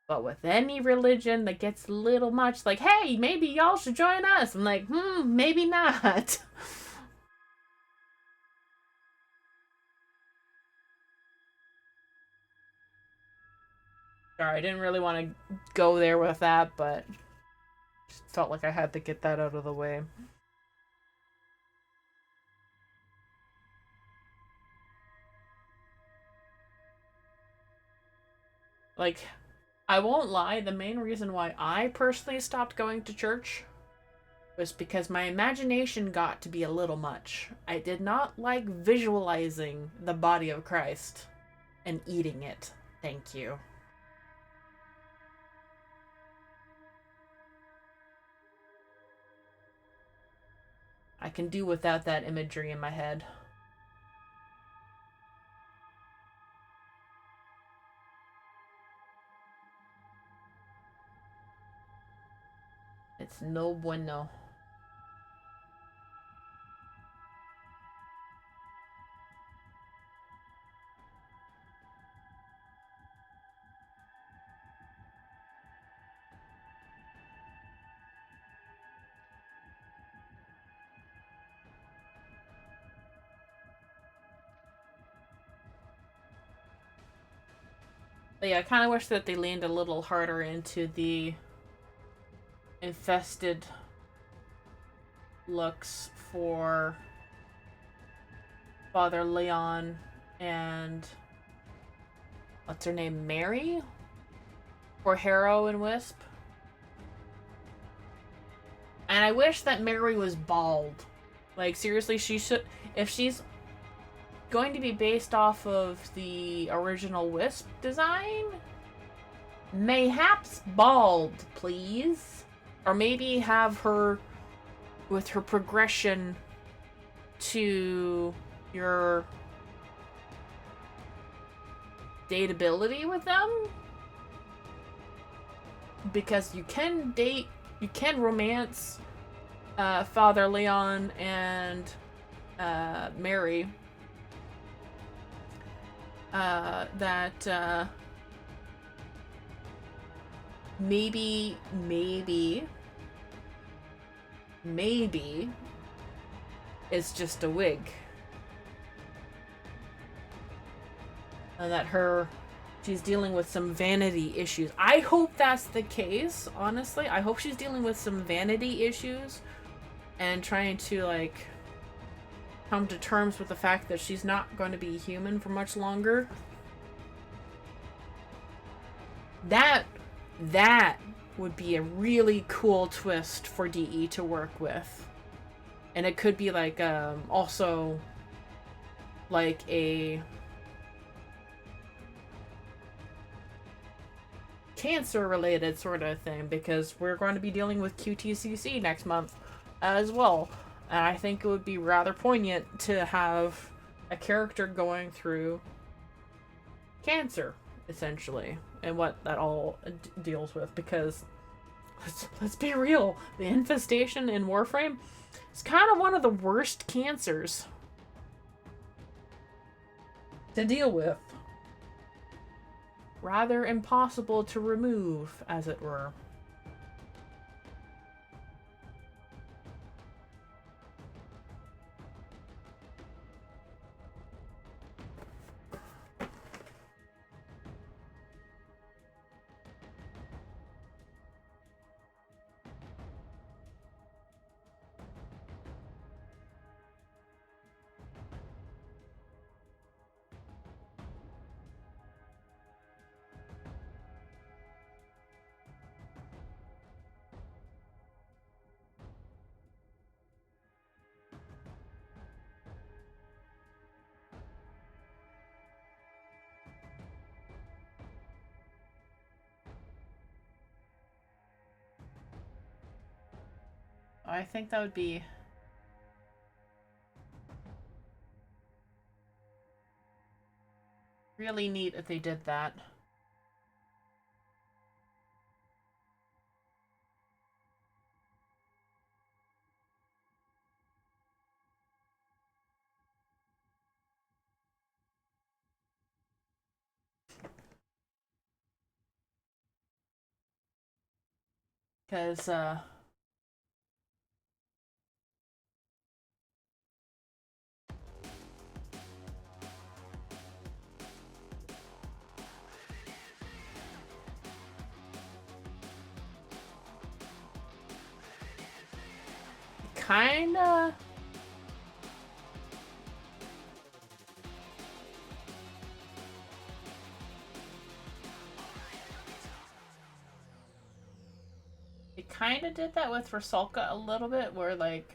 But with any religion that gets a little much, like, hey, maybe y'all should join us. I'm like, maybe not. Sorry, I didn't really want to go there with that, but just felt like I had to get that out of the way. Like, I won't lie, the main reason why I personally stopped going to church was because my imagination got to be a little much. I did not like visualizing the body of Christ and eating it. Thank you. I can do without that imagery in my head. It's no bueno. But yeah, I kind of wish that they leaned a little harder into the infested looks for Father Leon and what's her name, Mary? For Harrow and Wisp. And I wish that Mary was bald. Like, seriously, she should... If she's going to be based off of the original Wisp design, mayhaps bald, please. Or maybe have her with her progression to your dateability with them. Because you can romance Father Leon and Mary. That maybe it's just a wig. And that she's dealing with some vanity issues. I hope that's the case, honestly. I hope she's dealing with some vanity issues and trying to, like, come to terms with the fact that she's not going to be human for much longer. That would be a really cool twist for DE to work with. And it could be like, also like a cancer related sort of thing, because we're going to be dealing with QTCC next month as well. And I think it would be rather poignant to have a character going through cancer, essentially, and what that all deals with. Because let's be real, the infestation in Warframe is kind of one of the worst cancers to deal with. Rather impossible to remove, as it were. I think that would be really neat if they did that. Because, kinda... kind of did that with Rusalka a little bit, where like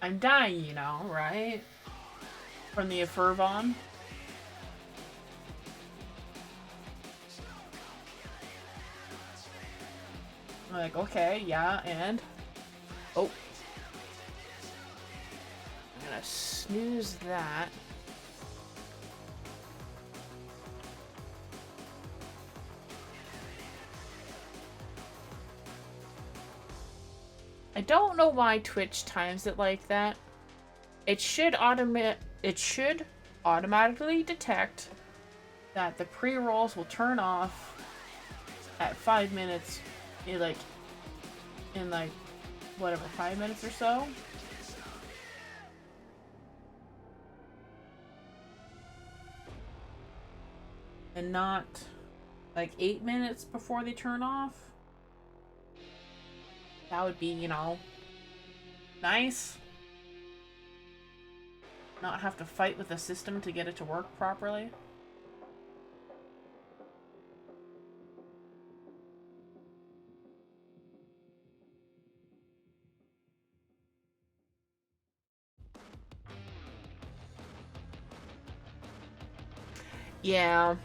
I'm dying, you know, right? From the Fervon. I'm like, okay, yeah, and oh, I'm gonna snooze that. I don't know why Twitch times it like that. It should automatically detect that the pre-rolls will turn off at 5 minutes in like whatever, 5 minutes or so. And not like 8 minutes before they turn off. That would be, you know, nice. Not have to fight with the system to get it to work properly. Yeah.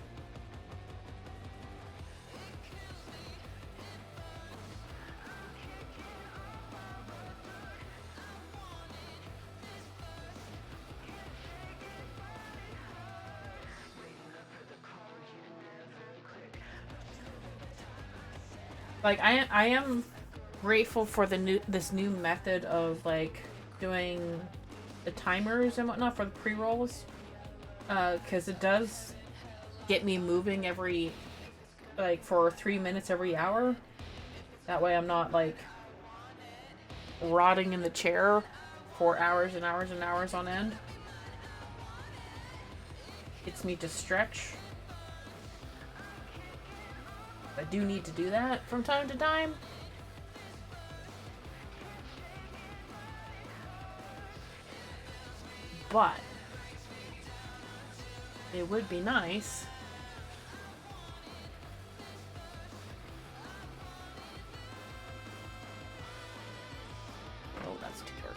Like I am grateful for this new method of like doing the timers and whatnot for the pre-rolls, because it does get me moving every like for 3 minutes every hour. That way I'm not like rotting in the chair for hours and hours and hours on end. Gets me to stretch. I do need to do that from time to time. But it would be nice. Oh, that's too dark.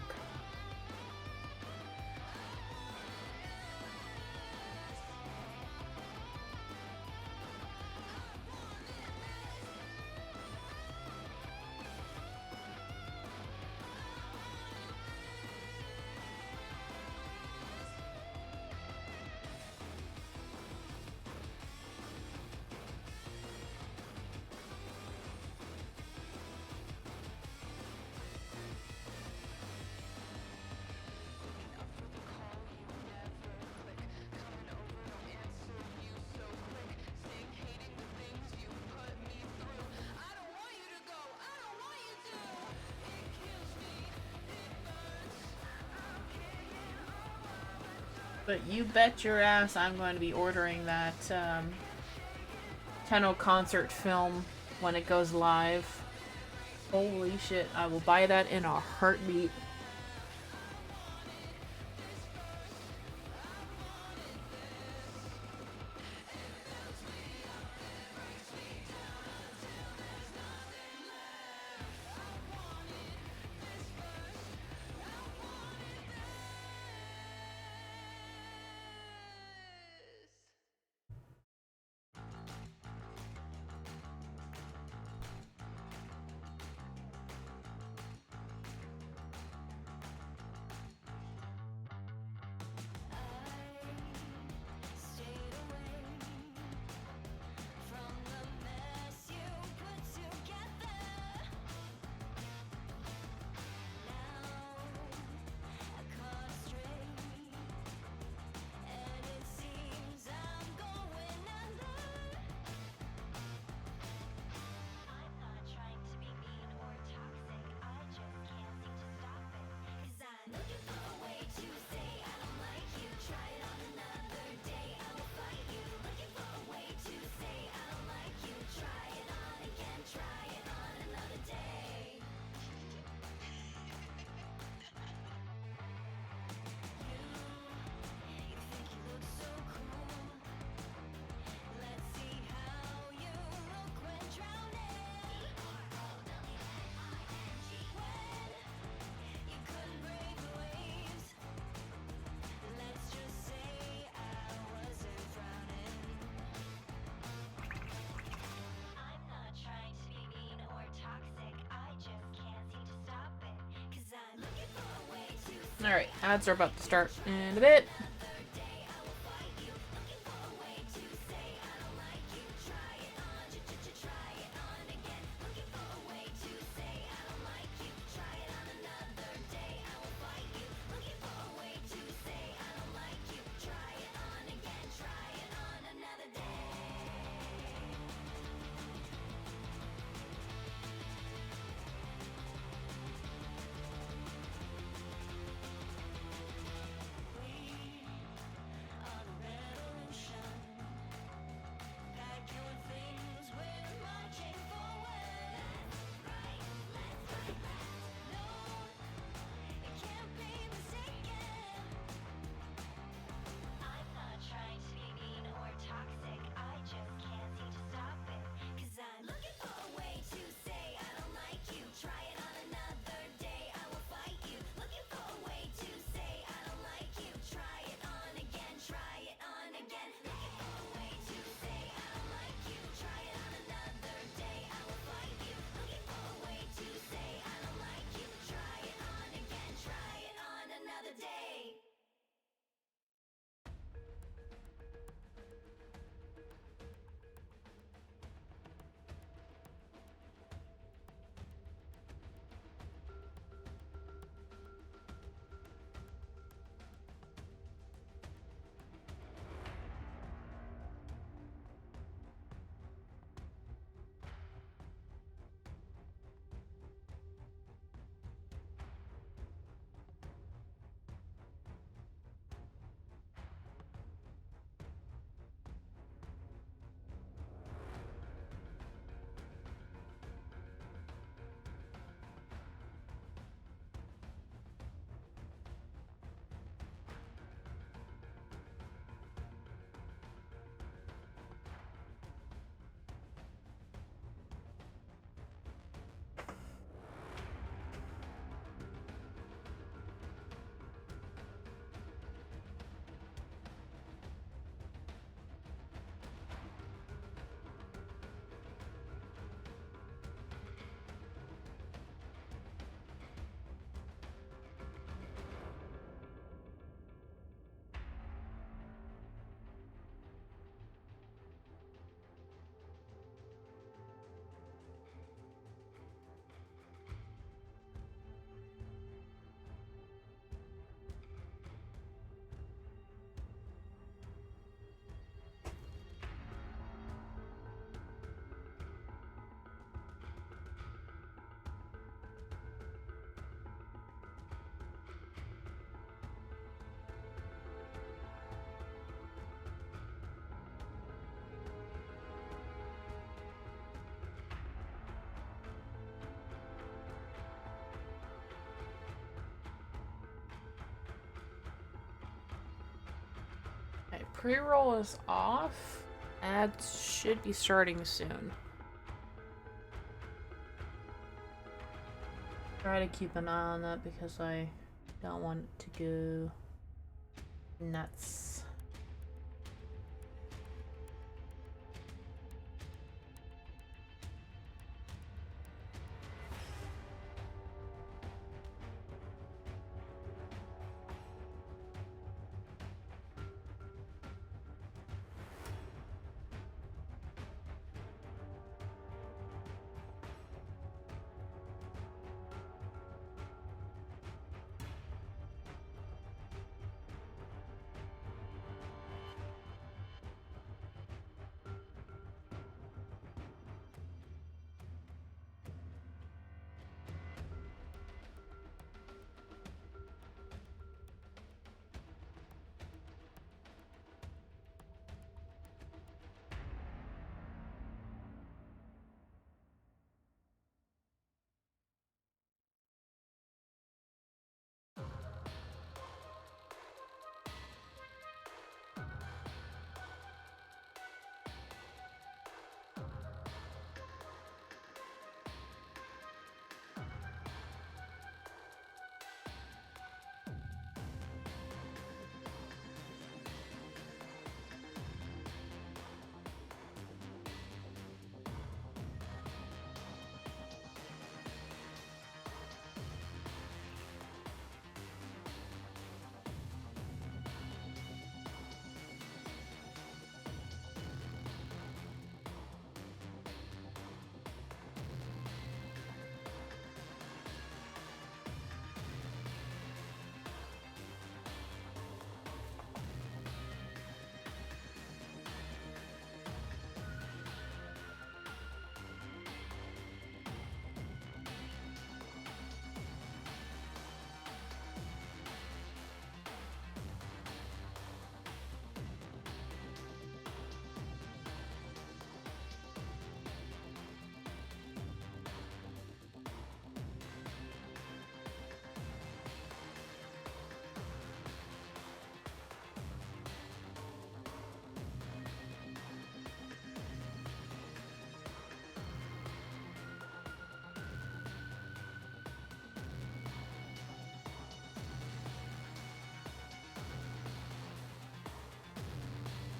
But you bet your ass I'm going to be ordering that Tenno concert film when it goes live. Holy shit, I will buy that in a heartbeat. Alright, ads are about to start in a bit. Okay, pre-roll is off. Ads should be starting soon. Try to keep an eye on that because I don't want it to go nuts.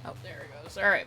Oh, there it goes. All right.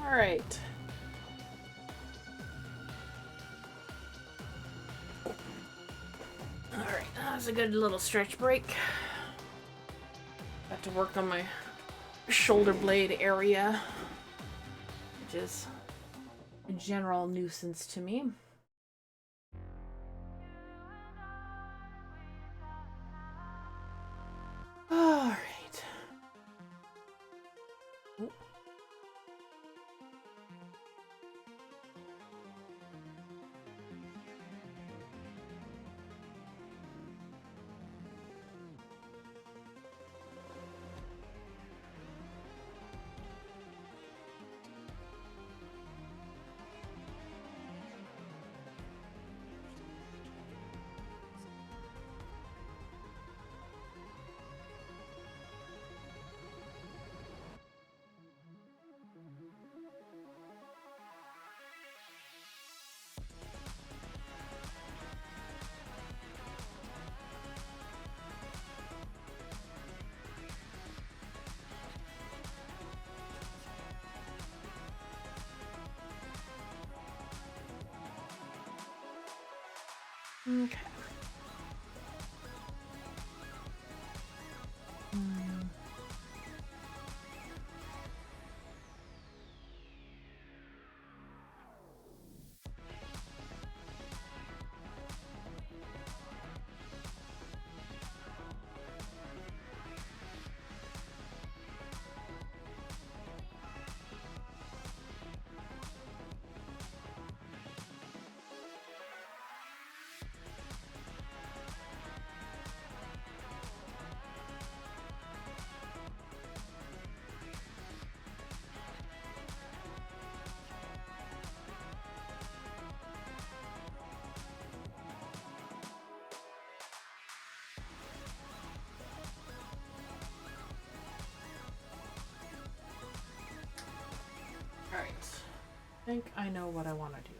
All right. All right, that was a good little stretch break. Got to work on my shoulder blade area, which is a general nuisance to me. All right. Ooh. Okay. think I know what I want to do.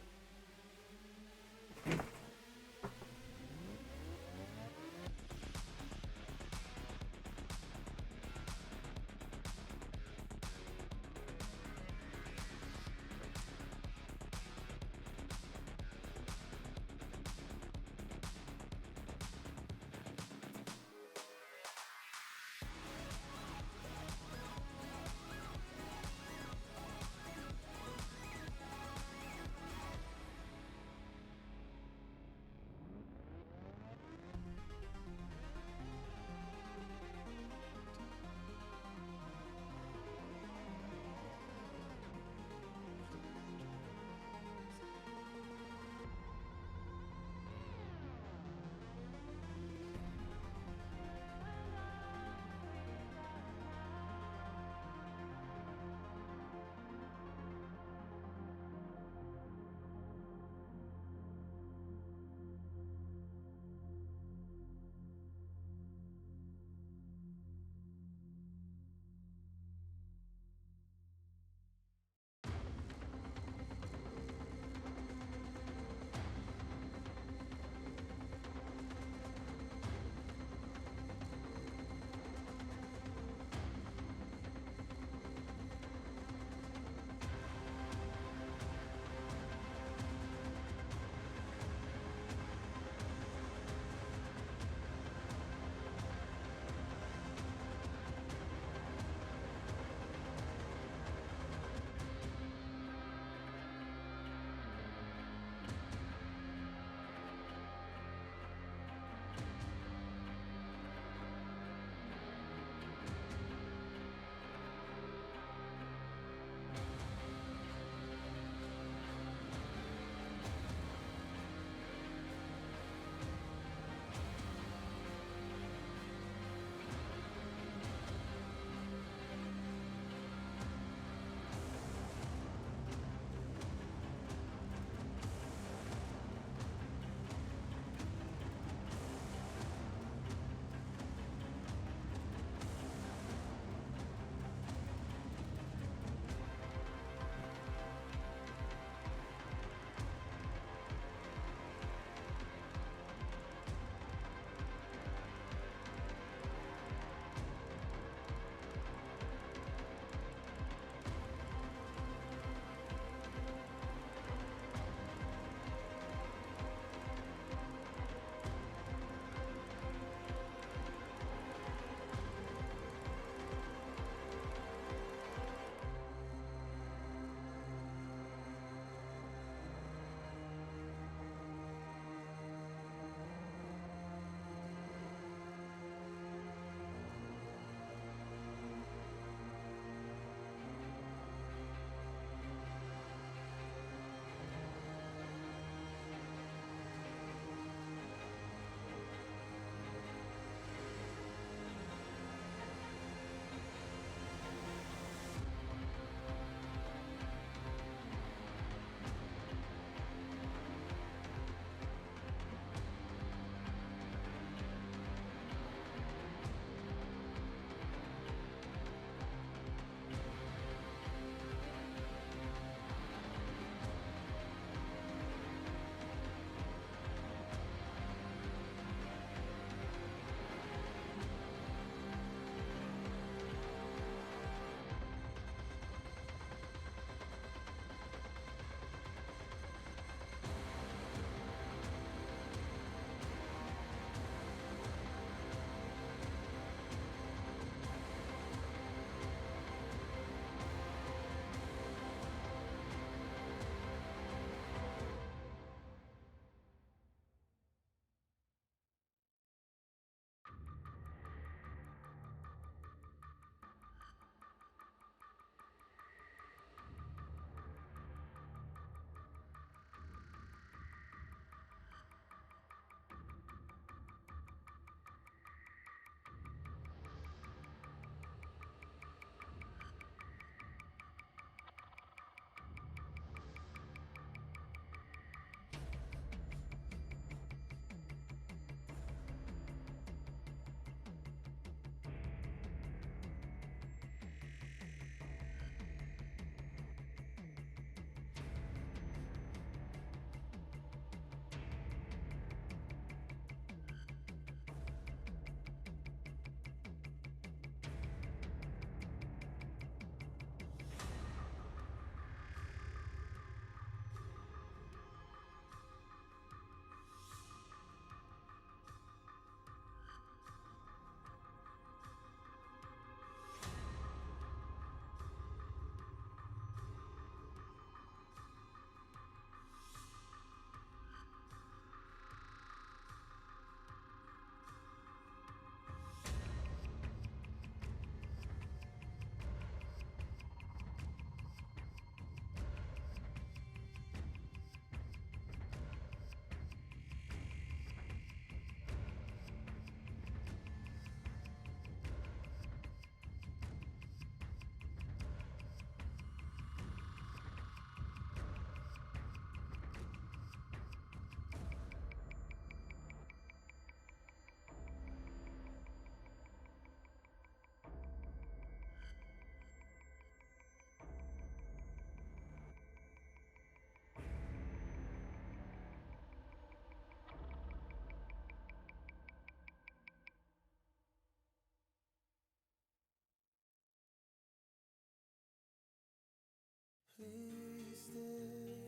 Please stay.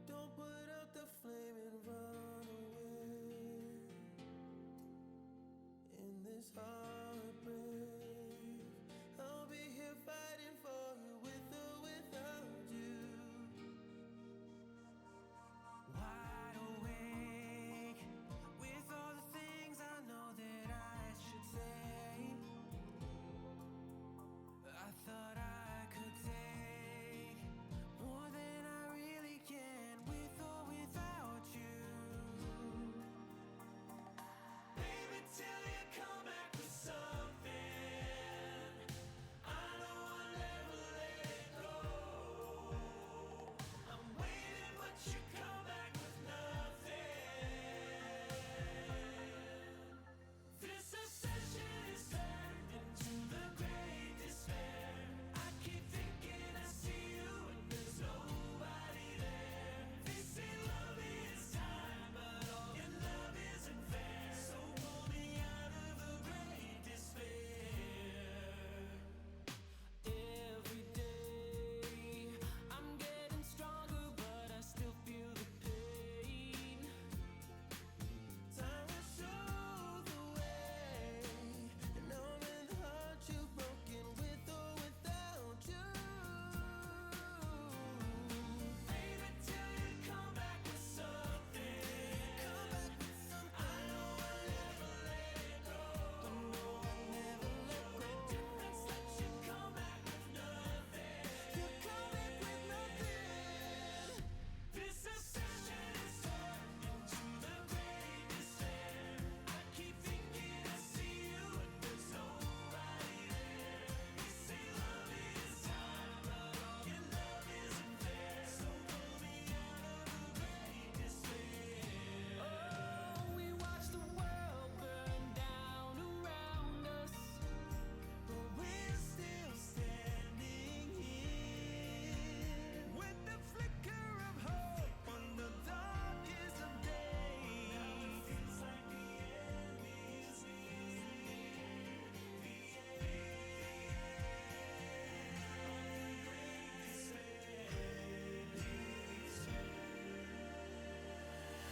Don't put out the flame and run away. In this heartbreak, I'll be here fighting for you with or without you. Wide awake with all the things I know that I should say. I thought I could take more than I really can with or without you. Baby, till you come back with something, I know I'll never let it go. I'm waiting, but you come back with nothing. This obsession is turned into the great despair. I keep thinking I see you and there's nobody there. They say love is time, but all your love isn't fair. So pull me out of the great despair. Every day I'm getting stronger, but I still feel the pain. Time will show the way, and now I'm in the heart you've broken with or without you. Baby, till you come back with something, I know I'll never let it go. I know I'll never let go. The difference that you come back with nothing. You come back with nothing. This obsession is turned into the great despair. I keep thinking I see you and there's nobody there. They say love is time, but all your love isn't fair. So pull me out of the great despair. Oh, we watch the world burn down around us, but we're still standing here with the flicker of hope on the darkest of days. Now it feels like the end is near.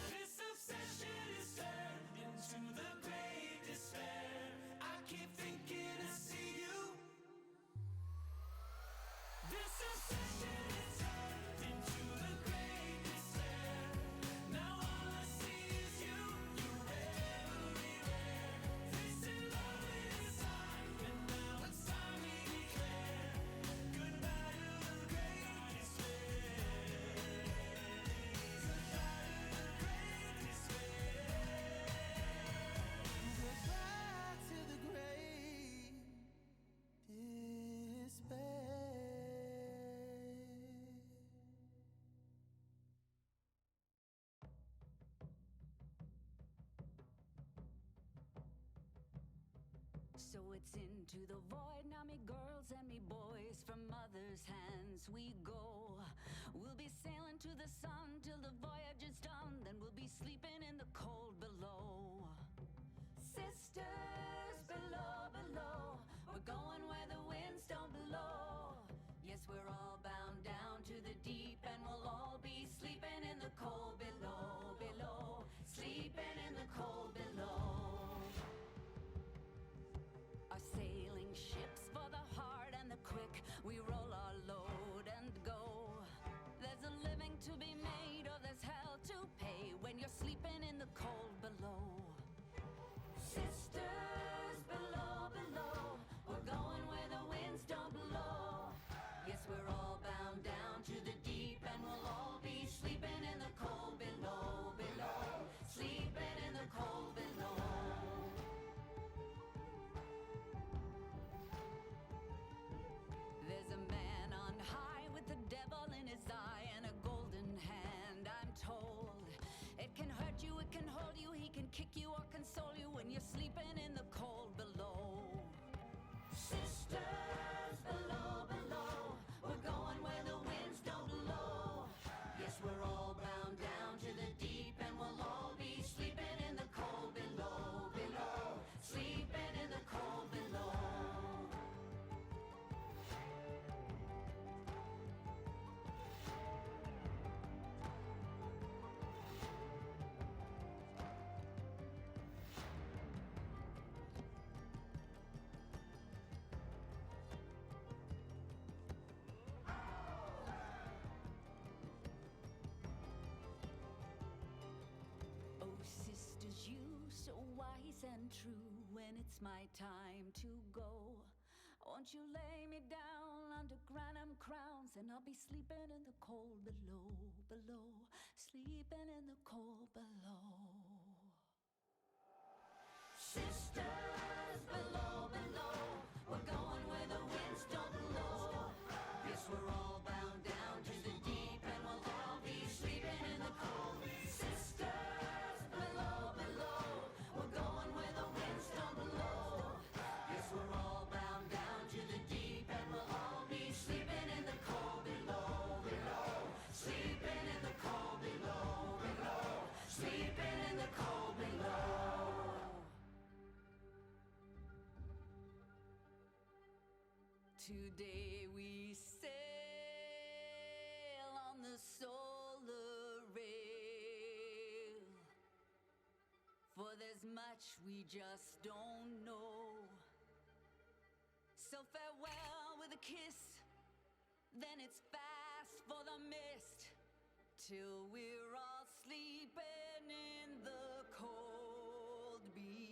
The This obsession is turned into the great despair. I keep thinking I see you. This obsession is turned into the great despair. Now all I see is you. You're everywhere. They say love is time, and now it's time we declare goodbye to the great despair. Goodbye to the great despair. Goodbye to the great despair. So it's into the void now, me girls and me boys. From mother's hands we go. We'll be sailing to the sun till the voyage is done. Then we'll be sleeping in the cold below. Sisters below, below, we're going where the winds don't blow. Yes, we're all bound down to the deep, and we'll all be sleeping in the cold below, below, sleeping in the cold below. Our sailing ships for the hard and the quick, we roll our load and go. There's a living to be made, or there's hell to pay when you're sleeping in the cold below. honest and true when it's my time to go. Won't you lay me down under granite crowns, and I'll be sleeping in the cold below, below, sleeping in the cold below. Sisters below, below, we're going where the winds don't blow. Yes, we're all bound down to the deep, and we'll all be sleeping in the cold. Sisters below, below, we're going where the winds don't blow. Yes, we're all bound down to the deep, and we'll all be sleeping in the cold below, below, sleeping in the cold below, below, sleeping in the cold below. Today we sail on the solar rail, for there's much we just don't know. So farewell with a kiss, then it's fast for the mist, till we're all sleeping in the cold below.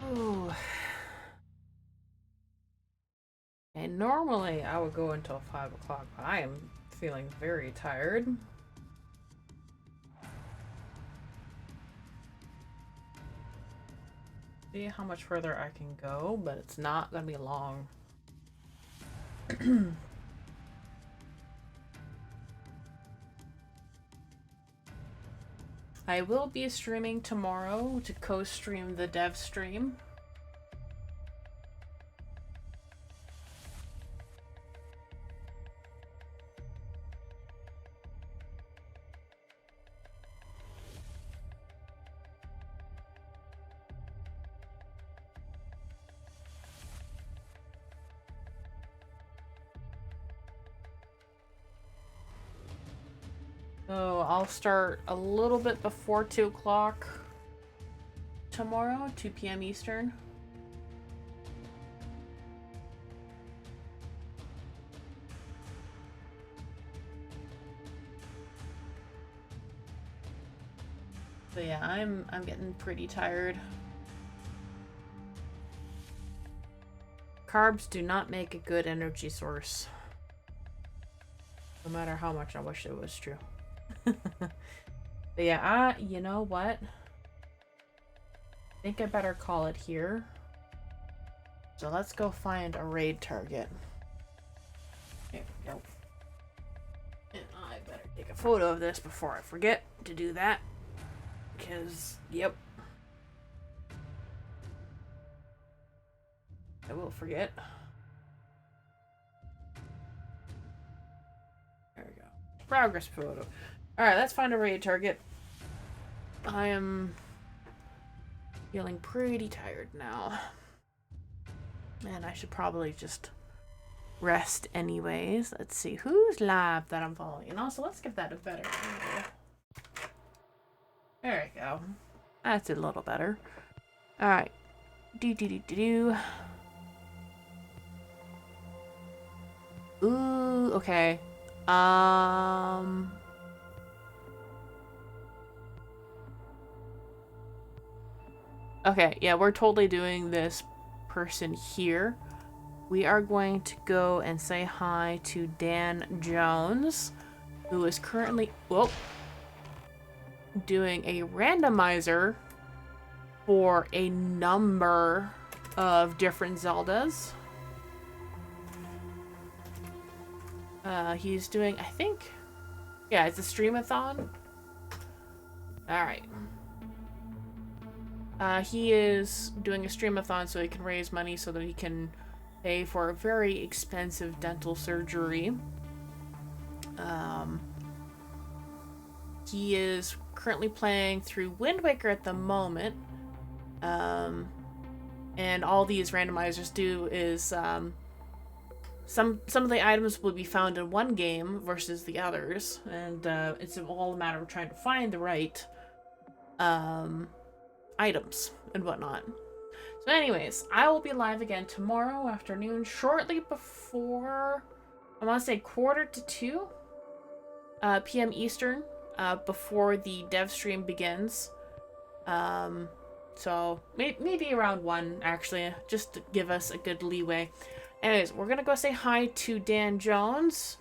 Ooh. And normally I would go until 5 o'clock, but I am feeling very tired. See how much further I can go, but it's not gonna be long. I will be streaming tomorrow to co-stream the dev stream. So I'll start a little bit before 2 o'clock tomorrow, 2 p.m. Eastern. So yeah, I'm getting pretty tired. Carbs do not make a good energy source. No matter how much I wish it was true. But yeah, you know what? I think I better call it here. So let's go find a raid target. There we go. And I better take a photo of this before I forget to do that. Because, yep. I will forget. There we go. Progress photo. Alright, let's find a raid target. I am feeling pretty tired now. And I should probably just rest anyways. Let's see whose lab that I'm following. And also, let's give that a better angle. There we go. That's a little better. Alright. Ooh, okay. Okay, yeah, we're totally doing this person here. We are going to go and say hi to Dan Jones, who is currently, doing a randomizer for a number of different Zeldas. He's doing, I think, yeah, it's a streamathon. Alright. He is doing a streamathon so he can raise money so that he can pay for a very expensive dental surgery. He is currently playing through Wind Waker at the moment. And all these randomizers do is some of the items will be found in one game versus the others, and it's all a matter of trying to find the right items and whatnot. So anyways, I will be live again tomorrow afternoon, shortly before, I want to say 1:45 p.m. Eastern, before the dev stream begins. So maybe around 1, actually, just to give us a good leeway. Anyways, we're gonna go say hi to Dan Jones.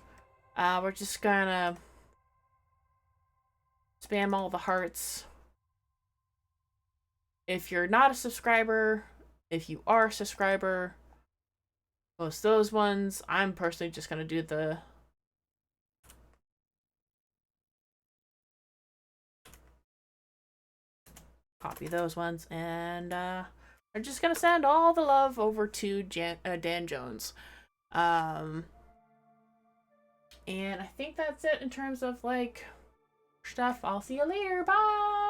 We're just gonna spam all the hearts. If you're not a subscriber, if you are a subscriber, post those ones. I'm personally just gonna do the copy those ones, and we're just gonna send all the love over to Dan Jones. And I think that's it in terms of like stuff. I'll see you later. Bye.